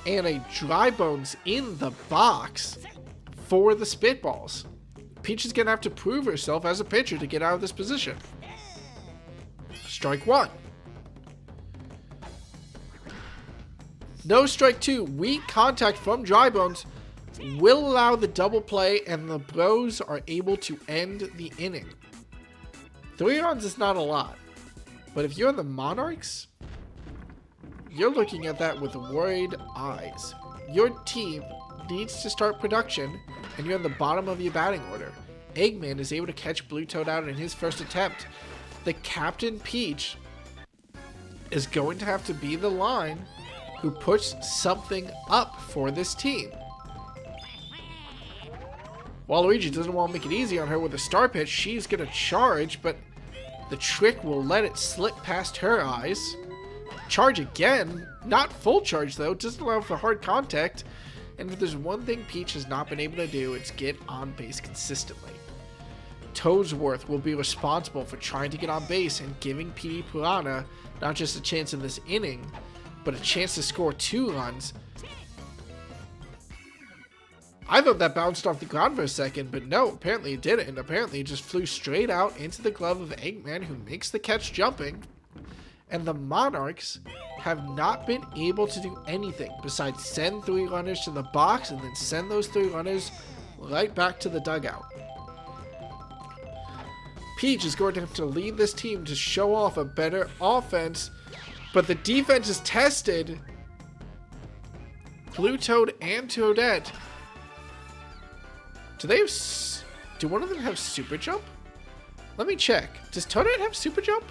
and a dry bones in the box for the Spitballs. Peach is going to have to prove herself as a pitcher to get out of this position. Strike one. No strike two. Weak contact from dry bones will allow the double play, and the Bros are able to end the inning. 3 runs is not a lot, but if you're the Monarchs, you're looking at that with worried eyes. Your team needs to start production, and you're in the bottom of your batting order. Eggman is able to catch Blue Toad out in his first attempt. The Captain Peach is going to have to be the line who puts something up for this team. Waluigi doesn't want to make it easy on her with a star pitch. She's going to charge, but the trick will let it slip past her eyes. Charge again. Not full charge, though. Doesn't allow for hard contact. And if there's one thing Peach has not been able to do, it's get on base consistently. Toadsworth will be responsible for trying to get on base and giving PD Piranha not just a chance in this inning, but a chance to score 2 runs. I thought that bounced off the ground for a second, but no, apparently it didn't. Apparently it just flew straight out into the glove of Eggman, who makes the catch jumping. And the Monarchs have not been able to do anything besides send 3 runners to the box and then send those 3 runners right back to the dugout. Peach is going to have to lead this team to show off a better offense, but the defense is tested. Blue Toad and Toadette. Do one of them have Super Jump? Let me check. Does Toadette have Super Jump?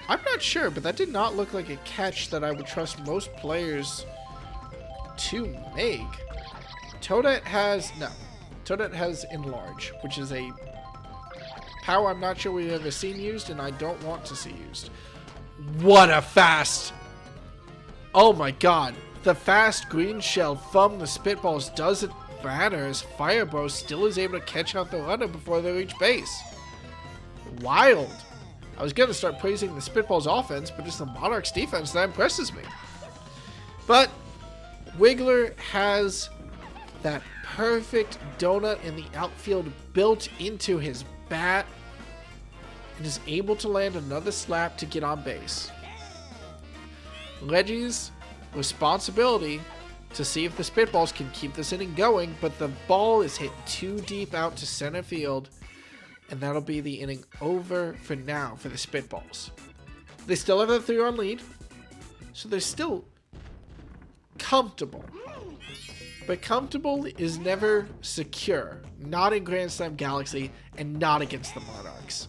I'm not sure, but that did not look like a catch that I would trust most players to make. Toadette has Enlarge, which is a power I'm not sure we've ever seen used, and I don't want to see used. What a fast! Oh my god. The fast green shell from the Spitballs doesn't matter, as Fireball still is able to catch out the runner before they reach base. Wild. I was going to start praising the Spitballs offense, but it's the Monarchs defense that impresses me. But Wiggler has that perfect donut in the outfield built into his bat and is able to land another slap to get on base. Reggie's responsibility to see if the Spitballs can keep this inning going, but the ball is hit too deep out to center field, and that'll be the inning over for now for the Spitballs. They still have a 3-run lead, so they're still comfortable. But comfortable is never secure, not in Grand Slam Galaxy and not against the Monarchs.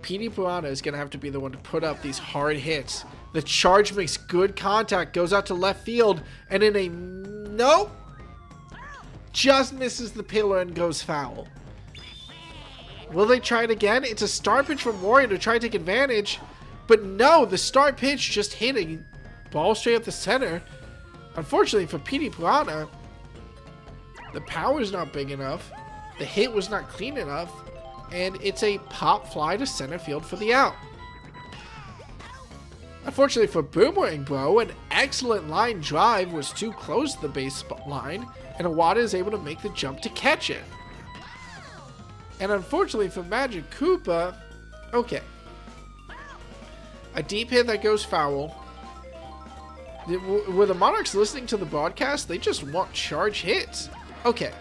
Petey Piranha is going to have to be the one to put up these hard hits. The charge makes good contact, goes out to left field, and in a nope, just misses the pillar and goes foul. Will they try it again? It's a start pitch from Warrior to try to take advantage, but no, the start pitch just hit a ball straight up the center. Unfortunately for Petey Piranha, the power's not big enough, the hit was not clean enough, and it's a pop fly to center field for the out. Unfortunately for Boomerang Bro, an excellent line drive was too close to the base line, and Iwata is able to make the jump to catch it. And unfortunately for Magic Koopa, okay. A deep hit that goes foul. Were the Monarchs listening to the broadcast? They just want charge hits. Okay.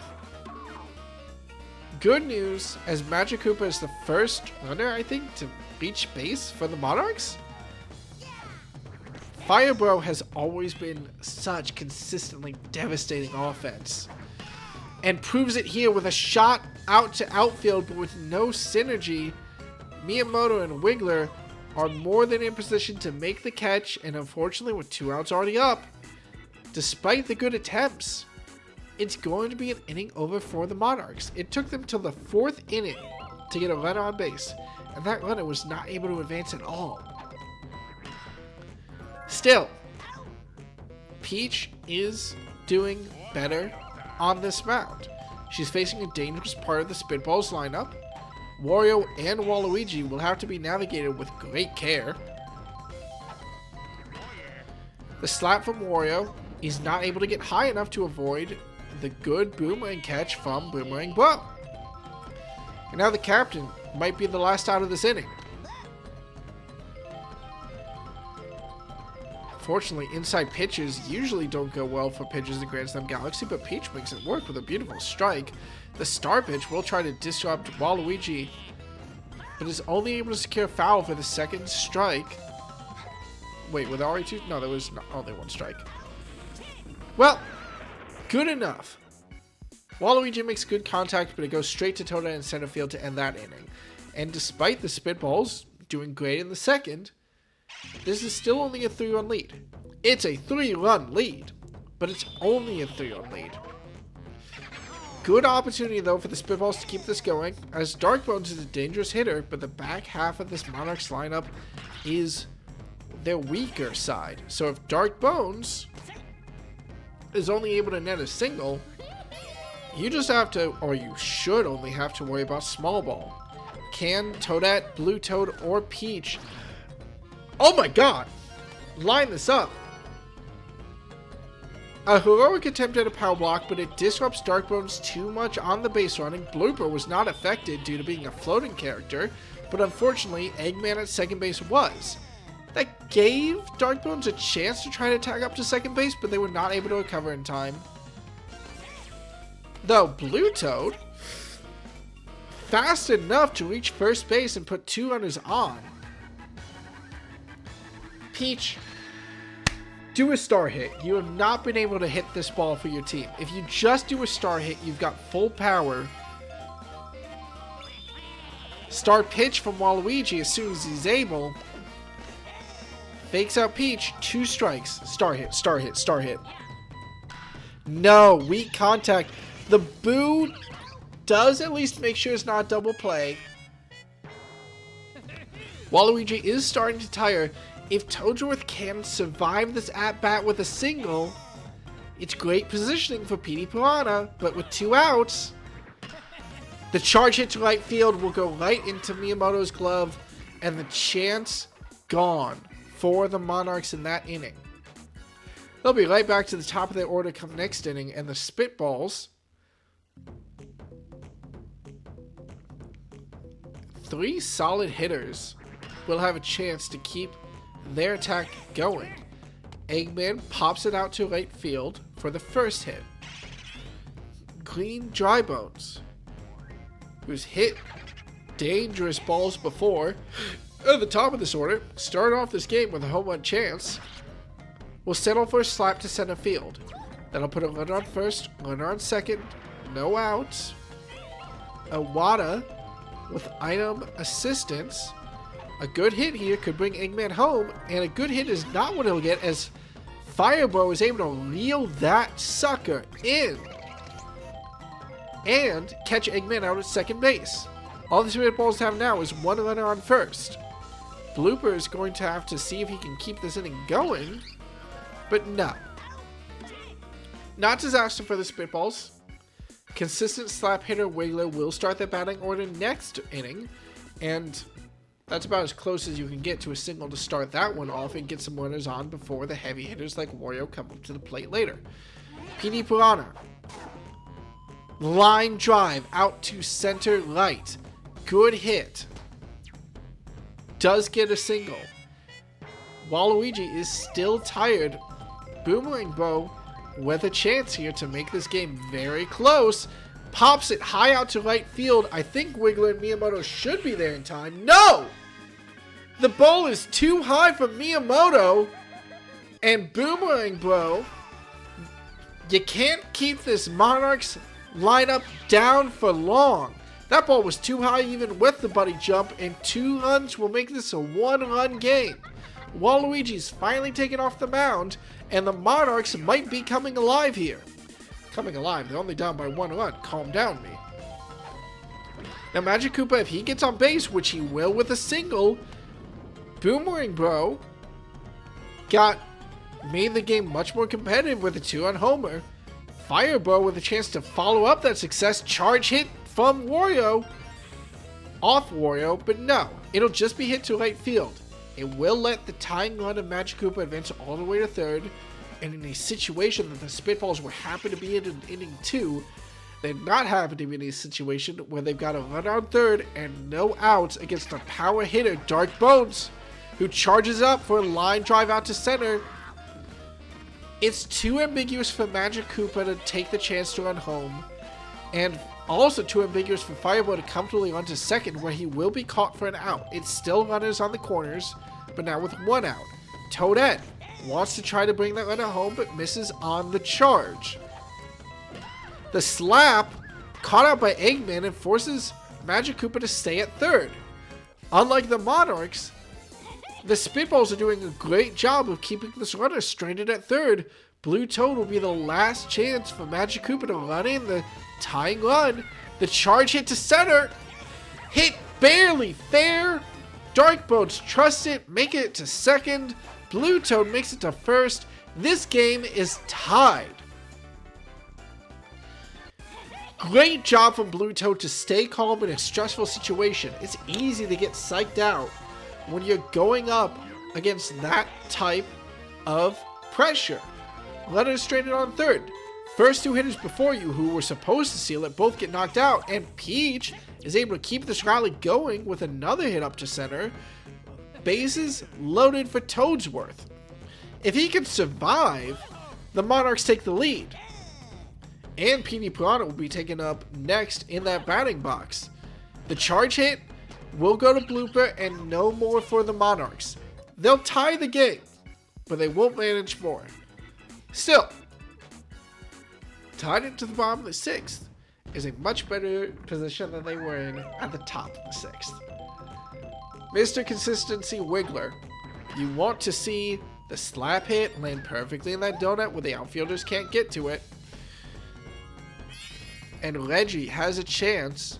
Good news, as Magic Koopa is the first runner, I think, to reach base for the Monarchs. Firebro has always been such consistently devastating offense, and proves it here with a shot out to outfield, but with no synergy. Miyamoto and Wiggler are more than in position to make the catch, and unfortunately with 2 outs already up, despite the good attempts, it's going to be an inning over for the Monarchs. It took them till the 4th inning to get a runner on base, and that runner was not able to advance at all. Still, Peach is doing better on this mound. She's facing a dangerous part of the Spitballs lineup. Wario and Waluigi will have to be navigated with great care. The slap from Wario is not able to get high enough to avoid the good boomerang catch from Boomerang Bro. And now the captain might be the last out of this inning. Fortunately, inside pitches usually don't go well for pitchers in Grand Slam Galaxy, but Peach makes it work with a beautiful strike. The star pitch will try to disrupt Waluigi, but is only able to secure foul for the second strike. Wait, were there already 2? No, there was only 1 strike. Well, good enough. Waluigi makes good contact, but it goes straight to Toda in center field to end that inning. And despite the Spitballs doing great in the second, this is still only a 3-run lead. It's a 3-run lead, but it's only a 3-run lead. Good opportunity, though, for the Spitballs to keep this going, as Dark Bones is a dangerous hitter, but the back half of this Monarchs lineup is their weaker side. So if Dark Bones is only able to net a single, you just have to, or you should only have to worry about small ball. Can Toadette, Blue Toad, or Peach, oh my god, line this up? A heroic attempt at a power block, but it disrupts Darkbones too much on the base running. Blooper was not affected due to being a floating character, but unfortunately, Eggman at second base was. That gave Darkbones a chance to try to tag up to second base, but they were not able to recover in time. Though Blue Toad, fast enough to reach first base and put 2 runners on. Peach, do a star hit. You have not been able to hit this ball for your team. If you just do a star hit, you've got full power. Star pitch from Waluigi as soon as he's able. Fakes out Peach, 2 strikes. Star hit, star hit, star hit. No, weak contact. The boo does at least make sure it's not a double play. Waluigi is starting to tire. If Toadsworth can survive this at-bat with a single, it's great positioning for Petey Piranha, but with 2 outs, the charge hit to right field will go right into Miyamoto's glove, and the chance gone for the Monarchs in that inning. They'll be right back to the top of their order come next inning, and the Spitballs, 3 solid hitters, will have a chance to keep their attack going. Eggman pops it out to right field for the first hit. Green Drybones, who's hit dangerous balls before, at the top of this order, started off this game with a home run chance, will settle for a slap to center field. That'll put a runner on first, runner on second, no outs. Awada with item assistance. A good hit here could bring Eggman home, and a good hit is not what he'll get, as Fireball is able to reel that sucker in and catch Eggman out at second base. All the Spitballs have now is 1 runner on first. Blooper is going to have to see if he can keep this inning going, but no. Not disaster for the Spitballs. Consistent slap hitter Wiggler will start the batting order next inning, and that's about as close as you can get to a single to start that one off and get some runners on before the heavy hitters like Wario come up to the plate later. PD Piranha. Line drive out to center right. Good hit. Does get a single. Waluigi is still tired. Boomerang Bro with a chance here to make this game very close. Pops it high out to right field. I think Wiggler and Miyamoto should be there in time. No! The ball is too high for Miyamoto. And Boomerang Bro, you can't keep this Monarchs lineup down for long. That ball was too high even with the buddy jump, and 2 runs will make this a 1-run game. Waluigi's finally taken off the mound, and the Monarchs might be coming alive here. Coming alive, they're only down by 1 run. Calm down, me. Now, Magic Koopa, if he gets on base, which he will with a single, Boomerang Bro made the game much more competitive with a 2-run homer. Fire Bro with a chance to follow up that success. Charge hit from Wario. Off Wario, but no. It'll just be hit to right field. It will let the tying run of Magic Koopa advance all the way to third. And in a situation that the Spitballs were happy to be in inning 2, they're not happy to be in a situation where they've got a run on third and no outs against a power hitter, Dark Bones, who charges up for a line drive out to center. It's too ambiguous for Magic Koopa to take the chance to run home, and also too ambiguous for Fireball to comfortably run to second, where he will be caught for an out. It's still runners on the corners, but now with 1 out. Toadette wants to try to bring that runner home, but misses on the charge. The slap caught out by Eggman and forces Magic Koopa to stay at third. Unlike the Monarchs, the Spitballs are doing a great job of keeping this runner stranded at third. Blue Toad will be the last chance for Magic Koopa to run in the tying run. The charge hit to center. Hit barely fair. Dark Bones trust it, make it to second. Blue Toad makes it to first. This game is tied. Great job from Blue Toad to stay calm in a stressful situation. It's easy to get psyched out when you're going up against that type of pressure. Leonard stranded on third. First 2 hitters before you who were supposed to seal it both get knocked out, and Peach is able to keep this rally going with another hit up to center. Bases loaded for Toadsworth. If he can survive, the Monarchs take the lead. And PD Piranha will be taken up next in that batting box. The charge hit will go to Blooper and no more for the Monarchs. They'll tie the game, but they won't manage more. Still, tied into the bottom of the 6th is a much better position than they were in at the top of the 6th. Mr. Consistency Wiggler, you want to see the slap hit land perfectly in that donut where the outfielders can't get to it. And Reggie has a chance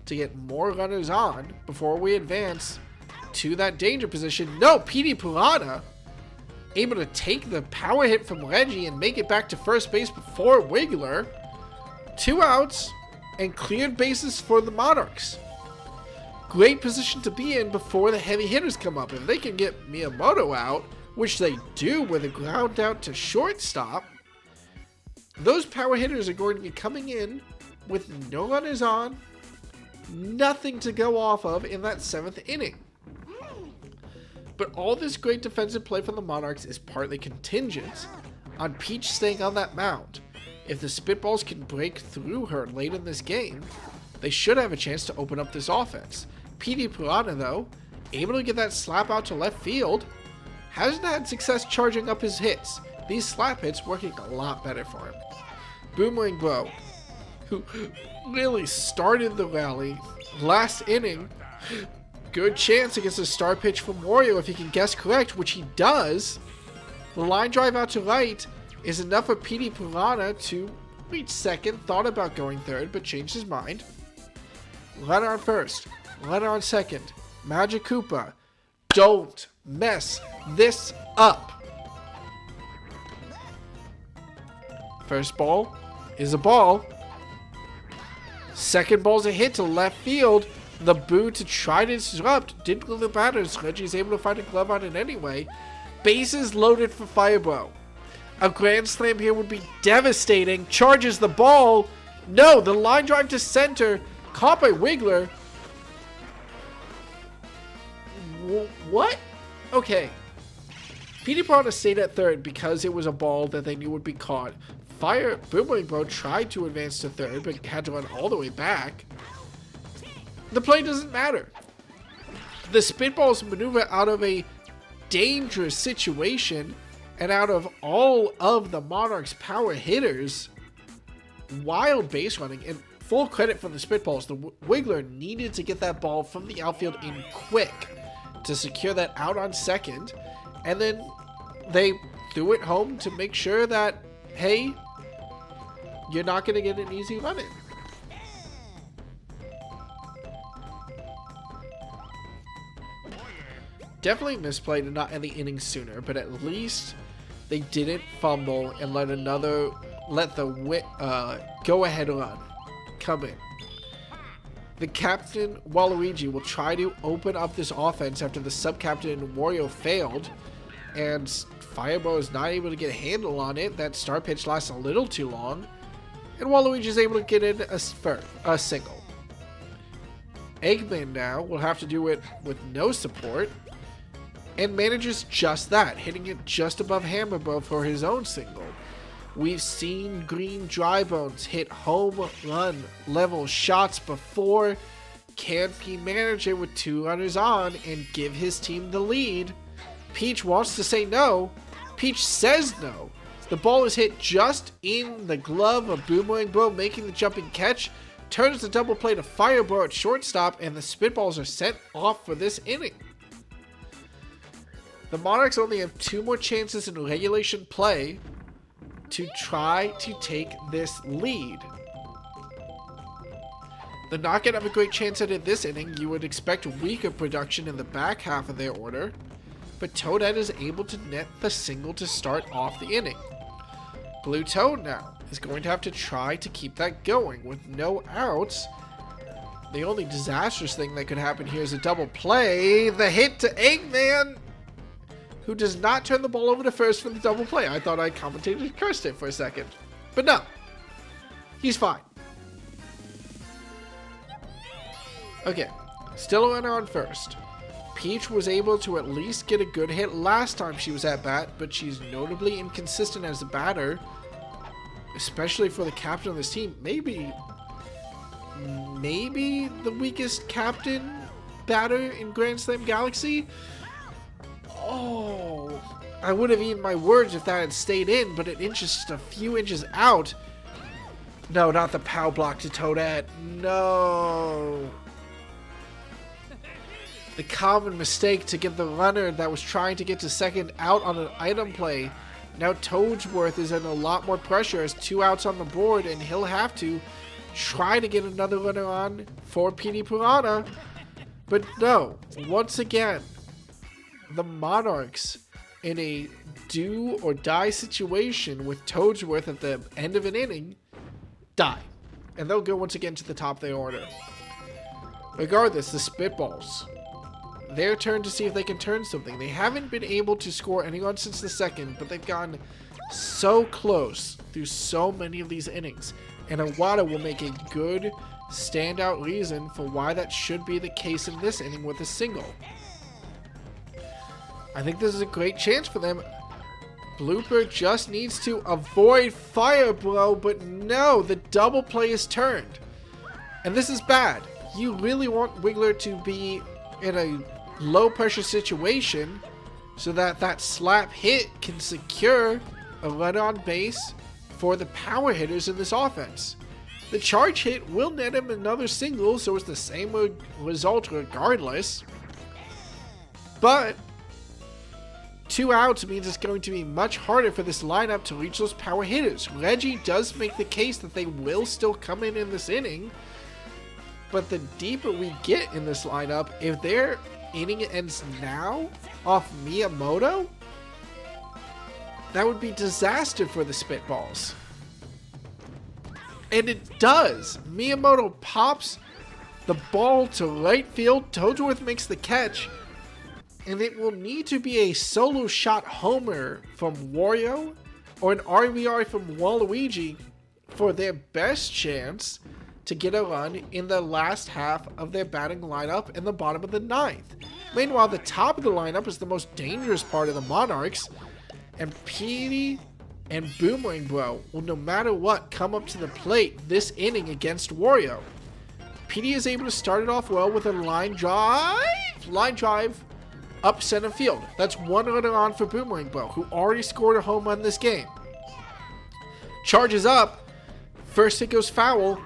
to get more runners on before we advance to that danger position. No, PD Piranha able to take the power hit from Reggie and make it back to first base before Wiggler. 2 outs and cleared bases for the Monarchs. great position to be in before the heavy hitters come up. If they can get Miyamoto out, which they do with a ground out to shortstop, those power hitters are going to be coming in with no runners on, nothing to go off of in that 7th inning. But all this great defensive play from the Monarchs is partly contingent on Peach staying on that mound. If the Spitballs can break through her late in this game, they should have a chance to open up this offense. PD Piranha, though, able to get that slap out to left field, hasn't had success charging up his hits. These slap hits working a lot better for him. Boomerang Bro, who really started the rally last inning, good chance against a star pitch from Wario if he can guess correct, which he does. The line drive out to right is enough for PD Piranha to reach second, thought about going third, but changed his mind. Runner on first, runner on second, Magic Koopa, don't mess this up. First ball is a ball. Second ball's a hit to left field. The boo to try to disrupt didn't go the batters. Reggie's able to find a glove on it anyway. Bases loaded for Fireball. A grand slam here would be devastating. Charges the ball. No, the line drive to center. Caught by Wiggler. What? Okay. Petey Piranha stayed at third because it was a ball that they knew would be caught. Boomerang Bro tried to advance to third, but had to run all the way back. The play doesn't matter. The Spitballs maneuver out of a dangerous situation, and out of all of the Monarchs' power hitters, wild base running, and full credit for the Spitballs. The Wiggler needed to get that ball from the outfield in quick to secure that out on second, and then they threw it home to make sure that, hey, you're not going to get an easy run in. Definitely misplayed to not end the inning sooner, but at least they didn't fumble and let the go-ahead run come in. The captain, Waluigi, will try to open up this offense after the sub-captain Wario failed, and Fireball is not able to get a handle on it. That star pitch lasts a little too long, and Waluigi is able to get in a single. Eggman now will have to do it with no support, and manages just that, hitting it just above Hammer Bro for his own single. We've seen Green Drybones hit home run level shots before. Can he manage it with 2 runners on and give his team the lead? Peach wants to say no. Peach says no. The ball is hit just in the glove of Boomerang Bro, making the jumping catch. Turns the double play to Fireball at shortstop, and the Spitballs are sent off for this inning. The Monarchs only have 2 more chances in regulation play to try to take this lead. They're not going to have a great chance at it this inning. You would expect weaker production in the back half of their order, but Toadette is able to net the single to start off the inning. Blue Toad now is going to have to try to keep that going with no outs. The only disastrous thing that could happen here is a double play. The hit to Eggman, who does not turn the ball over to first for the double play. I thought I commentated and cursed it for a second. But no. He's fine. Okay. Still a runner on first. Peach was able to at least get a good hit last time she was at bat, but she's notably inconsistent as a batter, especially for the captain of this team. Maybe the weakest captain batter in Grand Slam Galaxy. Oh, I would have eaten my words if that had stayed in, but it inches just a few inches out. No, not the pow block to Toadette. No. The common mistake to get the runner that was trying to get to second out on an item play. Now Toadsworth is in a lot more pressure as 2 outs on the board, and he'll have to try to get another runner on for PD Piranha. But no, once again, the Monarchs in a do or die situation with Toadsworth at the end of an inning die, and they'll go once again to the top of their order. Regardless, the Spitballs. Their turn to see if they can turn something. They haven't been able to score any runs since the second, but they've gotten so close through so many of these innings. And Iwata will make a good standout reason for why that should be the case in this inning with a single. I think this is a great chance for them. Blooper just needs to avoid Fire Blow, but no, the double play is turned. And this is bad. You really want Wiggler to be in a low pressure situation so that that slap hit can secure a run on base for the power hitters in this offense. The charge hit will net him another single, so it's the same result regardless. But 2 outs means it's going to be much harder for this lineup to reach those power hitters. Reggie does make the case that they will still come in this inning, but the deeper we get in this lineup, if their inning ends now off Miyamoto, that would be disaster for the Spitballs. And it does. Miyamoto pops the ball to right field. Toadsworth makes the catch. And it will need to be a solo shot homer from Wario or an RBI from Waluigi for their best chance to get a run in the last half of their batting lineup in the bottom of the ninth. Meanwhile, the top of the lineup is the most dangerous part of the Monarchs, and Petey and Boomerang Bro will, no matter what, come up to the plate this inning against Wario. Petey is able to start it off well with a line drive up center field. That's one runner on for Boomerang Bro, who already scored a home run this game. Charges up, first hit goes foul.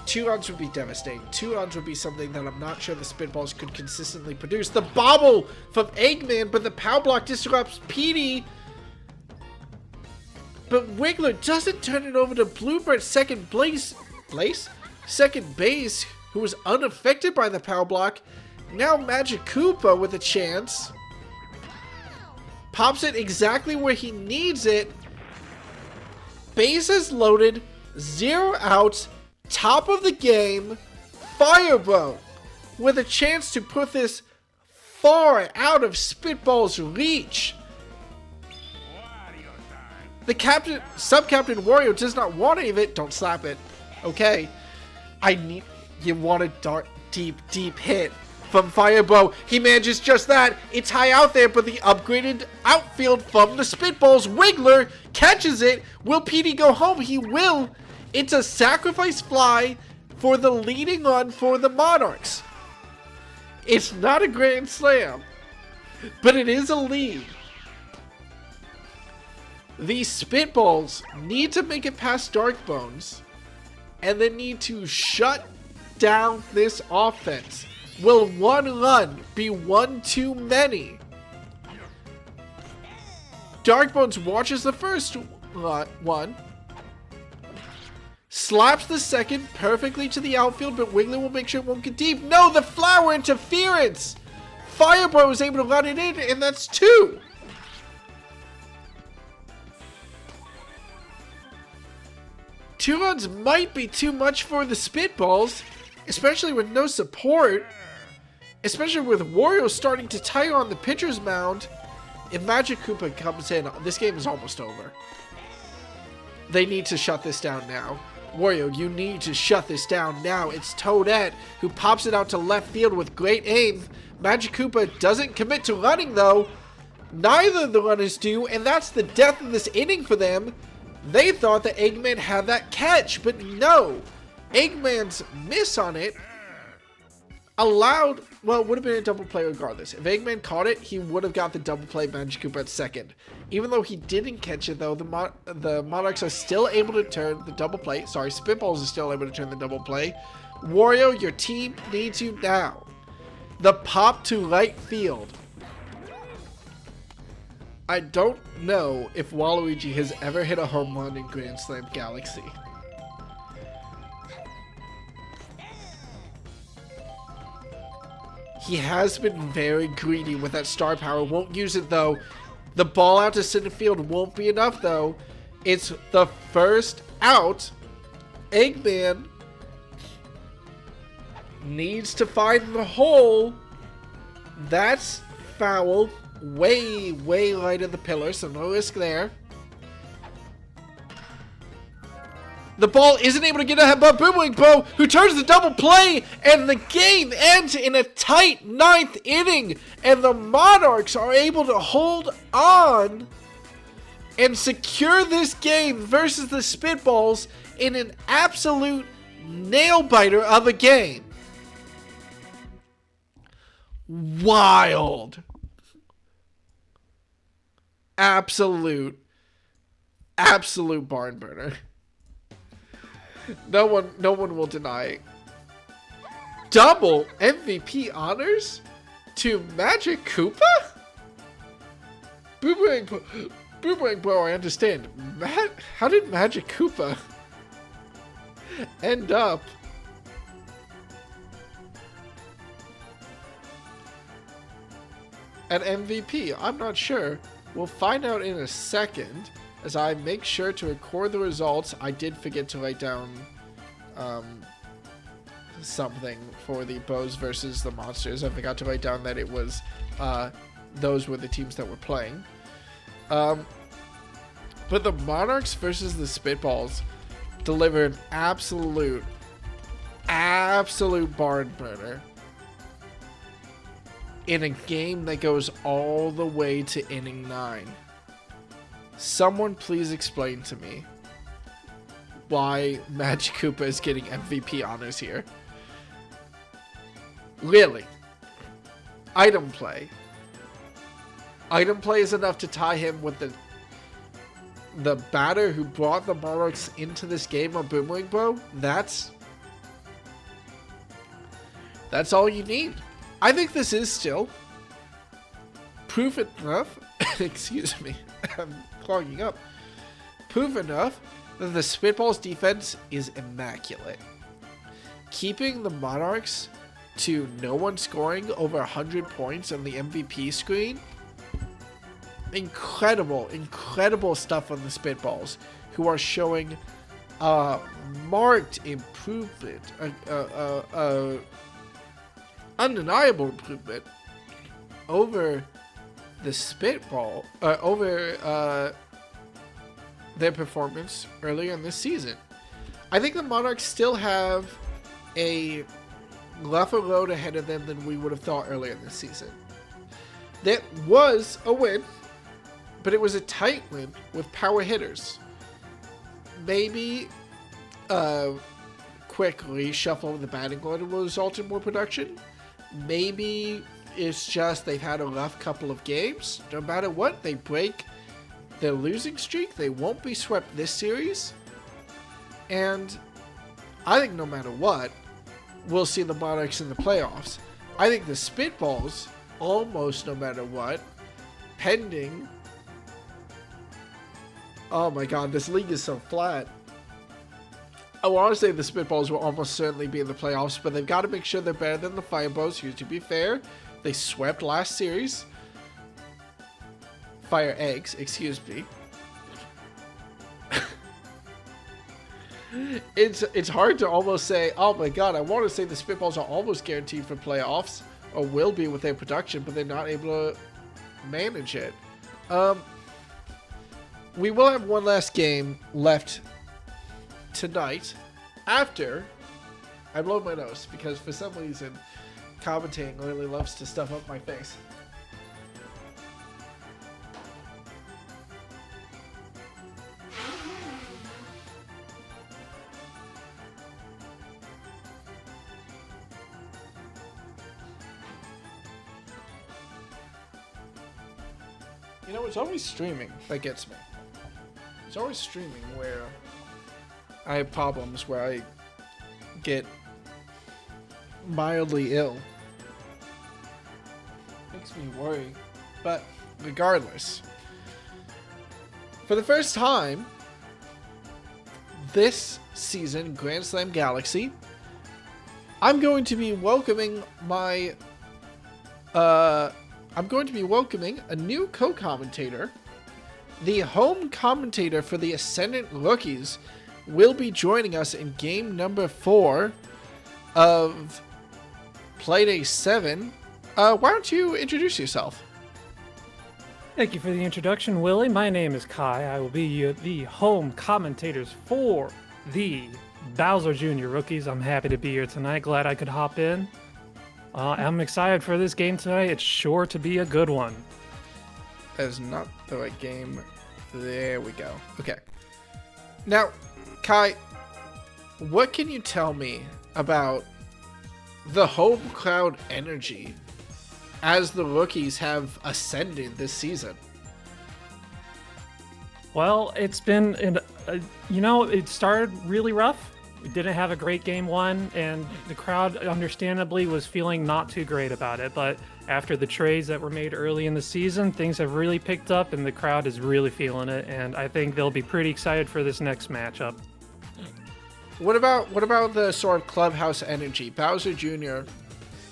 2 runs would be devastating. 2 runs would be something that I'm not sure the Spitballs could consistently produce. The bobble from Eggman, but the power block disrupts Petey. But Wiggler doesn't turn it over to Blooper at second base, who was unaffected by the power block. Now Magic Koopa with a chance. Pops it exactly where he needs it. Bases loaded, 0 outs. Top of the game, Fireball with a chance to put this far out of Spitball's reach. The sub-captain Wario does not want any of it. Don't slap it. Okay. You want a deep hit from Fireball. He manages just that. It's high out there, but the upgraded outfield from the Spitballs, Wiggler, catches it. Will Petey go home? He will. It's a sacrifice fly for the leading run for the Monarchs. It's not a grand slam, but it is a lead. The Spitballs need to make it past Dark Bones, and they need to shut down this offense. Will one run be one too many? Dark Bones watches the first one. Slaps the second perfectly to the outfield, but Wiggler will make sure it won't get deep. No, the flower interference! Fireball was able to run it in, and that's 2. Two runs might be too much for the Spitballs, especially with no support. Especially with Wario starting to tire on the pitcher's mound. If Magic Koopa comes in, this game is almost over. They need to shut this down now. Wario, you need to shut this down now. It's Toadette who pops it out to left field with great aim. Magic Koopa doesn't commit to running though. Neither of the runners do, and that's the death of this inning for them. They thought that Eggman had that catch, but no. Eggman's miss on it allowed, well, it would have been a double play regardless. If Eggman caught it, he would have got the double play. Magic Koopa at second. Even though he didn't catch it though, the Monarchs are still able to turn the double play. Sorry, Spitballs is still able to turn the double play. Wario, your team needs you now. The pop to right field. I don't know if Waluigi has ever hit a home run in Grand Slam Galaxy. He has been very greedy with that star power. Won't use it though. The ball out to center field won't be enough though. It's the first out. Eggman needs to find the hole. That's fouled. Way, way light of the pillar, so no risk there. The ball isn't able to get ahead by Boomerang Bo, who turns the double play, and the game ends in a tight 9th inning, and the Monarchs are able to hold on and secure this game versus the Spitballs in an absolute nail-biter of a game. Wild. Absolute barn burner. No one will deny. Double MVP honors to Magic Koopa? Boomerang Bro, I understand. How did Magic Koopa end up at MVP? I'm not sure. We'll find out in a second. As I make sure to record the results, I did forget to write down something for the Bows versus the Monsters. I forgot to write down that it was those were the teams that were playing. But the Monarchs versus the Spitballs delivered absolute barn burner in a game that goes all the way to inning 9. Someone please explain to me why Magic Koopa is getting MVP honors here. Really. Item play. Item play is enough to tie him with the batter who brought the Monarchs into this game on Boomerang Bow. That's all you need. I think this is still proof enough. Excuse me. I'm clogging up. Proof enough that the Spitballs defense is immaculate. Keeping the Monarchs to no one scoring over 100 points on the MVP screen. Incredible stuff on the Spitballs, who are showing marked improvement, undeniable improvement over the Spitball, over their performance earlier in this season. I think the Monarchs still have a rougher road ahead of them than we would have thought earlier in this season. That was a win, but it was a tight win with power hitters. Maybe quick reshuffle of the batting order will result in more production. Maybe it's just they've had a rough couple of games. No matter what, they break their losing streak. They won't be swept this series. And I think no matter what, we'll see the Monarchs in the playoffs. I think the Spitballs, almost no matter what, pending... Oh my god, this league is so flat. I want to say the Spitballs will almost certainly be in the playoffs, but they've got to make sure they're better than the FireBalls, who, to be fair, they swept last series. FireEggs, excuse me. It's hard to almost say, oh my god, I want to say the Spitballs are almost guaranteed for playoffs, or will be with their production, but they're not able to manage it. We will have one last game left tonight after I blow my nose, because for some reason commentating really loves to stuff up my face. You know, it's always streaming that gets me. It's always streaming where I have problems where I get mildly ill. Makes me worry. But regardless, for the first time this season, Grand Slam Galaxy, I'm going to be welcoming my I'm going to be welcoming a new co-commentator. The home commentator for the Ascendant Rookies will be joining us in game number 4 of Playday 7. Why don't you introduce yourself? Thank you for the introduction, Willie. My name is Kai. I will be the home commentators for the Bowser Jr. Rookies. I'm happy to be here tonight. Glad I could hop in. I'm excited for this game tonight. It's sure to be a good one. That is not the right game. There we go. Okay. Now, Kai, what can you tell me about the home crowd energy as the rookies have ascended this season? Well, it's been, it started really rough. We didn't have a great game one, and the crowd understandably was feeling not too great about it. But after the trades that were made early in the season, things have really picked up, and the crowd is really feeling it. And I think they'll be pretty excited for this next matchup. What about the sort of clubhouse energy? Bowser Jr.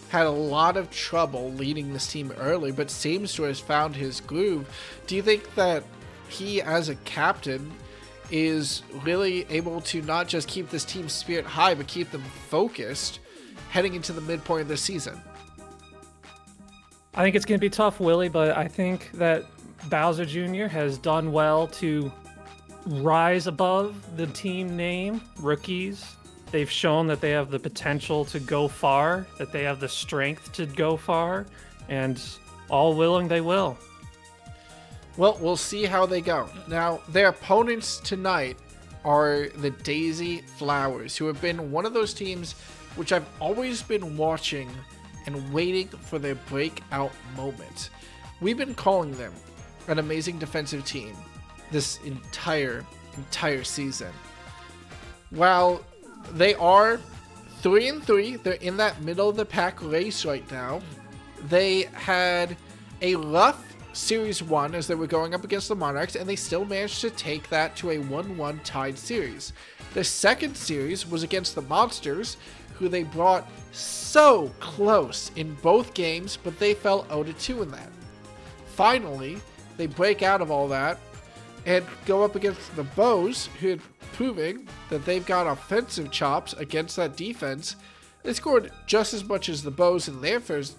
had a lot of trouble leading this team early, but seems to have found his groove. Do you think that he, as a captain, is really able to not just keep this team's spirit high, but keep them focused heading into the midpoint of the season? I think it's going to be tough, Willie, but I think that Bowser Jr. has done well to rise above the team name, Rookies. They've shown that they have the potential to go far, that they have the strength to go far, and all willing they will. Well, we'll see how they go. Now, their opponents tonight are the Daisy Flowers, who have been one of those teams which I've always been watching and waiting for their breakout moment. We've been calling them an amazing defensive team this entire season. While they are 3-3, they're in that middle of the pack race right now. They had a rough Series 1 as they were going up against the Monarchs, and they still managed to take that to a 1-1 tied series. Their second series was against the Monsters, who they brought so close in both games, but they fell 0-2 in that. Finally, they break out of all that and go up against the Bows, who are proving that they've got offensive chops against that defense. They scored just as much as the Bows in their first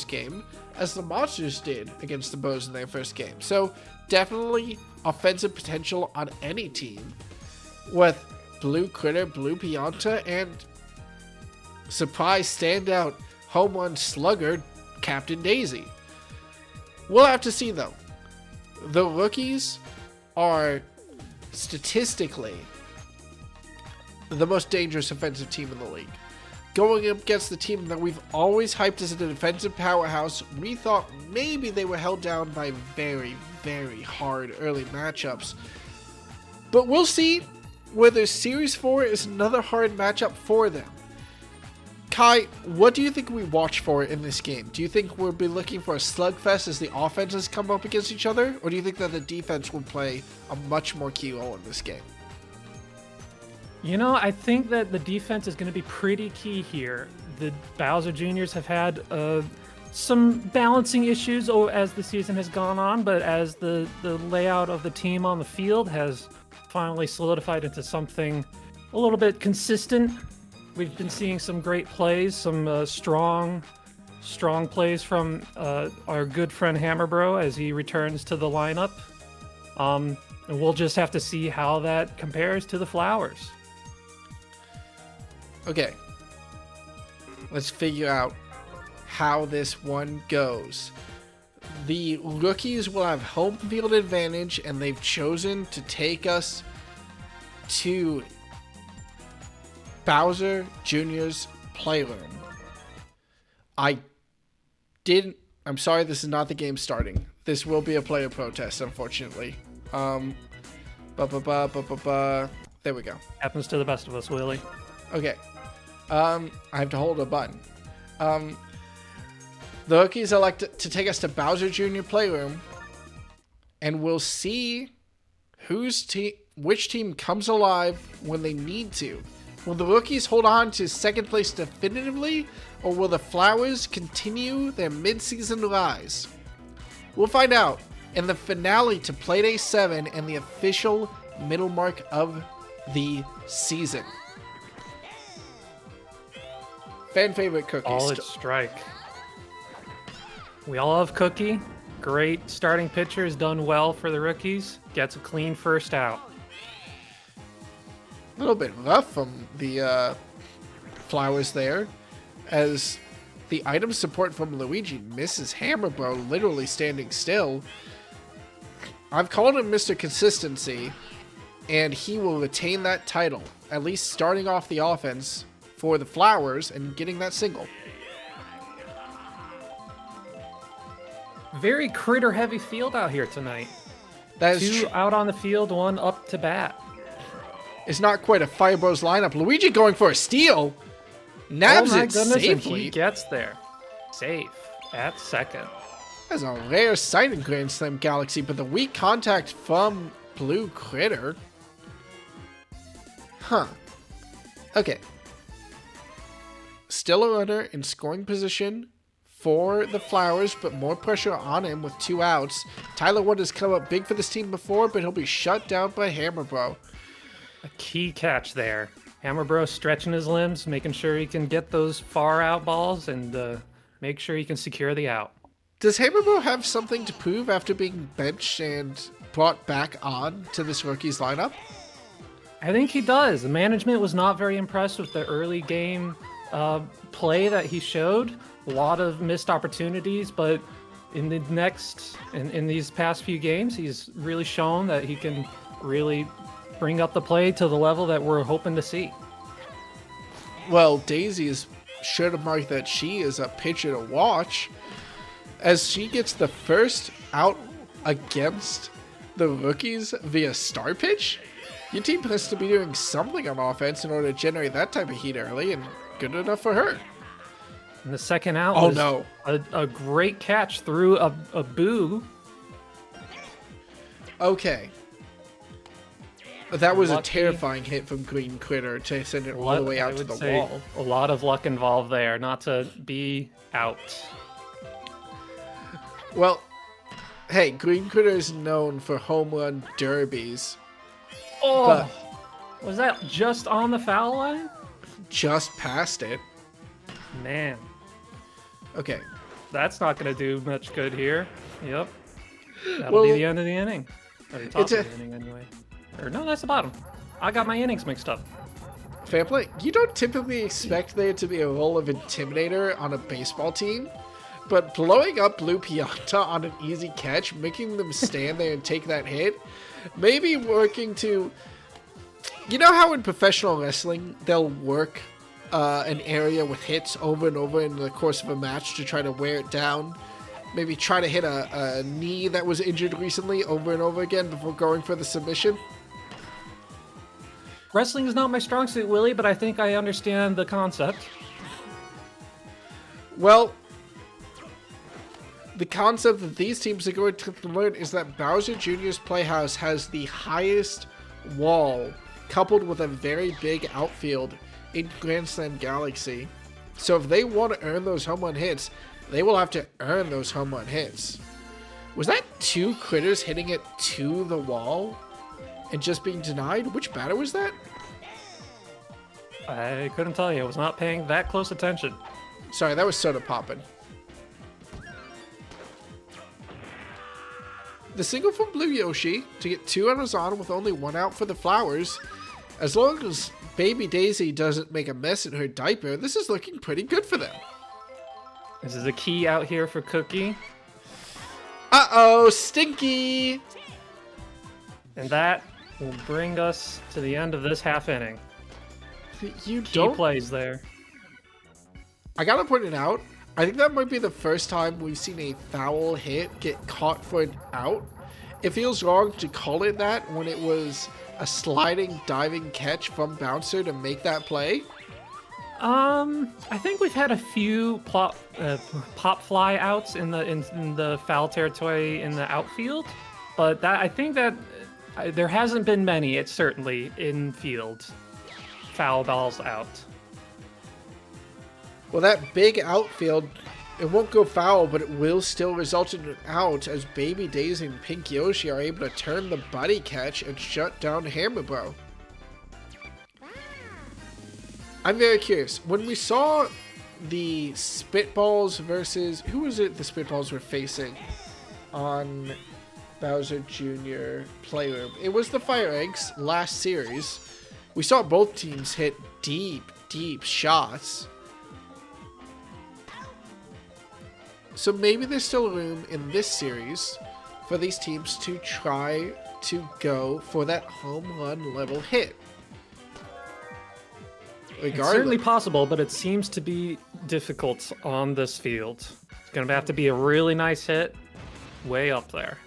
game as the Monsters did against the Bows in their first game. So definitely offensive potential on any team with Blue Critter, Blue Pianta, and surprise standout home run slugger Captain Daisy. We'll have to see though. The rookies are statistically the most dangerous offensive team in the league. Going up against the team that we've always hyped as a defensive powerhouse, we thought maybe they were held down by very, very hard early matchups. But we'll see whether Series 4 is another hard matchup for them. Kai, what do you think we watch for in this game? Do you think we'll be looking for a slugfest as the offenses come up against each other? Or do you think that the defense will play a much more key role in this game? I think that the defense is going to be pretty key here. The Bowser Juniors have had some balancing issues as the season has gone on, but as the layout of the team on the field has finally solidified into something a little bit consistent, we've been seeing some great plays, some strong plays from our good friend Hammerbro as he returns to the lineup. And we'll just have to see how that compares to the Flowers. Okay, let's figure out how this one goes. The rookies will have home field advantage, and they've chosen to take us to Bowser Jr.'s playroom. I'm sorry, this is not the game starting. This will be a player protest, unfortunately. There we go. Happens to the best of us, Willie. Okay. I have to hold a button. The rookies elect to take us to Bowser Jr. Playroom, and we'll see which team comes alive when they need to. Will the rookies hold on to second place definitively, or will the Flowers continue their mid-season rise? We'll find out in the finale to Playday 7 and the official middle mark of the season. Fan favorite Cookie. Solid strike. We all love Cookie. Great starting pitcher, has done well for the rookies. Gets a clean first out. A little bit rough from the Flowers there, as the item support from Luigi misses Hammerbro literally standing still. I've called him Mr. Consistency, and he will retain that title, at least starting off the offense for the Flowers and getting that single. Very critter-heavy field out here tonight. That is Two out on the field, one up to bat. It's not quite a Fire Bros lineup. Luigi going for a steal. Nabs oh my it goodness, and safely. he gets there. Safe at second. That's a rare sight in Grand Slam Galaxy, but the weak contact from Blue Critter. Huh. Okay. Still a runner in scoring position for the Flowers, but more pressure on him with 2 outs. Tyler Wood has come up big for this team before, but he'll be shut down by Hammerbro. A key catch there. Hammerbro stretching his limbs, making sure he can get those far out balls and make sure he can secure the out. Does Hammerbro have something to prove after being benched and brought back on to this rookie's lineup? I think he does. The management was not very impressed with the early game play that he showed. A lot of missed opportunities, but in these past few games, he's really shown that he can really bring up the play to the level that we're hoping to see. Well, Daisy is sure to mark that she is a pitcher to watch, as she gets the first out against the rookies via star pitch. Your team has to be doing something on offense in order to generate that type of heat early, and good enough for her. And the second out Oh was no. a great catch through a boo. Okay. That was a Lucky. terrifying hit from Green Critter to send it all the way out to the wall. A lot of luck involved there, not to be out. Well, hey, Green Critter is known for home run derbies. Oh, But was that just on the foul line? just past it. Man, Okay. that's not going to do much good here. Yep. That'll Well, be the end of the inning. Or the top it's of the inning, anyway. Or no, that's the bottom. I got my innings mixed up. Fair play. You don't typically expect there to be a role of intimidator on a baseball team, but blowing up Blue Pianta on an easy catch, making them stand there and take that hit, maybe working to... You know how in professional wrestling, they'll work an area with hits over and over in the course of a match to try to wear it down? Maybe try to hit a knee that was injured recently over and over again before going for the submission? Wrestling is not my strong suit, Willie, but I think I understand the concept. Well, the concept that these teams are going to learn is that Bowser Jr.'s Playhouse has the highest wall, coupled with a very big outfield in Grand Slam Galaxy. So if they want to earn those home run hits, they will have to earn those home run hits. Was that 2 critters hitting it to the wall and just being denied? Which batter was that? I couldn't tell you. I was not paying that close attention. Sorry, that was Soda Poppin'. The single from Blue Yoshi to get 2 runners on with only 1 out for the Flowers. As long as Baby Daisy doesn't make a mess in her diaper, this is looking pretty good for them. This is a key out here for Cookie. Uh-oh, Stinky! And that will bring us to the end of this half inning. You Key don't... plays there. I gotta point it out. I think that might be the first time we've seen a foul hit get caught for an out. It feels wrong to call it that when it was a sliding, diving catch from Bouncer to make that play. I think we've had a few pop fly outs in the foul territory in the outfield, but I think that there hasn't been many. It's certainly in field foul balls out. Well, that big outfield, it won't go foul, but it will still result in an out as Baby Daisy and Pink Yoshi are able to turn the buddy catch and shut down Hammerbro. I'm very curious. When we saw the Spitballs versus... Who was it the Spitballs were facing on Bowser Jr. Playroom? It was the FireEggs last series. We saw both teams hit deep, deep shots. So maybe there's still room in this series for these teams to try to go for that home run level hit. It's certainly possible, but it seems to be difficult on this field. It's going to have to be a really nice hit way up there.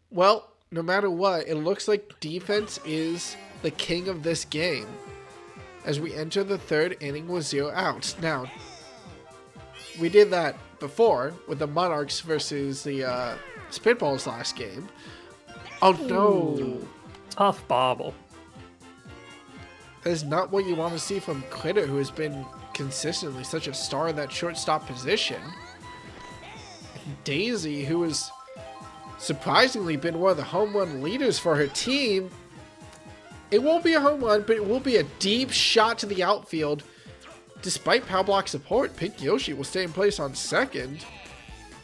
Well, no matter what, it looks like defense is the king of this game as we enter the third inning with 0 outs. Now, we did that before with the Monarchs versus the Spitballs last game. Oh no! Ooh, tough bobble. That is not what you want to see from Critter, who has been consistently such a star in that shortstop position. Daisy, who has surprisingly been one of the home run leaders for her team. It won't be a home run, but it will be a deep shot to the outfield. Despite power block support, Pink Yoshi will stay in place on second.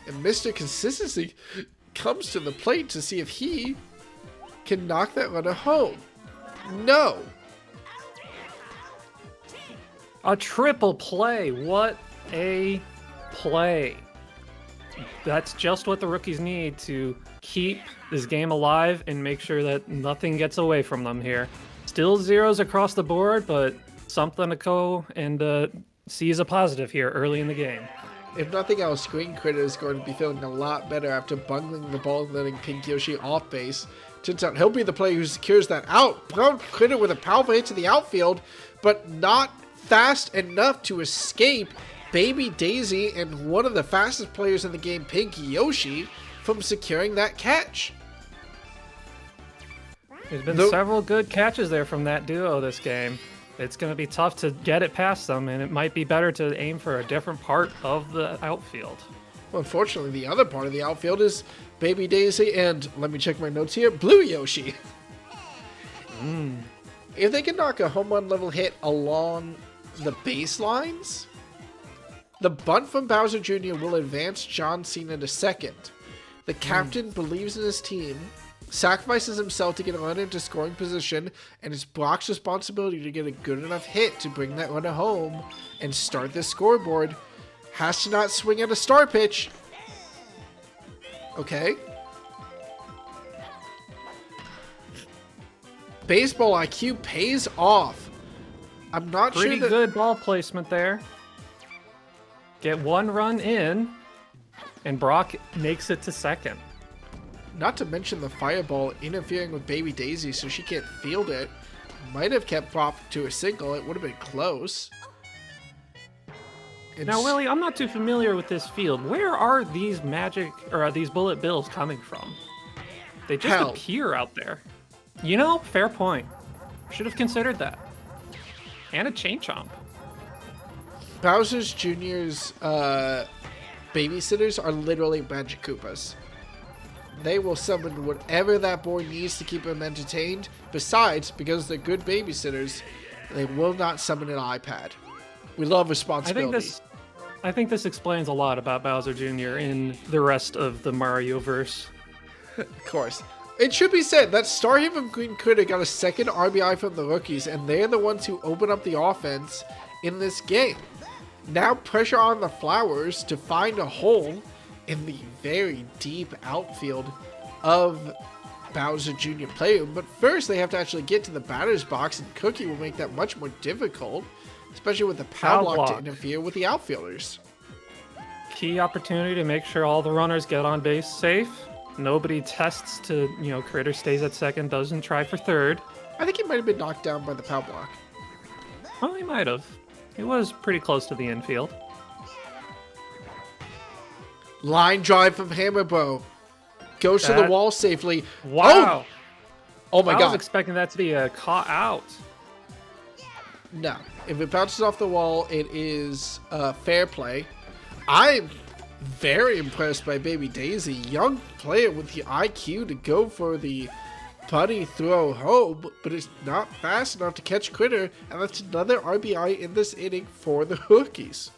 And Mr. Consistency comes to the plate to see if he can knock that runner home. No! A triple play. What a play. That's just what the rookies need to keep this game alive and make sure that nothing gets away from them here. Still zeros across the board, but something to go and see as a positive here early in the game. If nothing else, Green Critter is going to be feeling a lot better after bungling the ball and letting Pink Yoshi off base. Turns out he'll be the player who secures that out. Brown Critter with a powerful hit to the outfield, but not fast enough to escape Baby Daisy and one of the fastest players in the game, Pink Yoshi, from securing that catch. There's been several good catches there from that duo this game. It's going to be tough to get it past them, and it might be better to aim for a different part of the outfield. Well, unfortunately, the other part of the outfield is Baby Daisy and, let me check my notes here, Blue Yoshi. If they can knock a home run level hit along the baselines, the bunt from Bowser Jr. will advance John Cena to second. The captain believes in his team, sacrifices himself to get a runner into scoring position, and it's Brock's responsibility to get a good enough hit to bring that runner home and start this scoreboard. Has to not swing at a star pitch. Okay. Baseball IQ pays off. I'm not sure Pretty good ball placement there. Get one run in, and Brock makes it to second. Not to mention the fireball interfering with Baby Daisy so she can't field it. Might have kept Brock to a single. It would have been close. Now, Willie, I'm not too familiar with this field. Where are these these bullet bills coming from? They just appear out there. You know, fair point. Should have considered that. And a chain chomp. Bowser's Jr.'s babysitters are literally Magic Koopas. They will summon whatever that boy needs to keep him entertained. Besides, because they're good babysitters, they will not summon an iPad. We love responsibility. I think this explains a lot about Bowser Jr. in the rest of the Mario-verse. Of course. It should be said that Star hit from Green Critter got a second RBI from the rookies, and they're the ones who open up the offense in this game. Now pressure on the Flowers to find a hole in the very deep outfield of Bowser Jr. Playroom. But first they have to actually get to the batter's box, and Cookie will make that much more difficult, especially with the power block to interfere with the outfielders. Key opportunity to make sure all the runners get on base safe. Nobody tests to, Critter stays at second, doesn't try for third. I think he might have been knocked down by the power block. Oh, he might have. He was pretty close to the infield. Line drive from Hammerbro. Goes to the wall safely. Wow. Oh my God. I was expecting that to be a caught out. No. If it bounces off the wall, it is fair play. I'm very impressed by Baby Daisy. Young player with the IQ to go for the buddy throw home, but it's not fast enough to catch Critter, and that's another RBI in this inning for the Rookies.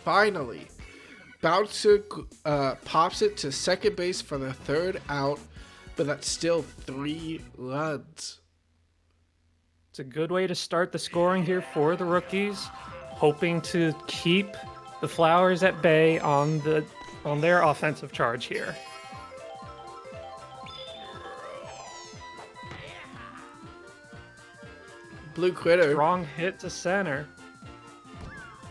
Finally, Bouncer pops it to second base for the third out, but that's still 3 runs. It's a good way to start the scoring here for the Rookies, hoping to keep the Flowers at bay on their offensive charge here. Blue Critter. Strong hit to center.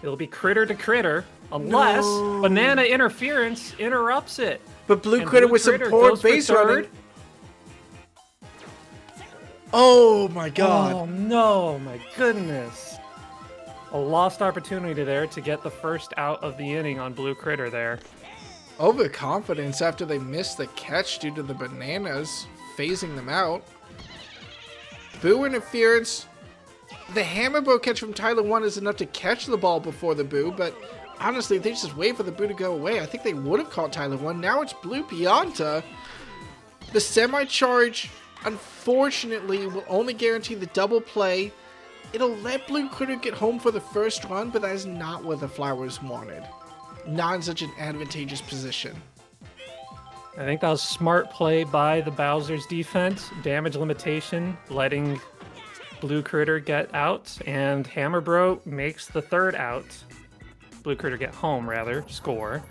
It'll be critter to critter unless banana interference interrupts it. But Blue And Critter Blue with some Critter poor goes for base third. running. Oh my god. Oh no, my goodness. A lost opportunity there to get the first out of the inning on Blue Critter there. Overconfidence after they missed the catch due to the bananas phasing them out. Boo interference. The hammer blow catch from Tyler 1 is enough to catch the ball before the boo, but honestly, if they just wait for the boo to go away, I think they would have caught Tyler 1. Now it's Blue Pianta. The semi-charge, unfortunately, will only guarantee the double play. It'll let Blue Critter get home for the first run, but that is not what the Flowers wanted. Not in such an advantageous position. I think that was smart play by the Bowser's defense. Damage limitation, letting Blue Critter get out, and Hammer Bro makes the third out. Blue Critter get home, rather, score.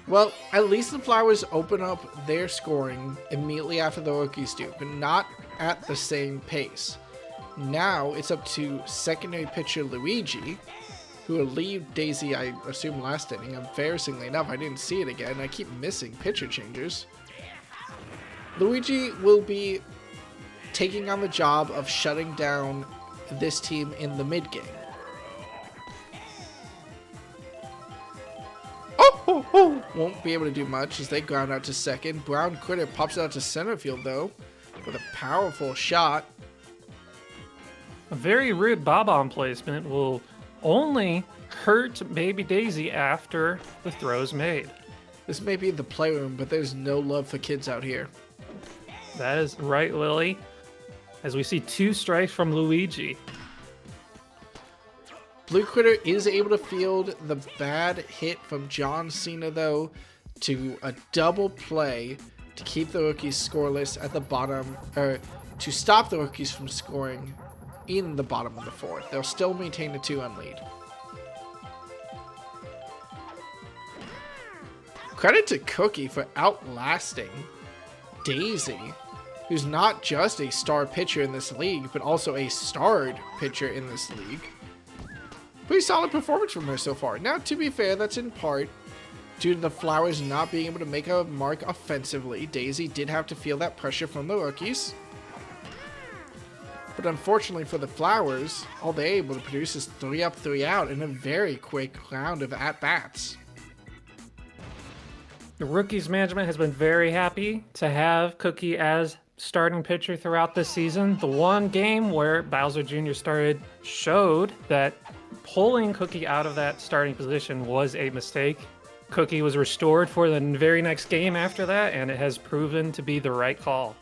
Well, at least the Flowers open up their scoring immediately after the Rookies do, but not at the same pace. Now it's up to secondary pitcher Luigi, who will leave Daisy, I assume, last inning. Embarrassingly enough, I didn't see it again. I keep missing pitcher changers. Luigi will be taking on the job of shutting down this team in the mid-game. Won't be able to do much as they ground out to second. Brown Critter pops out to center field, though, with a powerful shot. A very rude bob-on placement will only hurt Baby Daisy after the throw's made. This may be the playroom, but there's no love for kids out here. That is right, Lily. As we see 2 strikes from Luigi. Blue Critter is able to field the bad hit from John Cena, though, to a double play to keep the Rookies scoreless at the bottom, or to stop the Rookies from scoring in the bottom of the 4th. They'll still maintain a 2-run lead. Credit to Cookie for outlasting Daisy, who's not just a star pitcher in this league, but also a starred pitcher in this league. Pretty solid performance from her so far. Now, to be fair, that's in part due to the Flowers not being able to make a mark offensively. Daisy did have to feel that pressure from the Rookies. But unfortunately for the Flowers, all they're able to produce is 3 up, 3 out in a very quick round of at-bats. The Rookies management has been very happy to have Cookie as starting pitcher throughout this season. The one game where Bowser Jr. started showed that pulling Cookie out of that starting position was a mistake. Cookie was restored for the very next game after that, and it has proven to be the right call.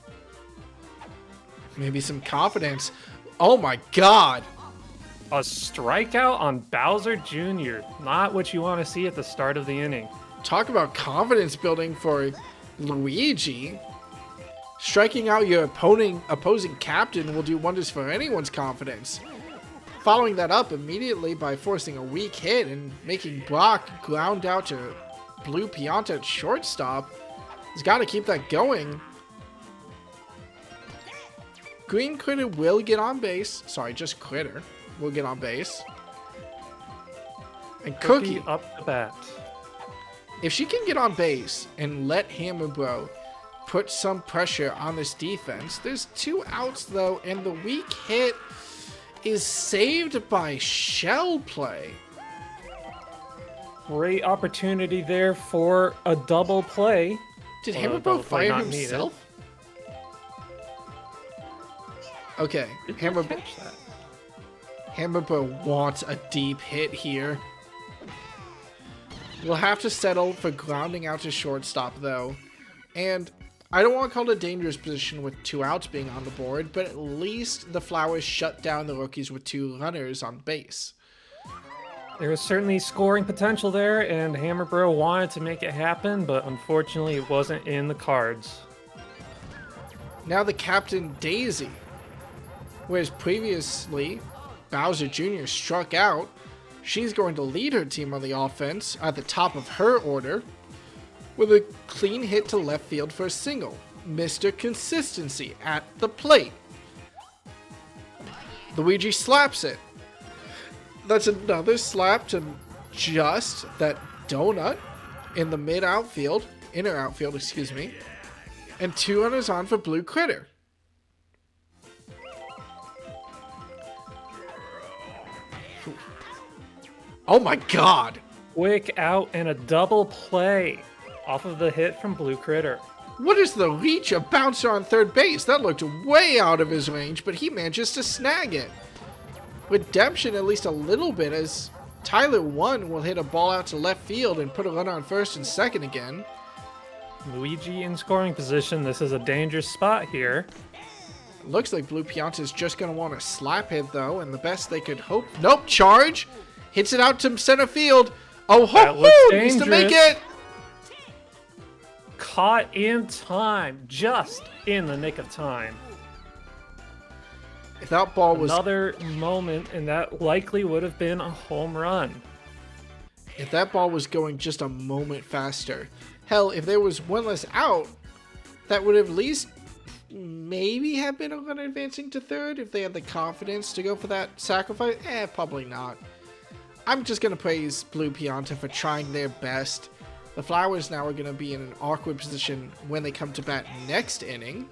Maybe some confidence. Oh my god! A strikeout on Bowser Jr. Not what you want to see at the start of the inning. Talk about confidence building for Luigi. Striking out your opposing captain will do wonders for anyone's confidence. Following that up immediately by forcing a weak hit and making Brock ground out to Blue Pianta at shortstop. He's got to keep that going. Green Critter will get on base. Sorry, just Critter will get on base. And Cookie up the bat. If she can get on base and let Hammer Bro put some pressure on this defense, there's 2 outs though, and the weak hit is saved by shell play. Great opportunity there for a double play. Did Hammer Bro fire himself? Okay, Hammer Bro wants a deep hit here. We'll have to settle for grounding out to shortstop, though. And I don't want to call it a dangerous position with 2 outs being on the board, but at least the Flowers shut down the rookies with 2 runners on base. There was certainly scoring potential there, and Hammerbro wanted to make it happen, but unfortunately it wasn't in the cards. Now the captain, Daisy. Whereas previously, Bowser Jr. struck out, she's going to lead her team on the offense at the top of her order with a clean hit to left field for a single. Mr. Consistency at the plate. Luigi slaps it. That's another slap to just that donut in the inner outfield, excuse me. And 2 runners on for Blue Critter. Oh my god! Quick out and a double play off of the hit from Blue Critter. What is the reach of Bouncer on third base? That looked way out of his range, but he manages to snag it. Redemption at least a little bit, as Tyler 1 will hit a ball out to left field and put a runner on first and second again. Luigi in scoring position. This is a dangerous spot here. Looks like Blue Pianta is just going to want a slap hit, though, and the best they could hope... Nope, charge! Hits it out to center field. Oh, ho-ho! Needs to make it! Caught in time. Just in the nick of time. If that ball was... Another moment, and that likely would have been a home run. If that ball was going just a moment faster. Hell, if there was one less out, that would at least maybe have been a runner advancing to third if they had the confidence to go for that sacrifice. Probably not. I'm just going to praise Blue Pianta for trying their best. The Flowers now are going to be in an awkward position when they come to bat next inning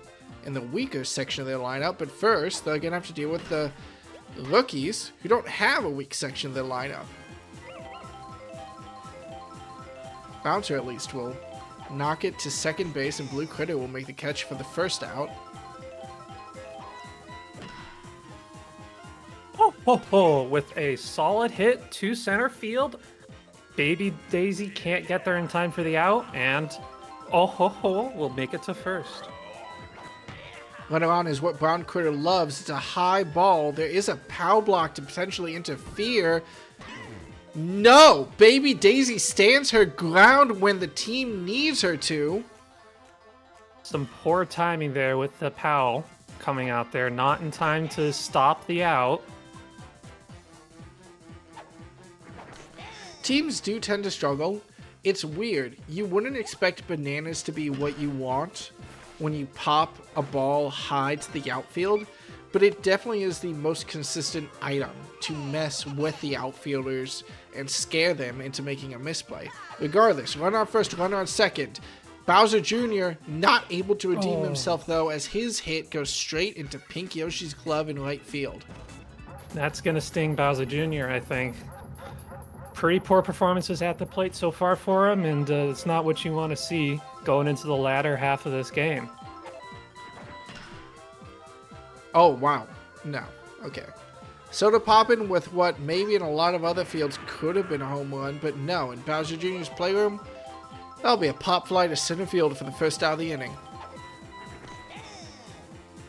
in the weaker section of their lineup. But first, they're going to have to deal with the rookies who don't have a weak section of their lineup. Bouncer at least will knock it to second base, and Blue Critter will make the catch for the first out. With a solid hit to center field, Baby Daisy can't get there in time for the out, and will make it to first. Runner on is what Brown Critter loves. It's a high ball. There is a power block to potentially interfere. No! Baby Daisy stands her ground when the team needs her to. Some poor timing there with the Powell coming out there, not in time to stop the out. Teams do tend to struggle. It's weird. You wouldn't expect bananas to be what you want when you pop a ball high to the outfield, but it definitely is the most consistent item to mess with the outfielders and scare them into making a misplay. Regardless, runner on first, runner on second. Bowser Jr. not able to redeem himself, though, as his hit goes straight into Pink Yoshi's glove in right field. That's going to sting Bowser Jr., I think. Pretty poor performances at the plate so far for him, and it's not what you want to see going into the latter half of this game. Oh, wow. No. Okay. Soda popping with what maybe in a lot of other fields could have been a home run, but no. In Bowser Jr.'s playroom, that'll be a pop fly to center field for the first out of the inning.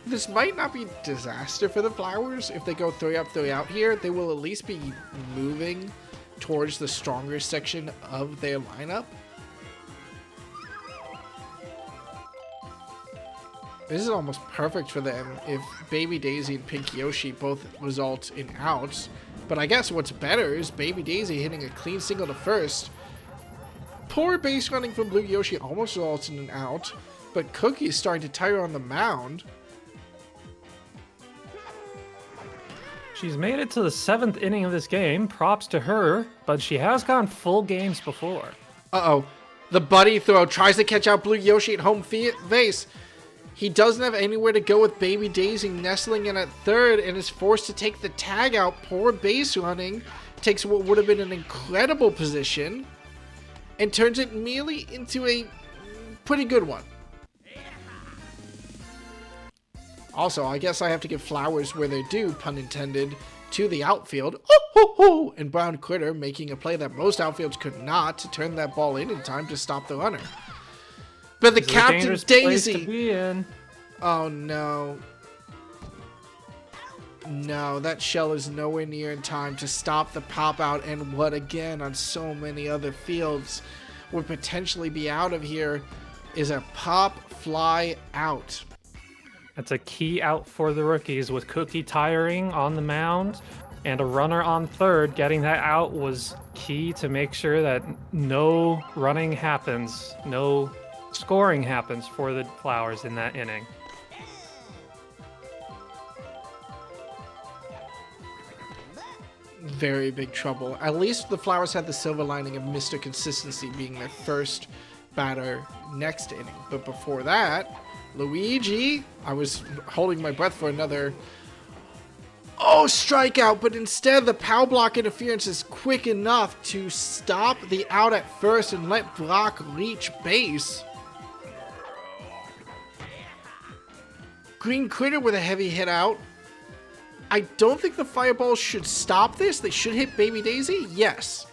This might not be disaster for the Flowers. If they go 3 up, 3 out here, they will at least be moving towards the stronger section of their lineup. This is almost perfect for them if Baby Daisy and Pink Yoshi both result in outs. But I guess what's better is Baby Daisy hitting a clean single to first. Poor base running from Blue Yoshi almost results in an out, but Cookie's starting to tire on the mound. She's made it to the 7th inning of this game. Props to her, but she has gone full games before. Uh-oh. The buddy throw tries to catch out Blue Yoshi at home base. He doesn't have anywhere to go with Baby Daisy nestling in at third and is forced to take the tag out. Poor base running. Takes what would have been an incredible position and turns it merely into a pretty good one. Also, I guess I have to give flowers where they're due, pun intended, to the outfield. Oh, ho, ho! And Brown Critter making a play that most outfields could not to turn that ball in time to stop the runner. But the Captain Daisy... Oh, no. No, that shell is nowhere near in time to stop the pop out, and what again on so many other fields would potentially be out of here is a pop fly out. That's a key out for the rookies with Cookie tiring on the mound and a runner on third. Getting that out was key to make sure that no running happens, no scoring happens for the Flowers in that inning. Very big trouble. At least the Flowers had the silver lining of Mr. Consistency being their first batter next inning. But before that, Luigi, I was holding my breath for another strikeout, but instead the power block interference is quick enough to stop the out at first and let Brock reach base. Green Critter with a heavy hit out. I don't think the Fireballs should stop this. They should hit Baby Daisy. Yes.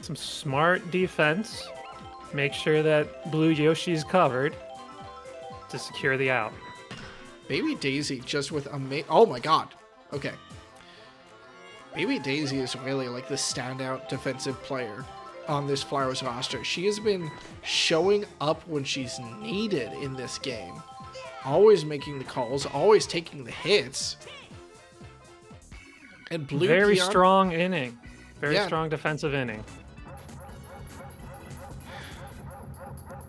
Some smart defense. Make sure that Blue Yoshi's covered to secure the out. Baby Daisy just with oh my god. Okay. Baby Daisy is really like the standout defensive player on this Flowers roster. She has been showing up when she's needed in this game. Always making the calls, always taking the hits. And Blue Very Peon, strong inning. Very strong defensive inning.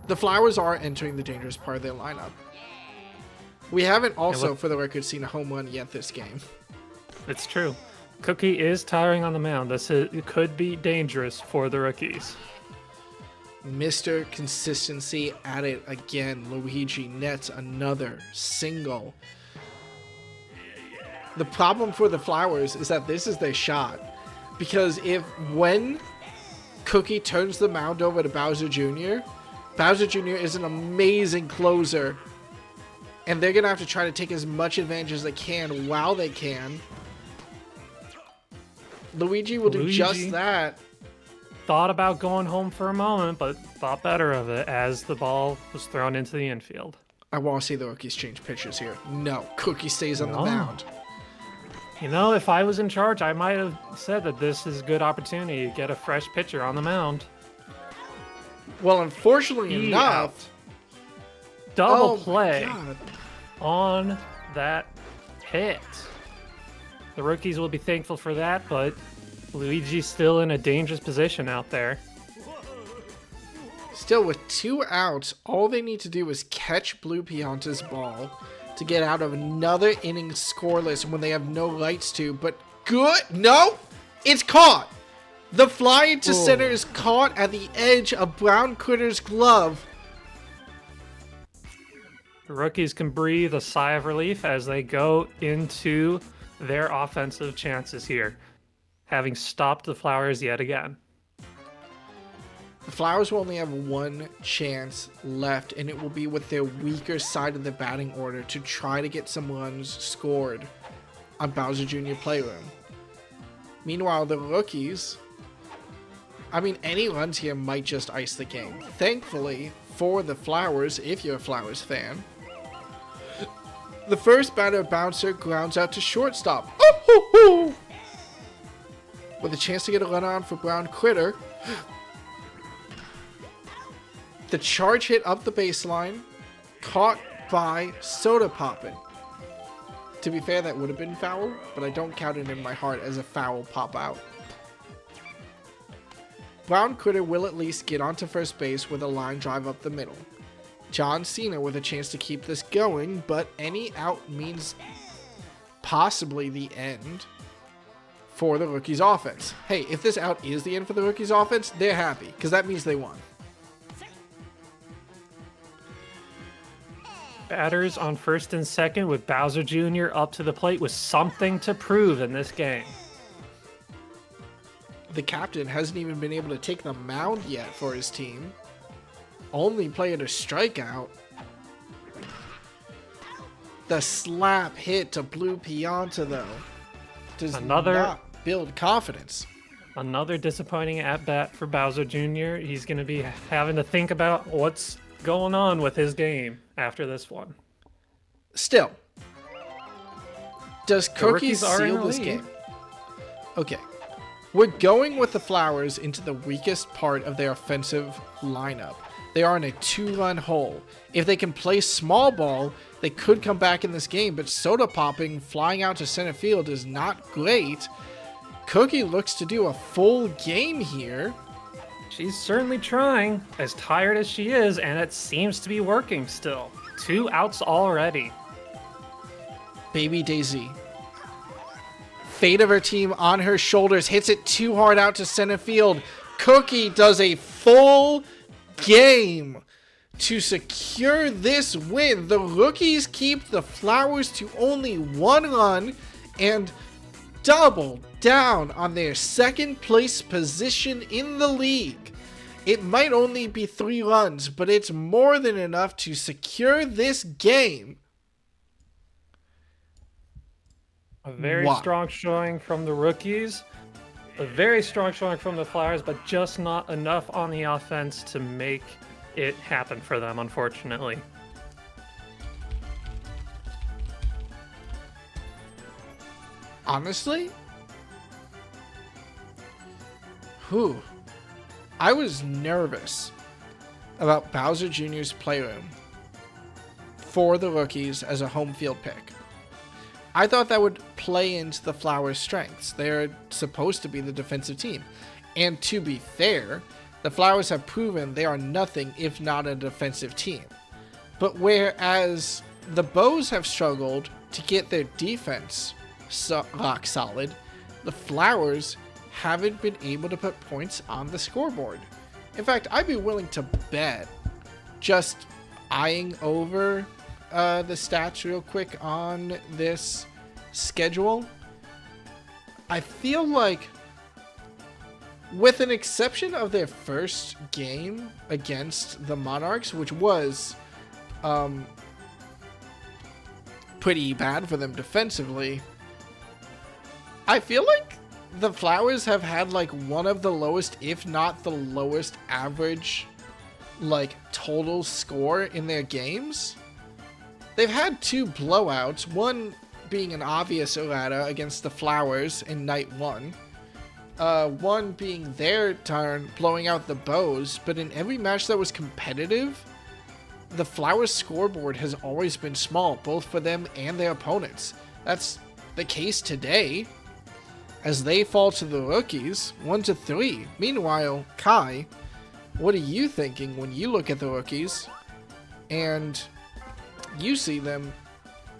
The Flowers are entering the dangerous part of their lineup. We haven't also, for the record, seen a home run yet this game. It's true. Cookie is tiring on the mound. It could be dangerous for the rookies. Mr. Consistency at it again. Luigi nets another single. The problem for the Flowers is that this is their shot. Because when Cookie turns the mound over to Bowser Jr., Bowser Jr. is an amazing closer. And they're going to have to try to take as much advantage as they can while they can. Luigi will do just that. Thought about going home for a moment, but thought better of it as the ball was thrown into the infield. I want to see the rookies change pitchers here. No, Cookie stays on the mound. You know, if I was in charge, I might have said that this is a good opportunity to get a fresh pitcher on the mound. Well, unfortunately enough... Double play on that hit. The rookies will be thankful for that, but Luigi's still in a dangerous position out there. Still, with 2 outs, all they need to do is catch Blue Pianta's ball to get out of another inning scoreless when they have no lights to. But good. No, it's caught. The fly into center is caught at the edge of Brown Critter's glove. The rookies can breathe a sigh of relief as they go into their offensive chances here, having stopped the Flowers yet again. The Flowers will only have one chance left, and it will be with their weaker side of the batting order to try to get some runs scored on Bowser Jr. Playroom. Meanwhile, the rookies, any runs here might just ice the game. Thankfully, for the Flowers, if you're a Flowers fan, the first batter bouncer grounds out to shortstop. Oh, with a chance to get a run on for Brown Critter. The charge hit up the baseline, caught by Soda Poppin'. To be fair, that would have been foul, but I don't count it in my heart as a foul pop out. Brown Critter will at least get onto first base with a line drive up the middle. John Cena with a chance to keep this going, but any out means possibly the end for the rookies' offense. Hey, if this out is the end for the rookies' offense, they're happy, because that means they won. Batters on first and second with Bowser Jr. up to the plate with something to prove in this game. The captain hasn't even been able to take the mound yet for his team. Only player to strike out. The slap hit to Blue Pianta, though, does Another- not build confidence. Another disappointing at-bat for Bowser Jr. He's going to be having to think about what's going on with his game after this one. Still, does Cookie rookies are in seal the this lead. game? Okay. We're going with the Flowers into the weakest part of their offensive lineup. They are in a 2-run hole. If they can play small ball, they could come back in this game, but Soda Popping flying out to center field is not great. Cookie looks to do a full game here. She's certainly trying, as tired as she is, and it seems to be working still. 2 outs already. Baby Daisy. Fate of her team on her shoulders, hits it too hard out to center field. Cookie does a full game to secure this win. The Rookies keep the Flowers to only 1 run and double down on their second place position in the league. It might only be 3 runs, but it's more than enough to secure this game. A very Wow. strong showing from the Rookies. A very strong showing from the Flowers, but just not enough on the offense to make it happen for them, unfortunately. Honestly, I was nervous about Bowser Jr.'s playroom for the Rookies as a home field pick. I thought that would play into the Flowers' strengths. They're supposed to be the defensive team. And to be fair, the Flowers have proven they are nothing if not a defensive team. But whereas the Bows have struggled to get their defense rock solid, the Flowers haven't been able to put points on the scoreboard. In fact, I'd be willing to bet, just eyeing over the stats real quick on this schedule, I feel like, with an exception of their first game against the Monarchs, which was pretty bad for them defensively, I feel like the Flowers have had like one of the lowest, if not the lowest average, like total score in their games. They've had 2 blowouts, one being an obvious errata against the Flowers in night 1. One being their turn blowing out the Bows, but in every match that was competitive, the Flowers scoreboard has always been small, both for them and their opponents. That's the case today, as they fall to the Rookies 1-3. Meanwhile, Kai, what are you thinking when you look at the Rookies and you see them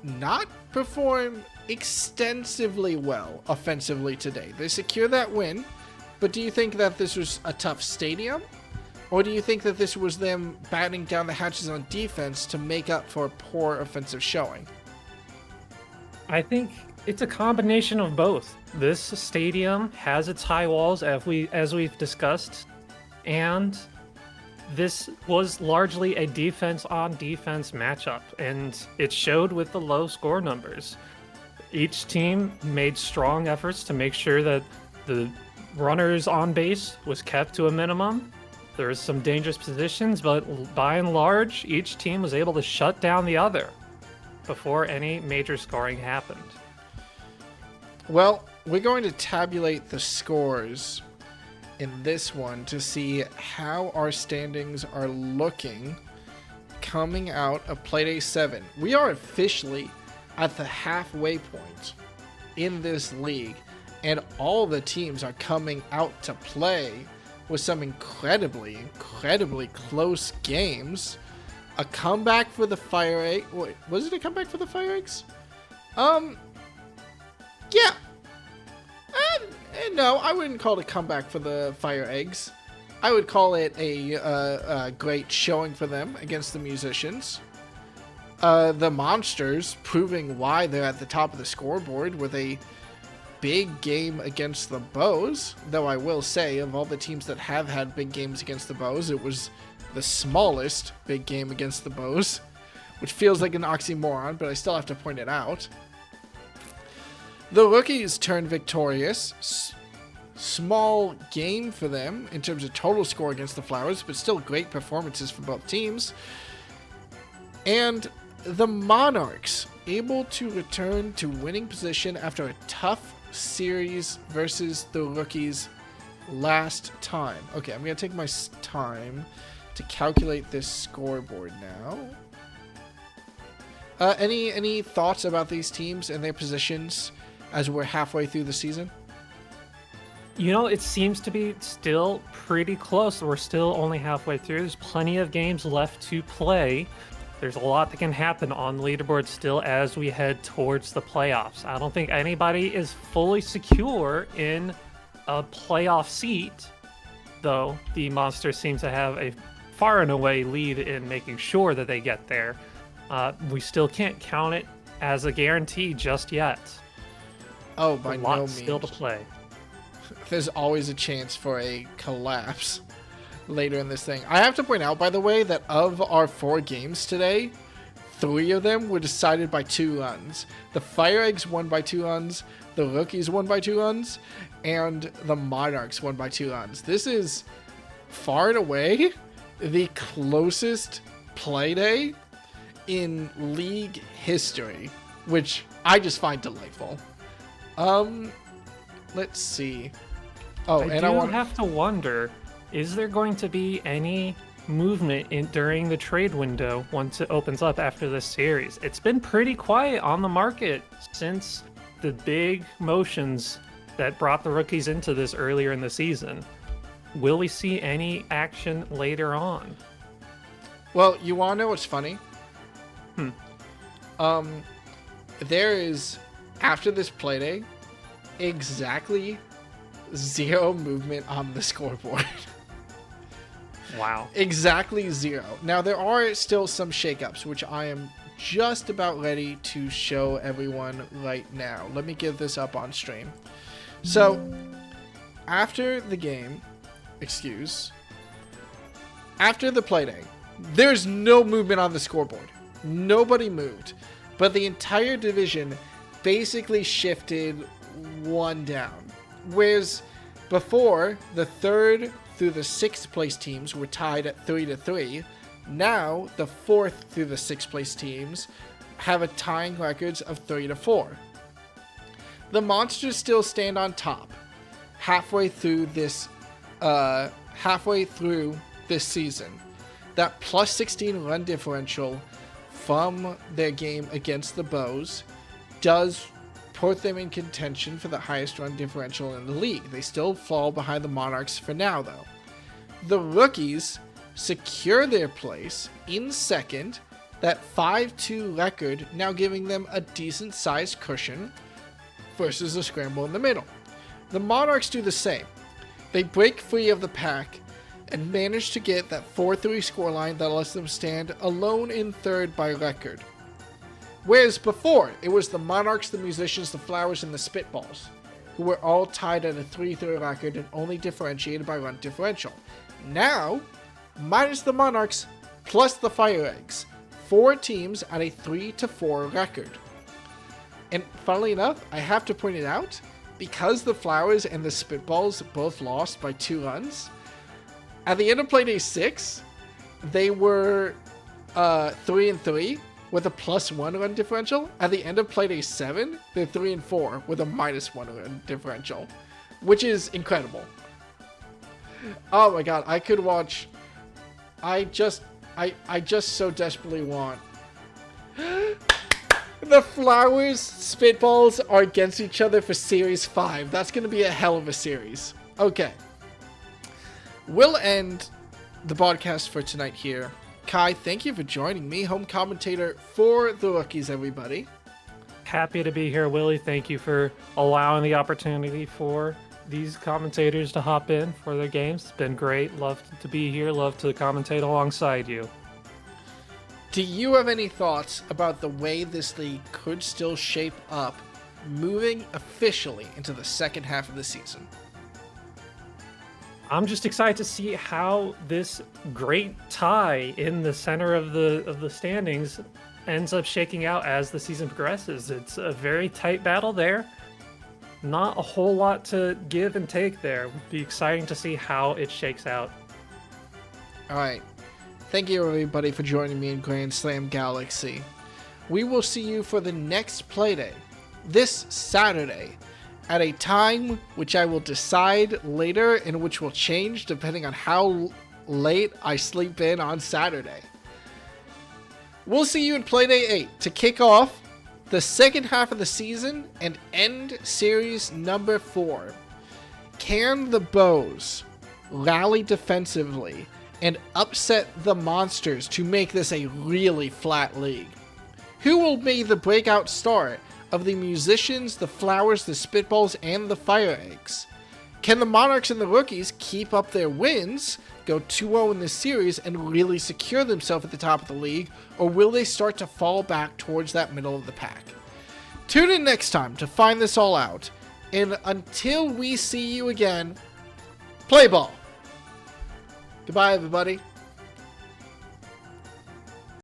not perform extensively well offensively today? They secure that win, but do you think that this was a tough stadium? Or do you think that this was them battening down the hatches on defense to make up for a poor offensive showing? I think it's a combination of both. This stadium has its high walls, as we've discussed, and this was largely a defense-on-defense matchup, and it showed with the low score numbers. Each team made strong efforts to make sure that the runners on base was kept to a minimum. There was some dangerous positions, but by and large, each team was able to shut down the other before any major scoring happened. Well, we're going to tabulate the scores in this one to see how our standings are looking coming out of Playday 7. We are officially at the halfway point in this league, and all the teams are coming out to play with some incredibly close games. A comeback for the FireEggs. Wait, was it a comeback for the FireEggs? Yeah. No, I wouldn't call it a comeback for the FireEggs. I would call it a great showing for them against the Musicians. The Monsters proving why they're at the top of the scoreboard with a big game against the Bows. Though I will say, of all the teams that have had big games against the Bows, it was the smallest big game against the Bows, which feels like an oxymoron, but I still have to point it out. The rookies turned victorious. Small game for them in terms of total score against the Flowers, but still great performances for both teams. And the Monarchs able to return to winning position after a tough series versus the rookies last time. Okay, I'm going to take my time to calculate this scoreboard now. Any thoughts about these teams and their positions as we're halfway through the season? You know, it seems to be still pretty close. We're still only halfway through. There's plenty of games left to play. There's a lot that can happen on the leaderboard still as we head towards the playoffs. I don't think anybody is fully secure in a playoff seat, though the Monsters seem to have a far and away lead in making sure that they get there. We still can't count it as a guarantee just yet. Oh, by no means. Still to play. There's always a chance for a collapse later in this thing. I have to point out, by the way, that of our 4 games today, 3 of them were decided by 2 runs. The FireEggs won by 2 runs, the Rookies won by 2 runs, and the Monarchs won by 2 runs. This is far and away the closest Playday in league history, which I just find delightful. Let's see. Oh, I have to wonder, is there going to be any movement during the trade window once it opens up after this series? It's been pretty quiet on the market since the big motions that brought the rookies into this earlier in the season. Will we see any action later on? Well, you want to know what's funny? There is, after this Playday, exactly 0 movement on the scoreboard. Wow. Exactly 0. Now, there are still some shakeups, which I am just about ready to show everyone right now. Let me get this up on stream. So, after the game, after the Playday, there's no movement on the scoreboard. Nobody moved. But the entire division basically shifted 1 down. Whereas before, the 3rd through the 6th place teams were tied at 3-3. Now, the 4th through the 6th place teams have a tying records of 3-4. The Monsters still stand on top halfway through this season. That plus 16 run differential from their game against the Bows does put them in contention for the highest run differential in the league. They still fall behind the Monarchs for now, though. The Rookies secure their place in 2nd, that 5-2 record now giving them a decent-sized cushion versus a scramble in the middle. The Monarchs do the same. They break free of the pack and manage to get that 4-3 scoreline that lets them stand alone in 3rd by record. Whereas before, it was the Monarchs, the Musicians, the Flowers, and the Spitballs, who were all tied at a 3-3 record and only differentiated by run differential. Now, minus the Monarchs, plus the FireEggs, 4 teams at a 3-4 record. And funnily enough, I have to point it out, because the Flowers and the Spitballs both lost by 2 runs, at the end of Playday 6, they were 3-3 with a +1 run differential. At the end of Playday 7, they're 3-4 with a -1 run differential, which is incredible. Oh my god, I could watch. I just so desperately want. The Flowers Spitballs are against each other for Series 5. That's going to be a hell of a series. Okay. We'll end the podcast for tonight here. Kai, thank you for joining me, home commentator for the Rookies, everybody. Happy to be here, Willie. Thank you for allowing the opportunity for these commentators to hop in for their games. It's been great. Love to be here. Love to commentate alongside you. Do you have any thoughts about the way this league could still shape up moving officially into the second half of the season? I'm just excited to see how this great tie in the center of the standings ends up shaking out as the season progresses. It's a very tight battle there. Not a whole lot to give and take there. Be exciting to see how it shakes out. All right. Thank you, everybody, for joining me in Grand Slam Galaxy. We will see you for the next Playday this Saturday at a time which I will decide later and which will change depending on how late I sleep in on Saturday. We'll see you in Playday 8 to kick off the second half of the season and end series number 4. Can the Bows rally defensively and upset the Monsters to make this a really flat league? Who will be the breakout star of the Musicians, the Flowers, the Spitballs, and the FireEggs? Can the Monarchs and the Rookies keep up their wins, go 2-0 in this series, and really secure themselves at the top of the league, or will they start to fall back towards that middle of the pack? Tune in next time to find this all out, and until we see you again, play ball! Goodbye, everybody.